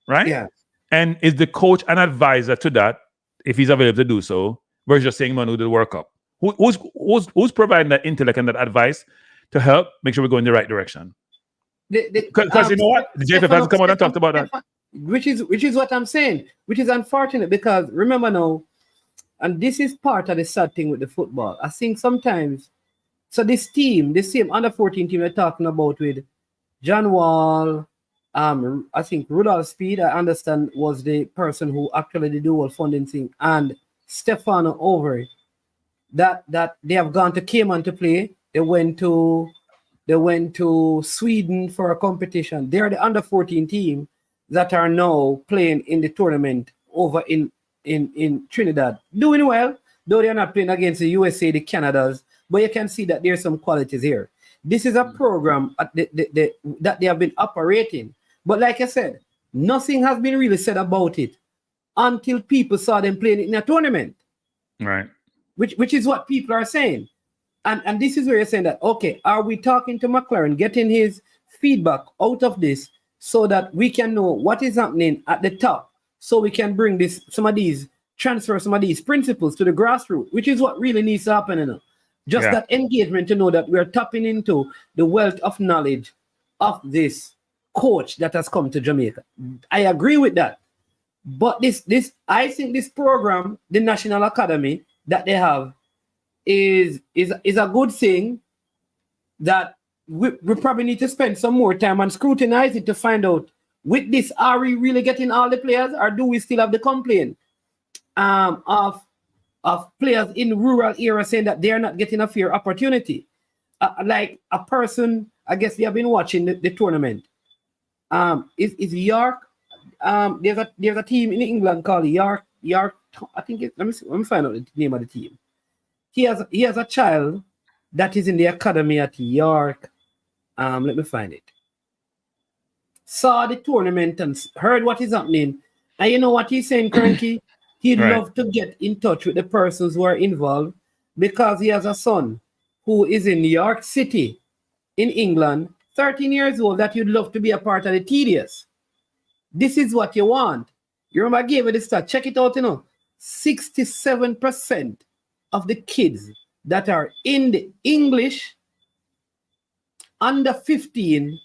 right? Yeah. And is the coach an advisor to that, if he's available to do so, versus just saying, man, who did the World Cup? Who's providing that intellect and that advice to help make sure we go in the right direction? Because you know what? The JFF hasn't come out and talked about that. Which is what I'm saying, which is unfortunate, because remember now, and this is part of the sad thing with the football. I think sometimes, so this team, the same under 14 team we're talking about with John Wall, I think Rudolph Speed, I understand, was the person who actually did the whole funding thing, and Stefano Overy, that they have gone to Cayman to play. They went to Sweden for a competition. They're the under 14 team that are now playing in the tournament over in Trinidad. Doing well, though they're not playing against the USA, the Canadas, but you can see that there's some qualities here. This is a program that they have been operating. But like I said, nothing has been really said about it until people saw them playing it in a tournament. Right. Which is what people are saying. And this is where you're saying that, okay, are we talking to McLaren, getting his feedback out of this so that we can know what is happening at the top, so we can bring transfer some of these principles to the grassroots, which is what really needs to happen, you know? Just that engagement to know that we're tapping into the wealth of knowledge of this coach that has come to Jamaica. I agree with that. But I think this program, the National Academy that they have, is a good thing that we probably need to spend some more time and scrutinize it to find out, with this, are we really getting all the players, or do we still have the complaint of players in rural areas saying that they're not getting a fair opportunity? Like a person, I guess they have been watching the tournament. Is York? There's a team in England called York. I think let me find out the name of the team. He has a child that is in the academy at York. Let me find it. Saw the tournament and heard what is happening. And you know what he's saying currently? He'd love to get in touch with the persons who are involved, because he has a son who is in New York City, in England, 13 years old, that you'd love to be a part of the TDS. This is what you want. You remember I gave you the stat. Check it out, 67% of the kids that are in the English under 15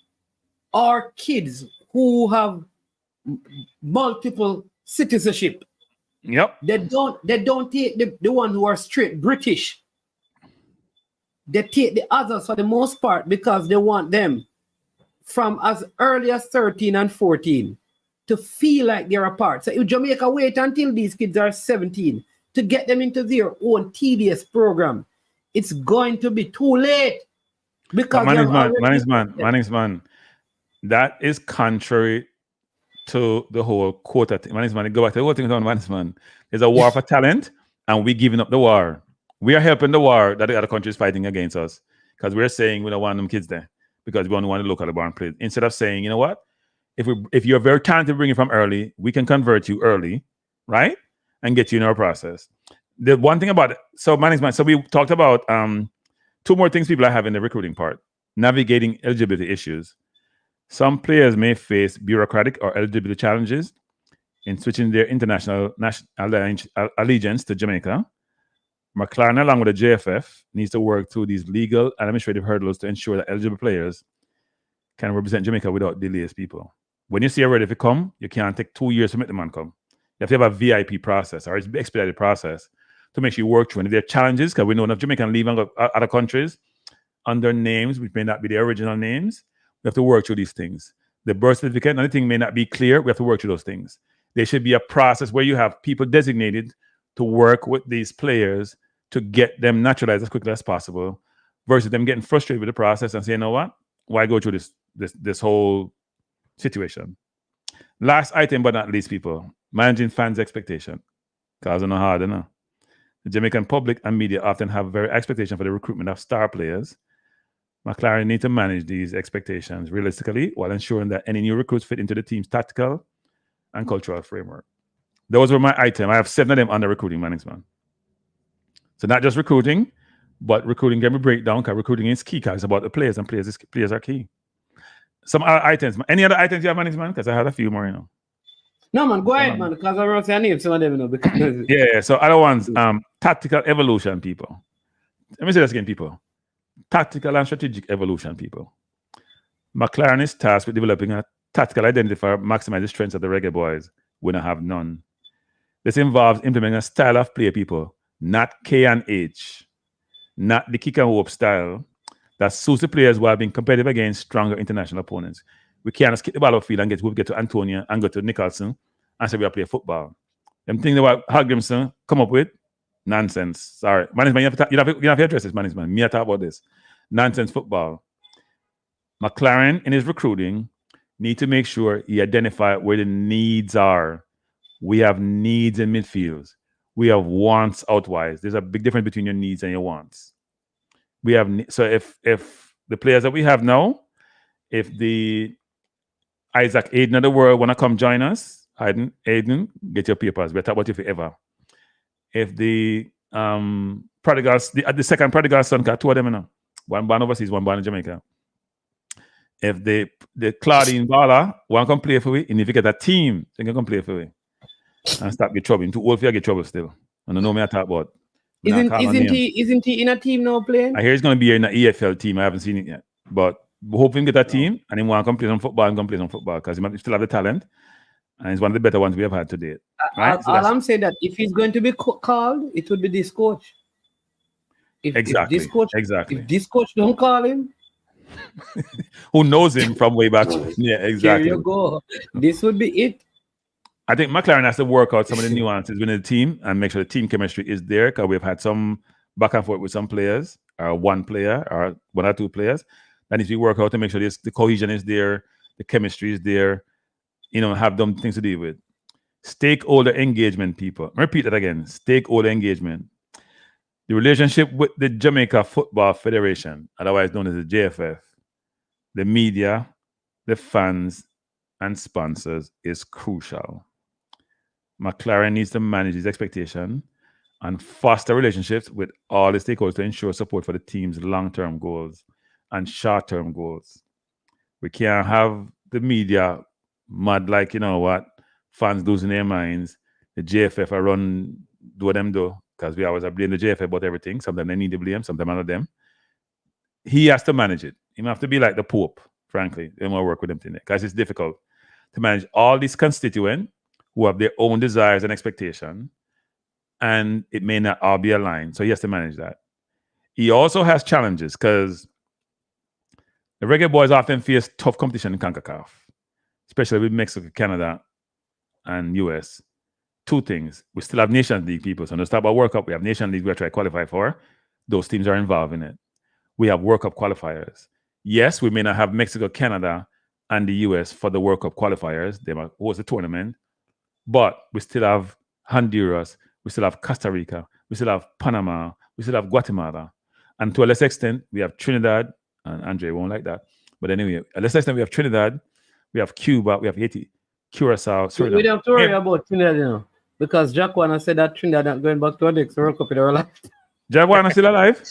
are kids who have multiple citizenship. Yep. They don't take the one who are straight British. They take the others for the most part because they want them from as early as 13 and 14 to feel like they're a part. So if Jamaica wait until these kids are 17 to get them into their own tedious program, it's going to be too late. Because man. That is contrary to the whole quota thing. Man, go back to the whole thing on man. There's a war for talent, and we're giving up the war. We are helping the war that the other countries fighting against us, because we're saying we don't want them kids there because we only want to look at the barn play. Instead of saying, you know what, if you're very talented, bring it from early, we can convert you early, right, and get you in our process. The one thing about it, so we talked about two more things people are having the recruiting part. navigating eligibility issues. Some players may face bureaucratic or eligibility challenges in switching their international allegiance to Jamaica. McLaren, along with the JFF, needs to work through these legal and administrative hurdles to ensure that eligible players can represent Jamaica without delays, people. When you see a ready to come, you can't take 2 years to make the man come. You have to have a VIP process or an expedited process to make sure you work through. And if there are challenges, because we know enough Jamaicans leave and go other countries under names which may not be the original names, we have to work through these things. The birth certificate, another thing may not be clear. We have to work through those things. There should be a process where you have people designated to work with these players to get them naturalized as quickly as possible, versus them getting frustrated with the process and saying, you know what, why go through this whole situation? Last item, but not least, people, managing fans' expectation. Because I know hard enough. The Jamaican public and media often have very expectation for the recruitment of star players. McLaren need to manage these expectations realistically while ensuring that any new recruits fit into the team's tactical and cultural framework. Those were my items. I have 7 of them under recruiting management. So not just recruiting, but recruiting can be breakdown, because recruiting is key, because it's about the players, and players are key. Some other items. Any other items you have, management? Because I had a few more, No, man, go ahead, man, because I wrote your name, some of them, because... Yeah, so other ones, tactical evolution, people. Let me say this again, people. Tactical and strategic evolution, people. McLaren is tasked with developing a tactical identifier, maximize the strengths of the Reggae Boyz. We don't have none. This involves implementing a style of play, people, not K and H, not the kick and hope style that suits the players while being competitive against stronger international opponents. We can't skip the battlefield and get to Antonia and go to Newcastle and say we are playing football. Them things that Hagrimson come up with, nonsense. Sorry. Management, you have to address this, management. Me talk about this. Nonsense football. McLaren, in his recruiting, need to make sure he identify where the needs are. We have needs in midfields. We have wants outwise. There's a big difference between your needs and your wants. We have so if the players that we have now, if the Isaac Aiden of the world want to come join us, Aiden, get your papers. We'll talk about you forever. If the prodigals, the second prodigal son, got 2 of them, one born overseas, one born in Jamaica. If the Claudine Bala want to come play for we, and if you get a team, they can come play for we. And start get trouble. Too old for you get trouble still. I don't know me I talk about. Isn't he in a team now playing? I hear he's going to be in the EFL team. I haven't seen it yet. But hoping to get a team and he want to come play some football and come play some football, because he might still have the talent. And he's one of the better ones we have had to date. Right? All I'm saying that if he's going to be called, it would be this coach. If this coach don't call him, who knows him from way back? Yeah, exactly. Here you go. This would be it. I think McLaren has to work out some of the nuances within the team and make sure the team chemistry is there, because we've had some back and forth with some players, or one player, or 1 or 2 players. That needs to be worked out to make sure the cohesion is there, the chemistry is there, have them things to deal with. Stakeholder engagement, people. Repeat that again. Stakeholder engagement. The relationship with the Jamaica Football Federation, otherwise known as the JFF, the media, the fans, and sponsors is crucial. McLaren needs to manage his expectation and foster relationships with all the stakeholders to ensure support for the team's long-term goals and short-term goals. We can't have the media mad like, fans losing their minds. The JFF are do what them do, because we always blame the JFF about everything. Sometimes they need to blame, sometimes not them. He has to manage it. He might have to be like the Pope, frankly. They want to work with him today, because it's difficult to manage all these constituents who have their own desires and expectations, and it may not all be aligned. So he has to manage that. He also has challenges, because the Reggae Boyz often face tough competition in CONCACAF, especially with Mexico, Canada, and US. 2 things. We still have Nations League people. So when we start about World Cup, we have Nations League we are trying to qualify for. Those teams are involved in it. We have World Cup qualifiers. Yes, we may not have Mexico, Canada, and the US for the World Cup qualifiers. They might host the tournament. But we still have Honduras. We still have Costa Rica. We still have Panama. We still have Guatemala. And to a less extent, we have Trinidad. And Andre won't like that. But anyway, a less extent, we have Trinidad. We have Cuba. We have Haiti. Curacao. Suriname. We don't have to worry about Trinidad, because Jack Warner said that Trinidad not going back to our next World Cup in our life. Jack Warner still alive?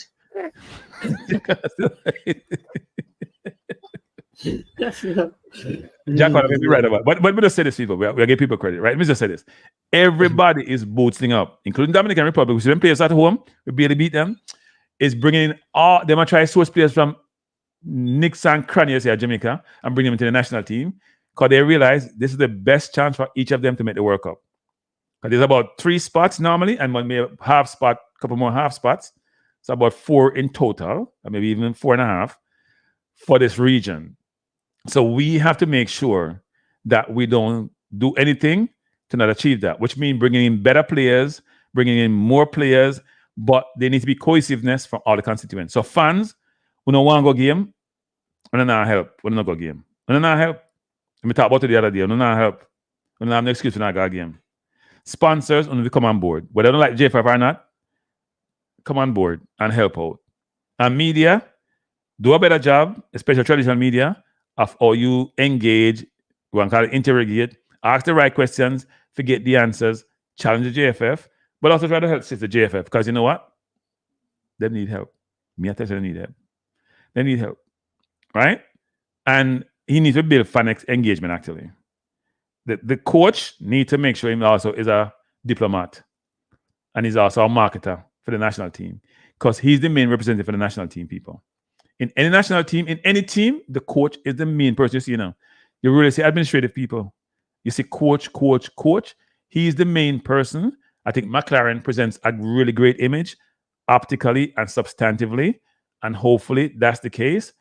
Jack may be right about it. But we just say this, people. We give people credit, right? Let me just say this. Everybody is boosting up, including Dominican Republic, which when players at home, we barely beat them, is bringing in all, they might try to source players from nicks and crannies here at Jamaica and bring them into the national team because they realize this is the best chance for each of them to make the World Cup. Because there's about 3 spots normally, and maybe a half spot, couple more half spots. So about 4 in total, or maybe even 4.5 for this region. So we have to make sure that we don't do anything to not achieve that, which means bringing in better players, bringing in more players, but there needs to be cohesiveness from all the constituents. So fans, we don't want to go game, we don't know help. We don't go game. We don't know help. We talked about it the other day. We don't know help. We don't have no excuse for not go game. Sponsors, when we come on board, whether they don't like JFF or not, come on board and help out. And media, do a better job, especially traditional media, of how you engage, we want to call it interrogate, ask the right questions, forget the answers, challenge the JFF, but also try to help the JFF because you know what? They need help. Me, I tell you, they need help. They need help, right? And he needs to build fan engagement, actually. The coach needs to make sure he also is a diplomat and he's also a marketer for the national team because he's the main representative for the national team, people. In any national team, in any team, the coach is the main person. You see, you really see administrative people. You see coach. He's the main person. I think McLaren presents a really great image optically and substantively, and hopefully that's the case.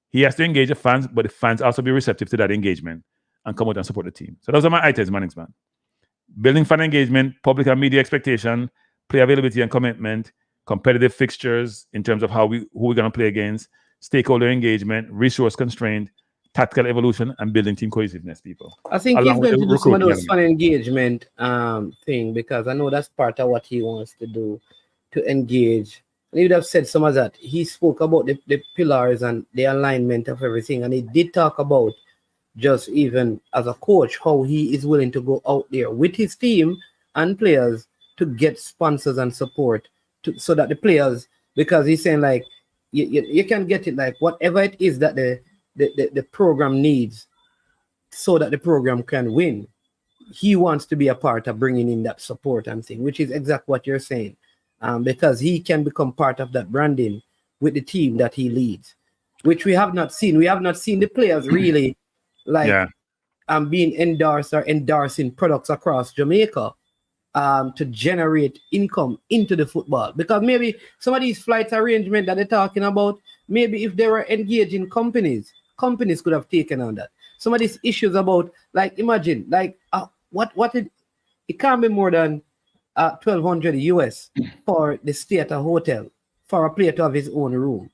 He has to engage the fans, but the fans also be receptive to that engagement and come out and support the team. So those are my items, man. Building fan engagement, public and media expectation, player availability and commitment, competitive fixtures in terms of who we're going to play against, stakeholder engagement, resource constraint, tactical evolution, and building team cohesiveness, people. I think he's going to do some of those fan engagement thing because I know that's part of what he wants to do, to engage. And he would have said some of that. He spoke about the pillars and the alignment of everything, and he did talk about just even as a coach, how he is willing to go out there with his team and players to get sponsors and support so that the players, because he's saying like, you can get it like whatever it is that the program needs so that the program can win. He wants to be a part of bringing in that support and thing, which is exactly what you're saying, because he can become part of that branding with the team that he leads, which we have not seen. We have not seen the players really being endorsed or endorsing products across Jamaica to generate income into the football. Because maybe some of these flight arrangements that they're talking about, maybe if they were engaging companies could have taken on that. Some of these issues about, like, imagine, like, it can't be more than $1,200 US for the stay at a hotel for a player to have his own room.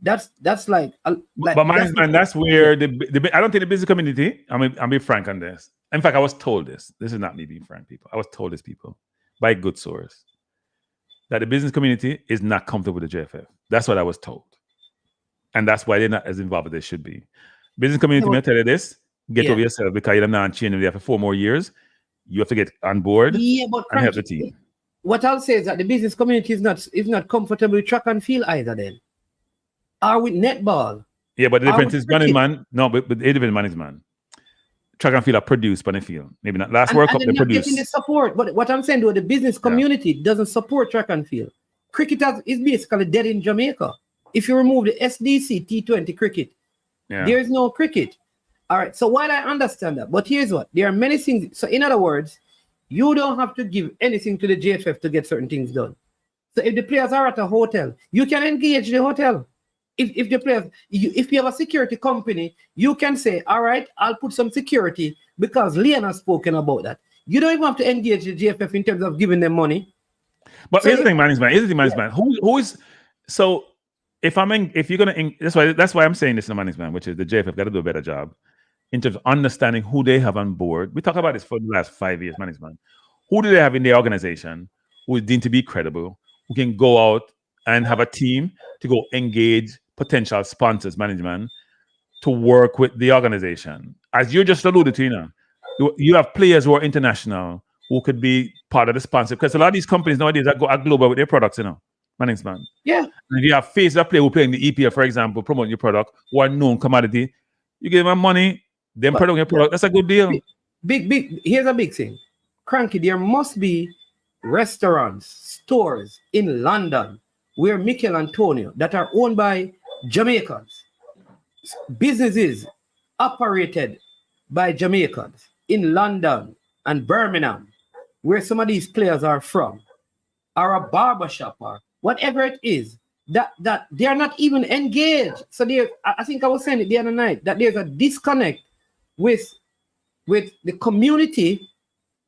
That's like but man, that's where the I don't think the business community, I'll be frank on this. In fact, I was told this. This is not me being frank, people. I was told this, people, by a good source, that the business community is not comfortable with the JFF. That's what I was told. And that's why they're not as involved as they should be. Business community, may tell you this, get over yourself because you're not changing there for 4 more years. You have to get on board and help the team. What I'll say is that the business community is not comfortable with track and field either then. Or with netball. Yeah, but the difference is management. No, but the different management. Track and field are produced by the field. Maybe not last World Cup they produced. Getting the support. But what I'm saying, though, the business community doesn't support track and field. Cricket is basically dead in Jamaica. If you remove the SDC T20 cricket, there is no cricket. All right. So while I understand that, but here's what: there are many things. So in other words, you don't have to give anything to the JFF to get certain things done. So if the players are at a hotel, you can engage the hotel. If the players, if you have a security company, you can say, all right, I'll put some security because Leon has spoken about that. You don't even have to engage the JFF in terms of giving them money. But here's the thing, management. Who is so? If you're gonna, that's why I'm saying this in the management, which is the JFF got to do a better job in terms of understanding who they have on board. We talk about this for the last 5 years, management. Who do they have in their organization who is deemed to be credible, who can go out and have a team to go engage potential sponsors, management, to work with the organization. As you just alluded to, you have players who are international who could be part of the sponsor, because a lot of these companies nowadays are global with their products, Mannings, man. Yeah. And if you have face that player who play in the EPL, for example, promoting your product, or known commodity, you give them money, then promote your product. That's a good deal. Big. Here's a big thing. Cranky, there must be restaurants, stores in London where Mikel Antonio that are owned by Jamaicans, businesses operated by Jamaicans in London and Birmingham, where some of these players are from, or a barbershop or whatever it is, that they are not even engaged. So I think I was saying it the other night, that there's a disconnect with the community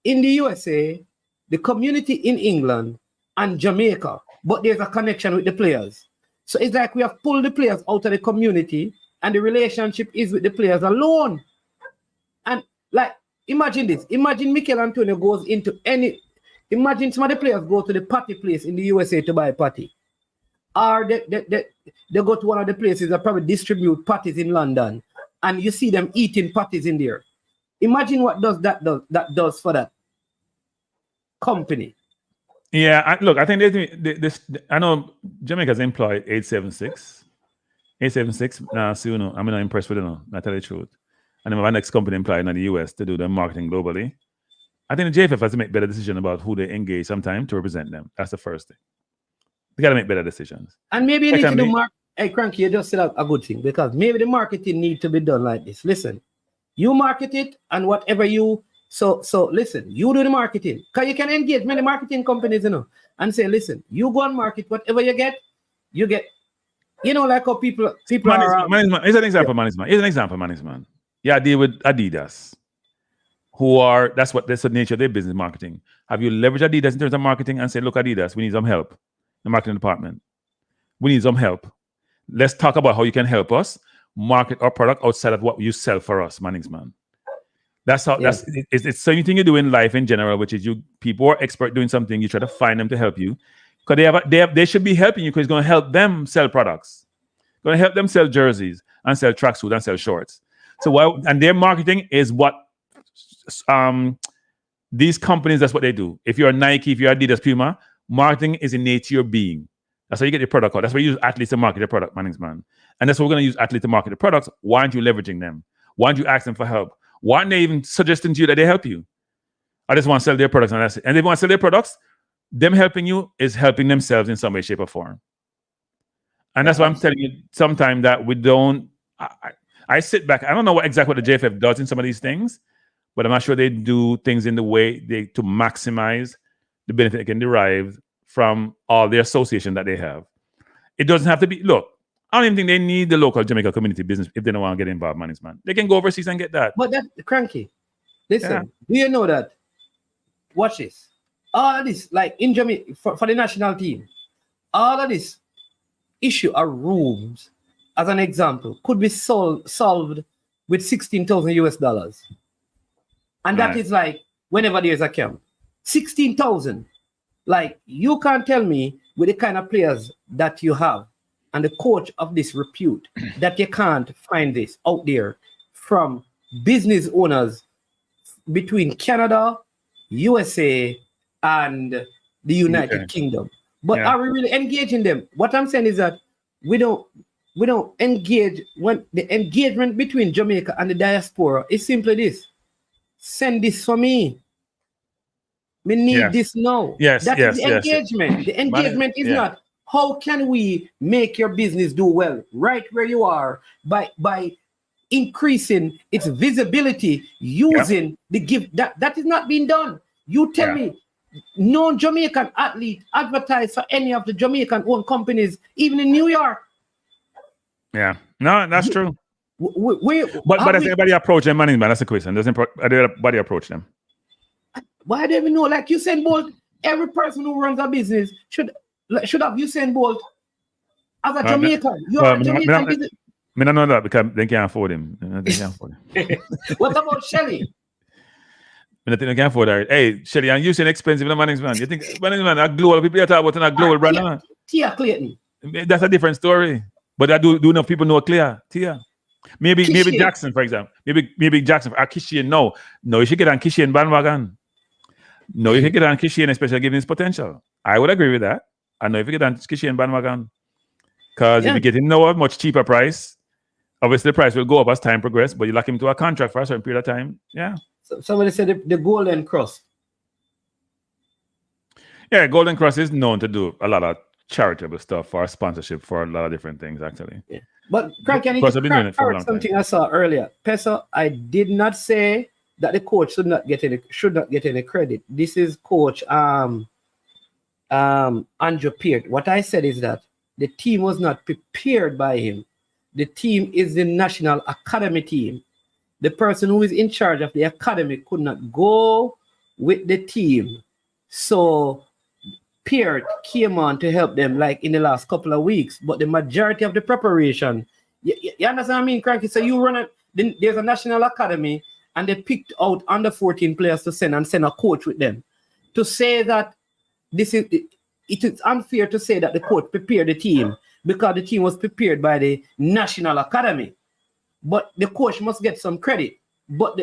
in the USA, the community in England and Jamaica, but there's a connection with the players. So it's like we have pulled the players out of the community and the relationship is with the players alone. And like, imagine this. Imagine Mikel Antonio goes into imagine some of the players go to the party place in the USA to buy a party. Or they go to one of the places that probably distribute parties in London and you see them eating parties in there. Imagine what that does for that company. Yeah, I think I know Jamaica's employed 876. 876. Nah, so I'm not impressed with it. No, I tell you the truth. And then my next company employed in the US to do the marketing globally. I think the JFF has to make better decisions about who they engage sometime to represent them. That's the first thing. They got to make better decisions. And maybe you need to do Hey, Cranky, you just said a good thing because maybe the marketing need to be done like this. Listen, you market it and whatever you so listen, you do the marketing. Because you can engage many marketing companies, and say, listen, you go and market whatever you get, like how people are. Management. Here's an example, management. Yeah, I deal with Adidas, that's the nature of their business marketing. Have you leveraged Adidas in terms of marketing and say, look, Adidas, we need some help in the marketing department. We need some help. Let's talk about how you can help us market our product outside of what you sell for us, management. That's how. Yeah. It's the same thing you do in life in general, which is people are expert doing something. You try to find them to help you because they should be helping you because it's going to help them sell products, going to help them sell jerseys and sell tracksuit and sell shorts. And their marketing is what these companies. That's what they do. If you're Nike, if you're Adidas, Puma, marketing is innate to your being. That's how you get your product out. That's why you use athletes to market their product, management. And that's what we're going to use athletes to market the products. Why aren't you leveraging them? Why aren't you asking for help? Why aren't they even suggesting to you that they help you? I just want to sell their products and that's it. And they want to sell their products. Them helping you is helping themselves in some way, shape, or form. And that's why I'm telling you sometimes that we don't. I sit back. I don't know exactly what the JFF does in some of these things, but I'm not sure they do things in the way to maximize the benefit they can derive from all the association that they have. It doesn't have to be. Look, I don't even think they need the local Jamaica community business if they don't want to get involved, management. They can go overseas and get that. But that's Cranky. Listen, do you know that? Watch this. All of this, like in Jamaica, for the national team, all of this issue of rooms, as an example, could be solved with $16,000 US. And that is like whenever there's a camp. 16,000. Like, you can't tell me with the kind of players that you have and the coach of this repute that you can't find this out there from business owners between Canada, USA, and the United Kingdom. But are we really engaging them? What I'm saying is that we don't engage when the engagement between Jamaica and the diaspora is simply this. Send this for me. We need this now. That is the engagement. The engagement is not how can we make your business do well right where you are by increasing its visibility using the gift. That is not being done. You tell me no Jamaican athlete advertise for any of the Jamaican owned companies, even in New York. Yeah. No, that's true. But has everybody approach them, management? That's the question. Does everybody approach them? Why do you even know? Like Usain Bolt, every person who runs a business should have Usain Bolt as a Jamaican. You're a Jamaican business. I don't know that because they can't afford him. What about Shelly? I think they can't afford that. Hey, Shelly, and Usain expensive in the management. You think management are global people talk about a global brand? Tia Clayton. That's a different story. But I do enough people know Tia. Maybe Jackson, for example. Maybe Jackson or Kishian. No, you should get on Kishian bandwagon. No, you should get on Kishian, especially given his potential. I would agree with that. I know if you get on Kishian bandwagon, because if you get him now at a much cheaper price, obviously the price will go up as time progresses, but you lock him to a contract for a certain period of time. Yeah. So somebody said the Golden Cross. Yeah, Golden Cross is known to do a lot of charitable stuff for sponsorship for a lot of different things, actually. Yeah. But Craig, can you just correct something I saw earlier? Peso, I did not say that the coach should not get any credit. This is coach Andrew Peart. What I said is that the team was not prepared by him. The team is the national academy team. The person who is in charge of the academy could not go with the team. So Peart came on to help them like in the last couple of weeks, but the majority of the preparation, you understand what I mean, Cranky? So you run it, there's a national academy and they picked out under 14 players to send a coach with them. To say that it is unfair to say that the coach prepared the team because the team was prepared by the national academy. But the coach must get some credit. But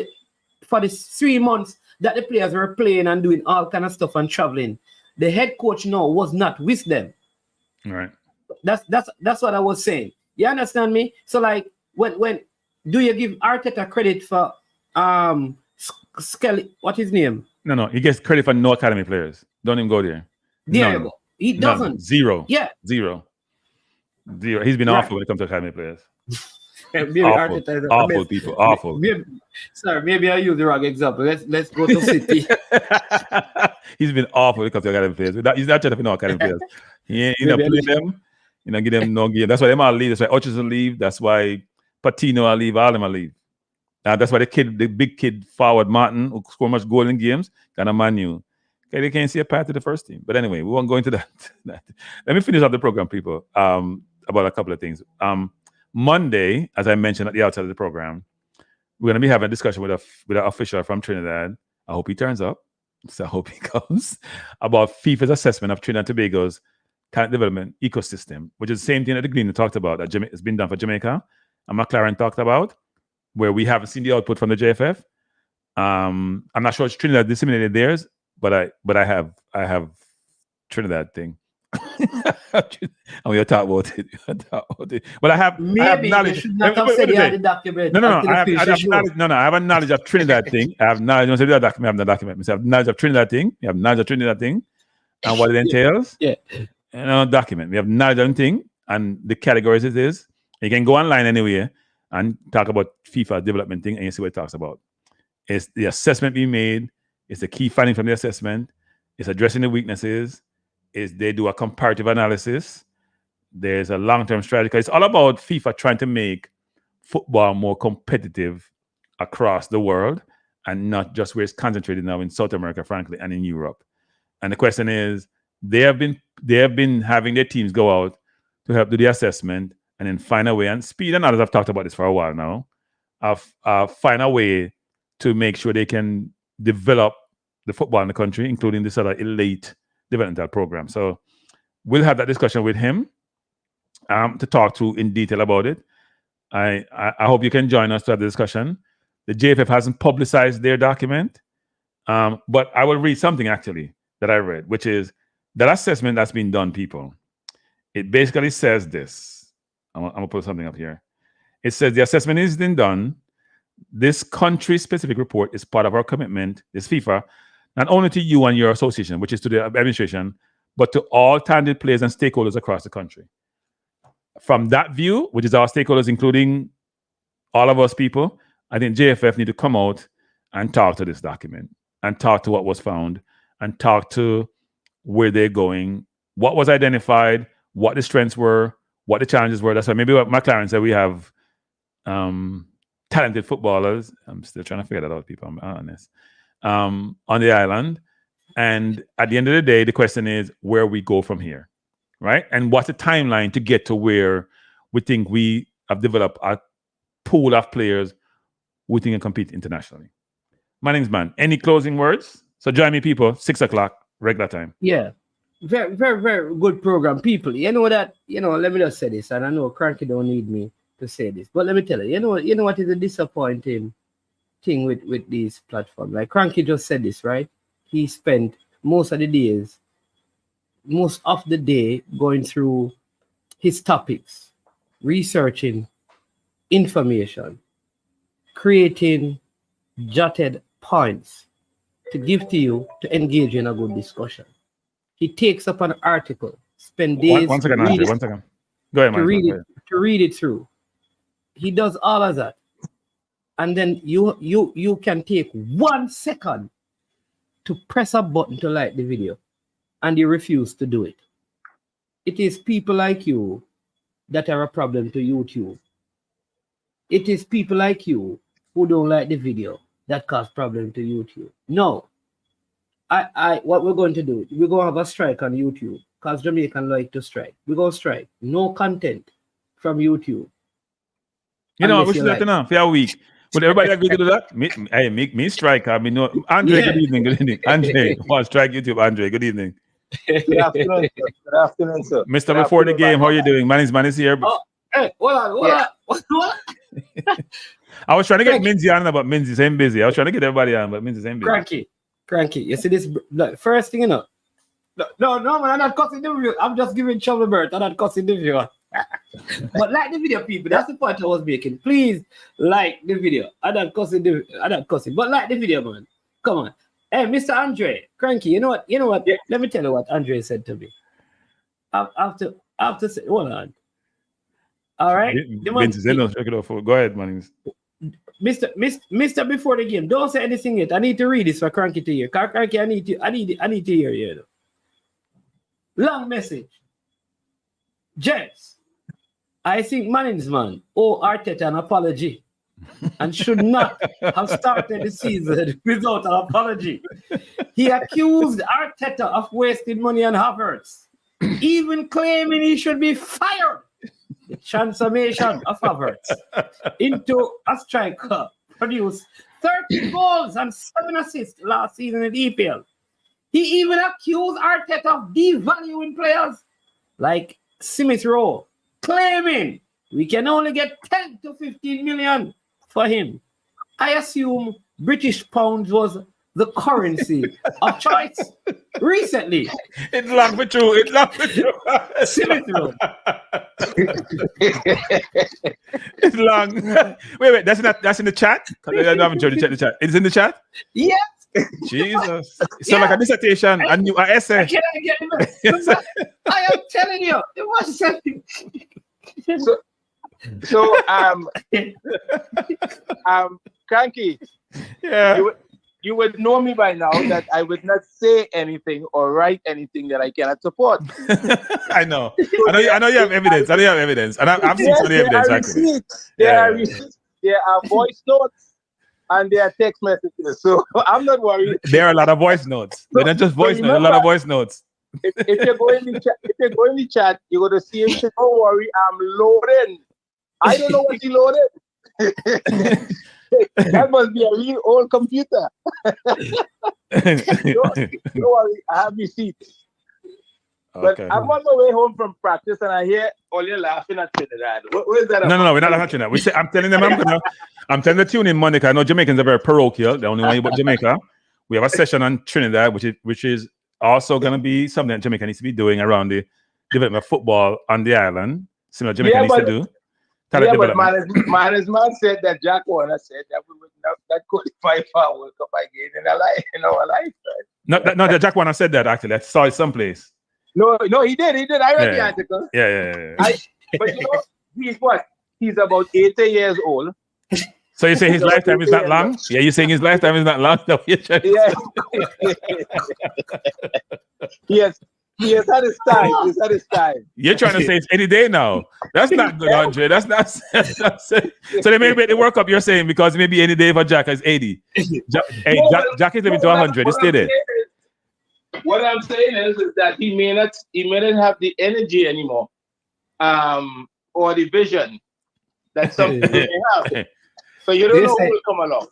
for the 3 months that the players were playing and doing all kind of stuff and traveling, the head coach now was not with them. Right. That's what I was saying. You understand me? So like when do you give Arteta credit for Skelly? What his name? No, he gets credit for no academy players. Don't even go there. There you go. He doesn't. None. Zero. Yeah. Zero. He's been awful when it comes to academy players. Maybe awful, Arteta awful people, awful. Maybe I use the wrong example. Let's go to City. He's been awful when it comes to academy players. He's not trying to no academy players. He ain't play them. Give them no game. That's why them all leave. That's why Ochis will leave. That's why Patino will leave. All of them will leave. That's why the big kid forward Martin, who scored much goal in games, got a Manu. Okay, they can't see a path to the first team. But anyway, we won't go into that. Let me finish up the program, people. About a couple of things. Monday, as I mentioned at the outset of the program, we're going to be having a discussion with an official from Trinidad. I hope he turns up. So I hope he comes. About FIFA's assessment of Trinidad and Tobago's talent development ecosystem, which is the same thing that the Green talked about that has been done for Jamaica and McLaren talked about, where we haven't seen the output from the JFF. I'm not sure it's Trinidad disseminated theirs, but I have Trinidad thing. And we'll talk about it. But I have knowledge. You should not have said you had the document. I have a knowledge of Trinidad thing. I have knowledge. Don't say that document. I have the document. I have knowledge of Trinidad thing. You have knowledge of Trinidad thing, and what it entails. Yeah. And document. We have knowledge of thing and the categories it is. You can go online anyway and talk about FIFA development thing, and you see what it talks about. It's the assessment being made. It's the key finding from the assessment. It's addressing the weaknesses. Is they do a comparative analysis. There's a long-term strategy. It's all about FIFA trying to make football more competitive across the world and not just where it's concentrated now in South America, frankly, and in Europe. And the question is, they have been having their teams go out to help do the assessment and then find a way, and Speed and others have talked about this for a while now, find a way to make sure they can develop the football in the country, including this other elite developmental program. So we'll have that discussion with him to talk to in detail about it. I hope you can join us to have the discussion. The JFF hasn't publicized their document, but I will read something actually that I read, which is that assessment that's been done, people. It basically says this. I'm going to put something up here. It says the assessment is been done. This country-specific report is part of our commitment, this FIFA, not only to you and your association, which is to the administration, but to all talented players and stakeholders across the country. From that view, which is our stakeholders, including all of us people, I think JFF need to come out and talk to this document and talk to what was found and talk to where they're going, what was identified, what the strengths were, what the challenges were. That's why maybe what McLaren said, we have talented footballers. I'm still trying to figure that out, people. I'm honest. On the island, and at the end of the day, the question is where we go from here, right? And what's the timeline to get to where we think we have developed a pool of players who think can compete internationally. My name's Man. Any closing words? So join me, people, 6 o'clock regular time. Yeah, very, very, very good program, people. You know that. Let me just say this, and I know Cranky don't need me to say this, but let me tell you. You know what is a disappointing thing with these platforms. Like Cranky just said this, right? He spent most of the days most of the day going through his topics, researching information, creating jotted points to give to you to engage in a good discussion. He takes up an article, spend days One second, Andre. 1 second. Go ahead, man. to read it through. He does all of that, and then you can take 1 second to press a button to like the video, and you refuse to do it. It is people like you that are a problem to YouTube. It is people like you who don't like the video that cause problem to YouTube. No. What we're going to do, we're going to have a strike on YouTube because Jamaican like to strike. We're going to strike. No content from YouTube. You know, we should let them for a week. Would everybody agree to do that? Me strike. I mean, no. Andre, Good evening. Andre, strike YouTube. Andre, good evening. Good afternoon, sir. Good afternoon, sir. Mr. Before the game, how are you doing? Man is here. Oh, hey, hold on. I was trying to get Minzy on, but Minzy's ain't busy. I was trying to get everybody on, but Minzy's ain't busy. Cranky. You see this? First thing, you know. No, man, I'm not cussing the viewer. I'm just giving trouble, Bert. I'm not cussing the viewer. But like the video, people. That's the point I was making. Please like the video. I'm not cussing. But like the video, man. Come on. Hey, Mr. Andre, Cranky, you know what? Yeah. Let me tell you what Andre said to me. After say, hold on. All right. Go ahead, man. Mr. Before the game, don't say anything yet. I need to read this for Cranky to hear. Cranky, I need to hear you. Know. Long message. Gents, I think Manningsman owe Arteta an apology and should not have started the season without an apology. He accused Arteta of wasting money on Havertz, even claiming he should be fired. The transformation of Havertz into a striker produced 30 goals and 7 assists last season in EPL. He even accused Arteta of devaluing players like Smith Rowe, claiming we can only get 10 to 15 million for him. I assume British pounds was the currency of choice recently. It's long for true. Smith Rowe. It's long. Wait. That's in the chat? I haven't tried to check the chat. It's in the chat? Yes. Jesus. It's like a dissertation, an essay. I am telling you, it was something. So Cranky. Yeah. You would know me by now that I would not say anything or write anything that I cannot support. I know you have evidence. And I've seen some of the evidence, actually. There are receipts, there are voice notes, and there are text messages. So I'm not worried. There are a lot of voice notes. They're not just voice notes, a lot of voice notes. If you're going in the chat, you're going to see him say, don't worry, I'm loading. I don't know what he loaded. That must be a real old computer. don't worry, I have receipts. But I'm on my way home from practice and I hear all you laughing at Trinidad. What is that about? No, we're not laughing at Trinidad. I'm telling them I'm telling them to tune in Monday. I know Jamaicans are very parochial. They only know about Jamaica. We have a session on Trinidad, which is also going to be something that Jamaica needs to be doing around the development of football on the island, similar to Jamaica needs to do. But management said that Jack Warner said that we would not qualify for a World Cup again in our lifetime. No, Jack Warner said that actually. I saw it someplace. No, he did. I read the article. Yeah. But you know, he's what? He's about 80 years old. So you say his lifetime is not long? Yeah, you're saying his lifetime is not long? Yeah. Yes. He has had his time. You're trying to say it's any day now. That's not good, Andre. That's not so they may make the World Cup, you're saying, because maybe any day for Jack is 80. Jack is living to 100. Just stay there. What I'm saying is that he may not have the energy anymore, or the vision that some people may have. So you don't know who will come along.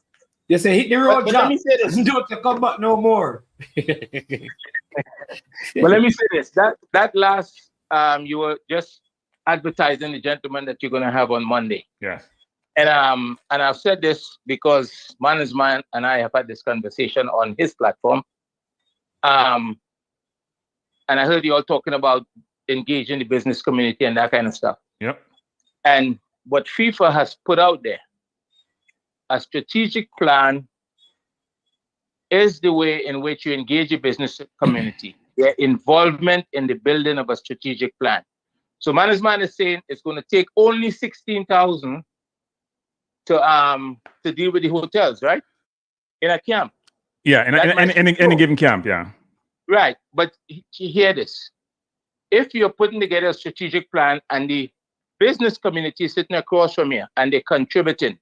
You say hit the road, but Jack. Let me say this. Don't come back no more. But let me say this. That last you were just advertising the gentleman that you're gonna have on Monday. Yeah. And I've said this because Management and I have had this conversation on his platform. and I heard you all talking about engaging the business community and that kind of stuff. Yep. And what FIFA has put out there, a strategic plan is the way in which you engage the business community, their involvement in the building of a strategic plan. So management is saying it's going to take only 16,000 to deal with the hotels, right? In a camp. Yeah, in a given camp, yeah. Right, but hear this. If you're putting together a strategic plan and the business community is sitting across from you and they're contributing,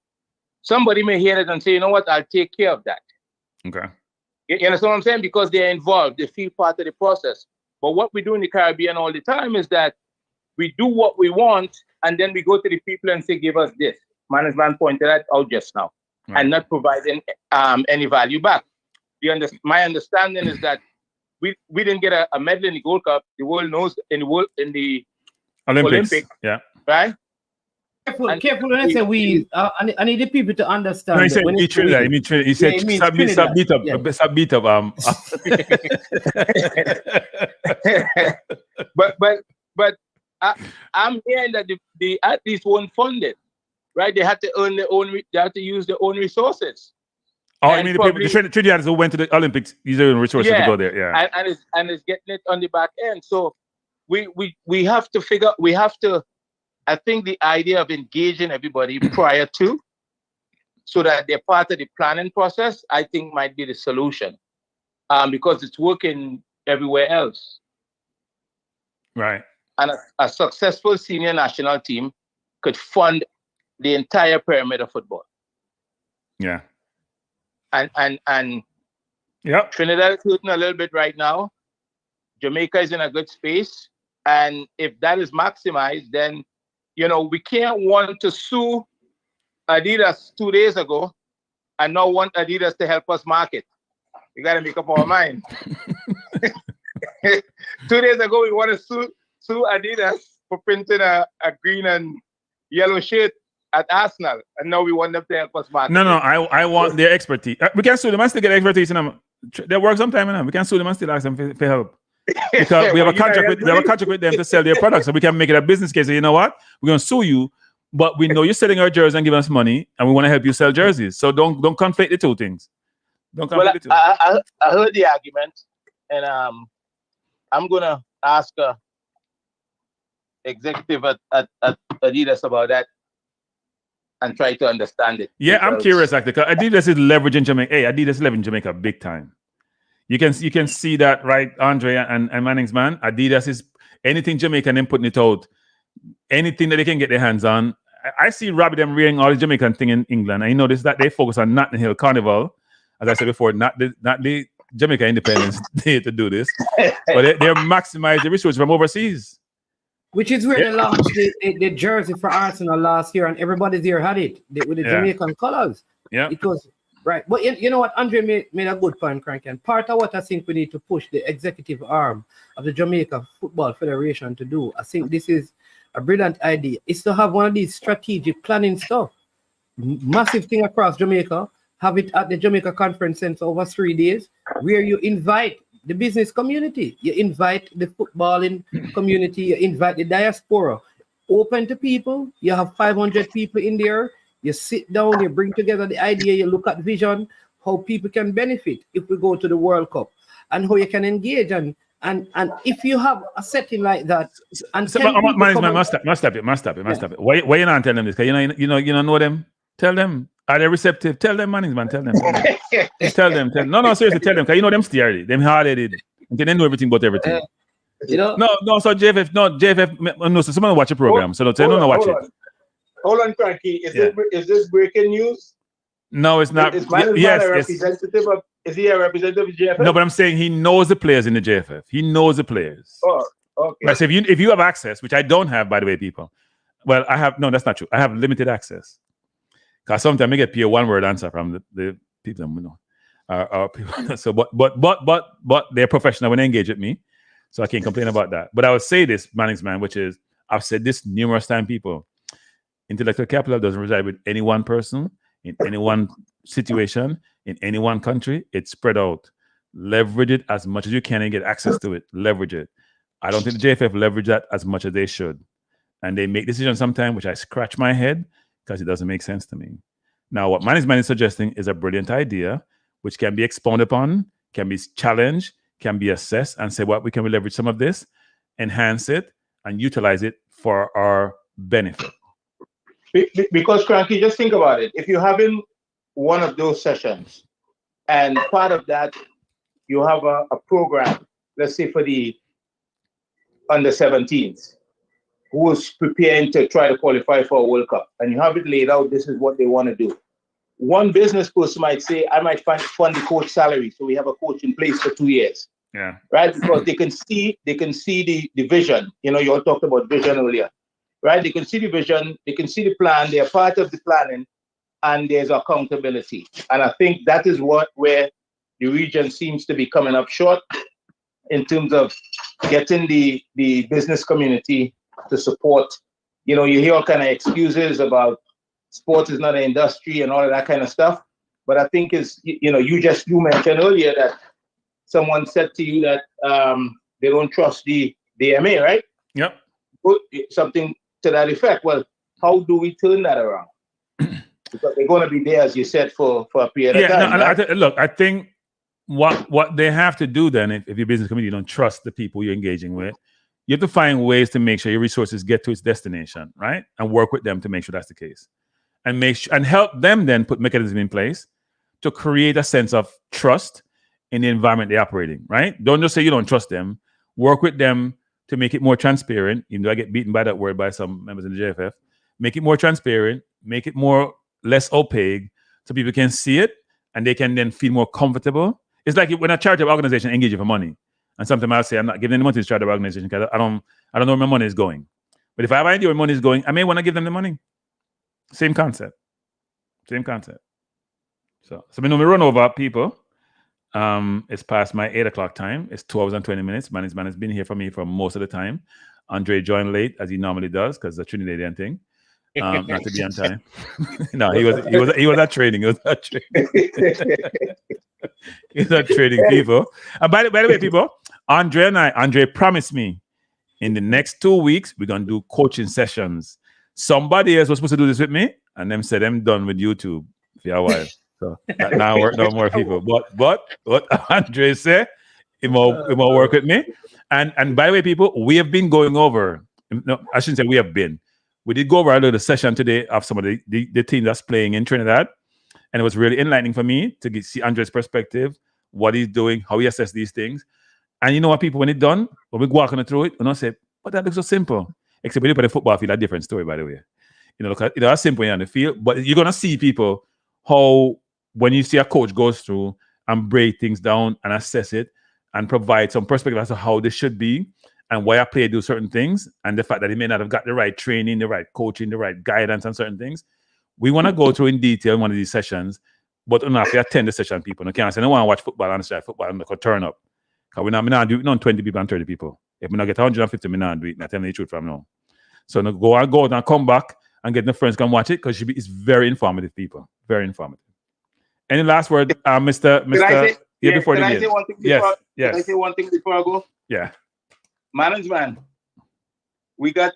somebody may hear it and say, you know what, I'll take care of that. Okay. You understand what I'm saying? Because they're involved, they feel part of the process. But what we do in the Caribbean all the time is that we do what we want and then we go to the people and say, give us this. Management pointed that out just now, right, and not providing any value back. My understanding is that we didn't get a medal in the Gold Cup. The world knows in the Olympics. Yeah. Right? Careful when I say we. I need the people to understand. No, he said Trinidad. He said stop beat up. But I'm hearing that the athletes weren't funded, right? They had to earn their own. They had to use their own resources. Oh, I mean, the Trinidad who went to the Olympics use their own resources to go there. Yeah, and it's getting it on the back end. So we have to figure. We have to. I think the idea of engaging everybody prior to, so that they're part of the planning process, I think might be the solution, because it's working everywhere else. Right. And a successful senior national team could fund the entire pyramid of football. Yeah. And yep. Trinidad is hurting a little bit right now. Jamaica is in a good space. And if that is maximized, then, we can't want to sue Adidas 2 days ago and now want Adidas to help us market. We got to make up our mind. 2 days ago, we want to sue Adidas for printing a green and yellow shirt at Arsenal, and now we want them to help us market. No, I want their expertise. We can sue them and still get expertise in them. They work sometime in them. We can sue them and still ask them for help. Because we have a contract with them to sell their products, so we can make it a business case. So you know what? We're going to sue you, but we know you're selling our jerseys and giving us money, and we want to help you sell jerseys. So don't conflate the two things. Don't conflate the two. I heard the argument, and I'm going to ask a executive at Adidas about that and try to understand it. Yeah, I'm curious, actually, because Adidas is leveraging Jamaica. Hey, Adidas is leveraging Jamaica big time. You can see that, right, Andre and Manning's man. Adidas is anything Jamaican, them putting it out. Anything that they can get their hands on. I see Robbie them rearing all the Jamaican thing in England. And you notice that they focus on Notting Hill Carnival, as I said before, not the Jamaica Independence Day to do this, but they're maximizing the resources from overseas. Which is where they launched the jersey for Arsenal last year, and everybody there had it with the Jamaican colors. Yeah, it was right. But you know what, Andre made a good point, Cranky. And part of what I think we need to push the executive arm of the Jamaica Football Federation to do, I think this is a brilliant idea, is to have one of these strategic planning stuff. Massive thing across Jamaica. Have it at the Jamaica Conference Center over 3 days, where you invite the business community, you invite the footballing community, you invite the diaspora, open to people. You have 500 people in there. You sit down, you bring together the idea, you look at vision, how people can benefit if we go to the World Cup, and how you can engage. And if you have a setting like that, and so must stop it. Why you not telling them this? Because you know them. Tell them. Are they receptive? Tell them, man. Tell them. Tell them. No, seriously, tell them. Because you know them steery. Them hard-headed. They know everything about everything. No, so JFF, no, so someone watch a program. So don't watch it. Hold on, Frankie. Is this breaking news? No, it's not. Is he a representative of JFF? No, but I'm saying he knows the players in the JFF. He knows the players. Oh, okay. Right, so if you have access, which I don't have, by the way, people. Well, I have. No, that's not true. I have limited access. Because sometimes I get a one-word answer from the people we know. People. So, but they're professional when they engage with me, so I can't complain about that. But I would say this, Manning's man, which is I've said this numerous times. People, intellectual capital doesn't reside with any one person in any one situation in any one country. It's spread out. Leverage it as much as you can and get access to it. Leverage it. I don't think the JFF leverage that as much as they should. And they make decisions sometimes, which I scratch my head because it doesn't make sense to me. Now, what management is suggesting is a brilliant idea, which can be expounded upon, can be challenged, can be assessed, and say, what we can leverage some of this, enhance it, and utilize it for our benefit. Because, Cranky, just think about it. If you're having one of those sessions, and part of that, you have a program, let's say for the under 17s, who's preparing to try to qualify for a World Cup, and you have it laid out, this is what they want to do. One business person might say, I might fund the coach salary, so we have a coach in place for 2 years. Yeah. Right? Because they can see the vision. You know, you all talked about vision earlier. Right? They can see the vision, they can see the plan, they're part of the planning, and there's accountability. And I think that is where the region seems to be coming up short in terms of getting the business community to support. You know, you hear all kind of excuses about sports is not an industry and all of that kind of stuff. But I think you mentioned earlier that someone said to you that they don't trust the DMA, right? Yep. Something to that effect. Well, how do we turn that around? Because they're going to be there, as you said, for a period of time. Look, I think what they have to do then, if your business community don't trust the people you're engaging with, you have to find ways to make sure your resources get to its destination, right? And work with them to make sure that's the case. And and help them then put mechanisms in place to create a sense of trust in the environment they're operating, right? Don't just say you don't trust them. Work with them to make it more transparent, even though I get beaten by that word by some members in the JFF. Make it more transparent, make it less opaque so people can see it and they can then feel more comfortable. It's like when a charitable organization engages for money. And sometimes I'll say, I'm not giving any money to this charitable organization because I don't know where my money is going. But if I have an idea where money is going, I may want to give them the money. Same concept. So we know we run over people. It's past my 8 o'clock time. It's 2 hours and 20 minutes. Management has been here for me for most of the time. Andre joined late as he normally does because the Trinidadian thing. Not to be on time. No, he was at training. He was at trading people. And by the way, people, Andre promised me in the next 2 weeks we're gonna do coaching sessions. Somebody else was supposed to do this with me, and them said I'm done with YouTube for a while. So that now work no more people. But what Andre said, he will work with me. And by the way, people, we have been going over. No, I shouldn't say we have been. We did go over a little session today of some of the team that's playing in Trinidad. And it was really enlightening for me to see Andre's perspective, what he's doing, how he assesses these things. And you know what, people, when it's done, when we walk through it, we don't say, but that looks so simple. Except when you put a football field, a different story, by the way. You know, look at it's simple on the field, but you're going to see people how, when you see a coach goes through and break things down and assess it and provide some perspective as to how this should be and why a player do certain things and the fact that he may not have got the right training, the right coaching, the right guidance on certain things. We want to go through in detail in one of these sessions, but enough to attend the session, people. No can't say, I don't want to watch football and start football and turn up. Because we not do it on 20 people and 30 people. If we not get 150, we not do it. I tell you the truth from now. So no, go and come back and get the friends come watch it because it's very informative, people. Very informative. Any last word, Mr. Before the game? Yes. Can I say one thing before I go? Yeah. Management, we got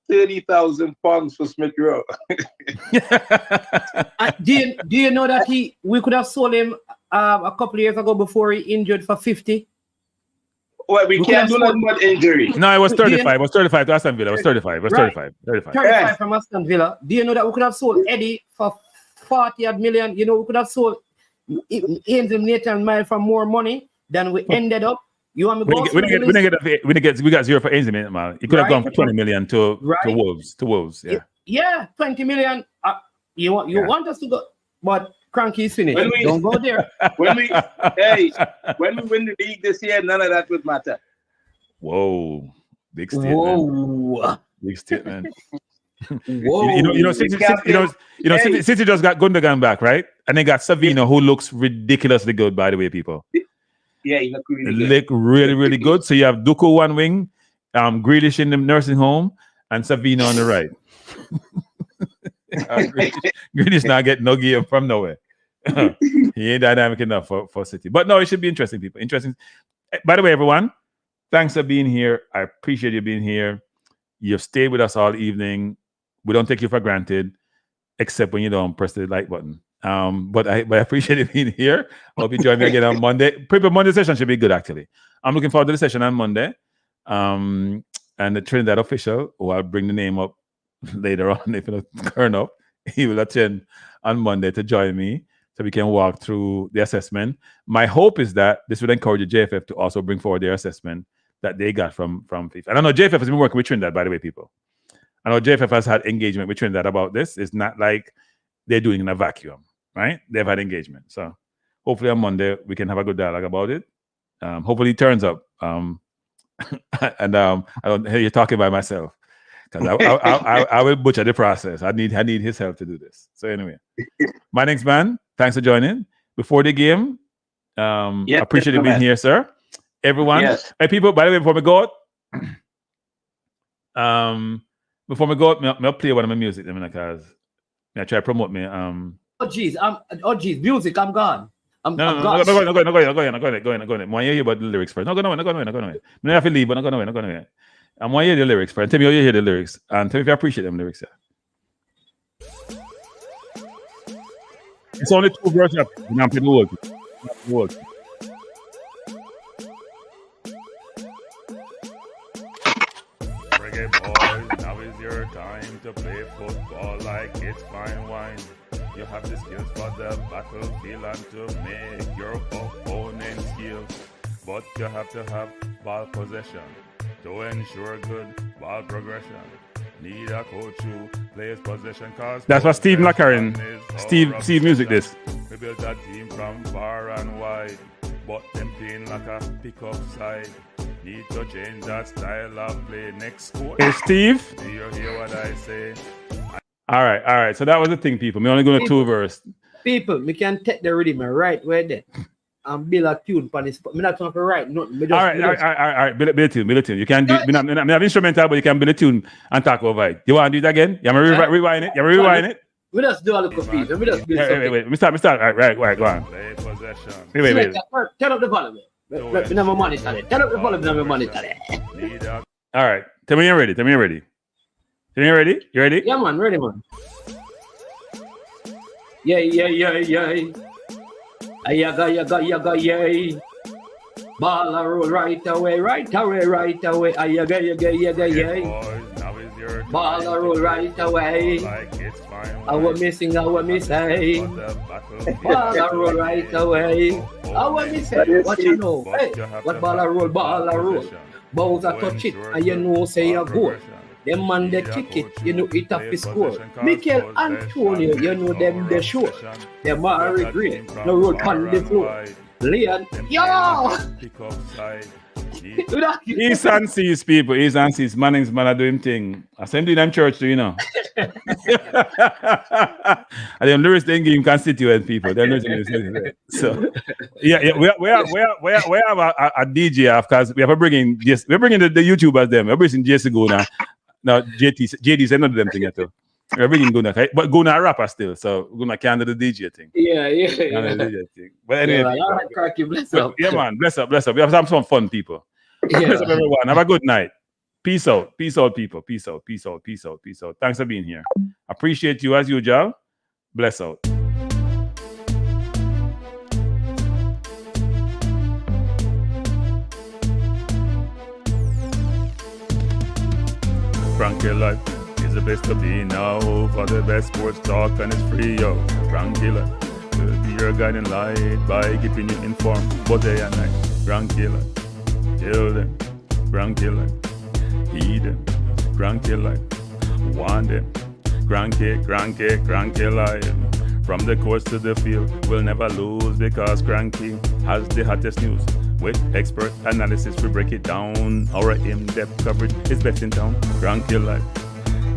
30,000 pounds for Smith Rowe. Do you know that we could have sold him a couple of years ago before he injured for 50? Well, we can't do nothing but injury. No, it was 35. It was 35 to Aston Villa. It was 35. It was 35. 35 from Aston Villa. Do you know that we could have sold Eddie for 40 million? You know, we could have sold Ainsley Nathan-Mile for more money than we ended up. You want me to go? We got zero for Ainsley Nathan-Mile. He could have gone for 20 million to Wolves. To Wolves, yeah. Yeah, 20 million. You want us to go, but Cranky is finished. Don't go there. When we win the league this year, none of that would matter. Whoa, big statement. Whoa, big statement. Whoa. City just got Gundogan back, right? And they got Savino, who looks ridiculously good, by the way, people. Yeah, he looked really good. Look really, really good. So you have Duku one wing, Grealish in the nursing home, and Savino on the right. Grealish not getting no gear from nowhere. He ain't dynamic enough for City. But no, it should be interesting, people. Interesting. By the way, everyone, Thanks for being here. I appreciate you being here. You've stayed with us all evening. We don't take you for granted, except when you don't press the like button. But I appreciate you being here. I hope you join me again on Monday. People, Monday session should be good, actually. I'm looking forward to the session on Monday. And the Trinidad official, who I'll bring the name up later on if you don't turn up, he will attend on Monday to join me so we can walk through the assessment. My hope is that this would encourage the JFF to also bring forward their assessment that they got from FIFA. And I know JFF has been working with Trinidad, by the way, people. I know JFF has had engagement with Trinidad about this. It's not like they're doing it in a vacuum, right? They've had engagement. So hopefully on Monday we can have a good dialogue about it. Hopefully it turns up. And I don't hear you talking by myself because I will butcher the process. I need his help to do this. So anyway, my next man, thanks for joining. Before the game, appreciate you being here, sir. Everyone, hey people, by the way, before we go out, I'll play one of my music because I try to promote me. Oh geez, music, I'm gone. I'm gone. Go ahead. Want to hear about the lyrics first? No, go away. I have to leave, but not going away. I want to hear the lyrics first. Tell me how you hear the lyrics, and tell me if you appreciate them lyrics. Yeah. It's only 2 verses. I'm playing the word. Reggae boys, now is your time to play football like it's fine wine. You have the skills for the battlefield and to make your opponents heal. But you have to have ball possession to ensure good ball progression. Need a coach who plays possession cause that's what Steve McClaren, Steve music this. We built a team from far and wide, but them playing like a pickup side. Need to change that style of play. Next quote. Hey Steve, do you hear what I say? All right. So that was the thing, people. Me only going to 2 verse. People, me can take the rhythm right where there and build a tune for this. Me not trying to write nothing. All right. Build a tune. You can do. Me not instrumental, but you can build a tune and talk over it. You want to do it again? You want to rewind it? We just do a little piece. We just build something. Wait. We start. All right. Go on. Play possession. Wait. Turn up the volume. We never monitor it. Turn up the volume. Never monitor it. All right. Tell me you're ready. You ready? You ready? Yeah, man. Ready, man. Yeah. Ayaga. Ball a roll right away. Ayaga. Ball a roll right away. Our missing. Ball a roll right away. Our missing. What you know? Hey, what ball a roll? Balls a touch it, and you know say a goal. Them man they kick it, you know it have to score. Mikel Antonio, you know them they sure. Them are regret, no road on the floor. Leon, yo! East and Seas people, East and Seas, Manning's man are doing thing. I send you them church too, you know. And them lyrics they give him constituent people. They're not so yeah. We have a DJ because we have bringing the YouTubers them. We're bringing Jesse Guna. Now JD's another them thing too. We're bringing Guna, but Guna a rapper still, so Guna can't do the DJ thing. Yeah. DJ thing. But anyway, bless up. Yeah, man, bless up. We have some fun, people. Yeah. Bless up, everyone. Have a good night. Peace out, people. Peace out. Thanks for being here. Appreciate you as usual. Bless out. Frankie Life is the best to be now. For the best sports talk and it's free, yo. Frankie Life will be your guiding light by keeping you informed both day and night. Frankie Life, tell them. Frankie Life, heed them. Frankie Life, want them. Cranky Life. From the courts to the field, we'll never lose because Cranky has the hottest news. With expert analysis, we break it down. Our in-depth coverage is best in town. Cranky Life,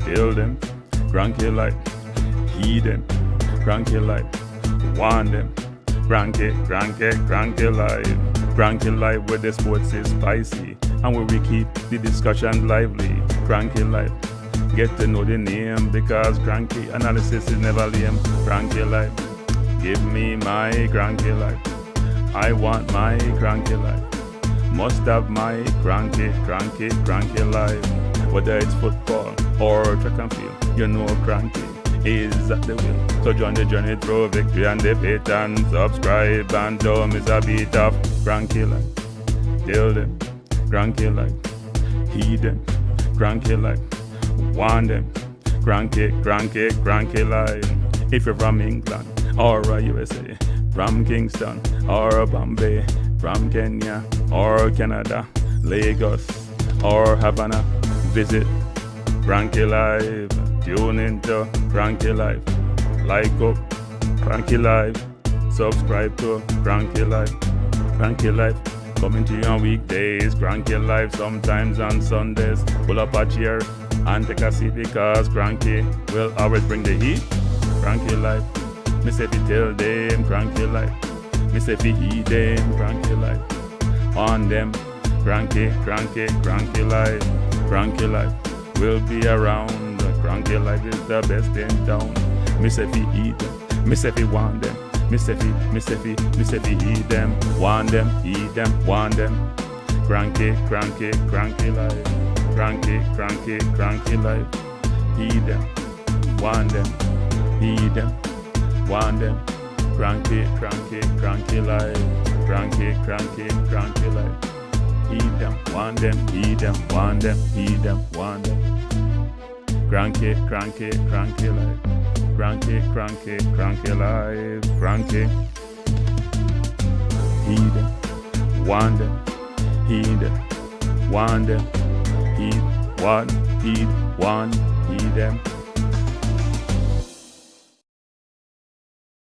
tell them. Cranky Life, heed them. Cranky Life, want them. Cranky Life. Cranky Life where the sports is spicy and where we keep the discussion lively. Cranky Life, get to know the name because Cranky analysis is never lame. Cranky Life, give me my Cranky Life. I want my Cranky Life. Must have my cranky life. Whether it's football or track and field, you know cranky is at the wheel. So join the journey through victory and defeat, and subscribe and don't miss a beat of cranky life. Tell them, cranky life. Heed them, cranky life. Want them, cranky life. If you're from England or USA, from Kingston or Bombay, from Kenya or Canada, Lagos or Havana, visit Cranky Life. Tune into Cranky Life. Like up Cranky Life. Subscribe to Cranky Life. Cranky Life coming to you on weekdays. Cranky Life sometimes on Sundays. Pull up a chair and take a seat because Cranky will always bring the heat. Cranky Life. Me say fi tell them Cranky Life. Me say fi heed them Cranky Life. On them Cranky Life. Cranky Life will be around. Cranky Life is the best in town. Me say fi eat them. Me say fi want them. Me say fi eat them. Want them, eat them, want them. Cranky Life. Cranky Life. Eat them, want them, eat them, want them. Cranky Life. Cranky Life. Eat them, want them, eat them, want them, eat them, want them. Cranky life. Cranky life. Cranky. Heed them, want them, heed them, want them, heed, want, heed them.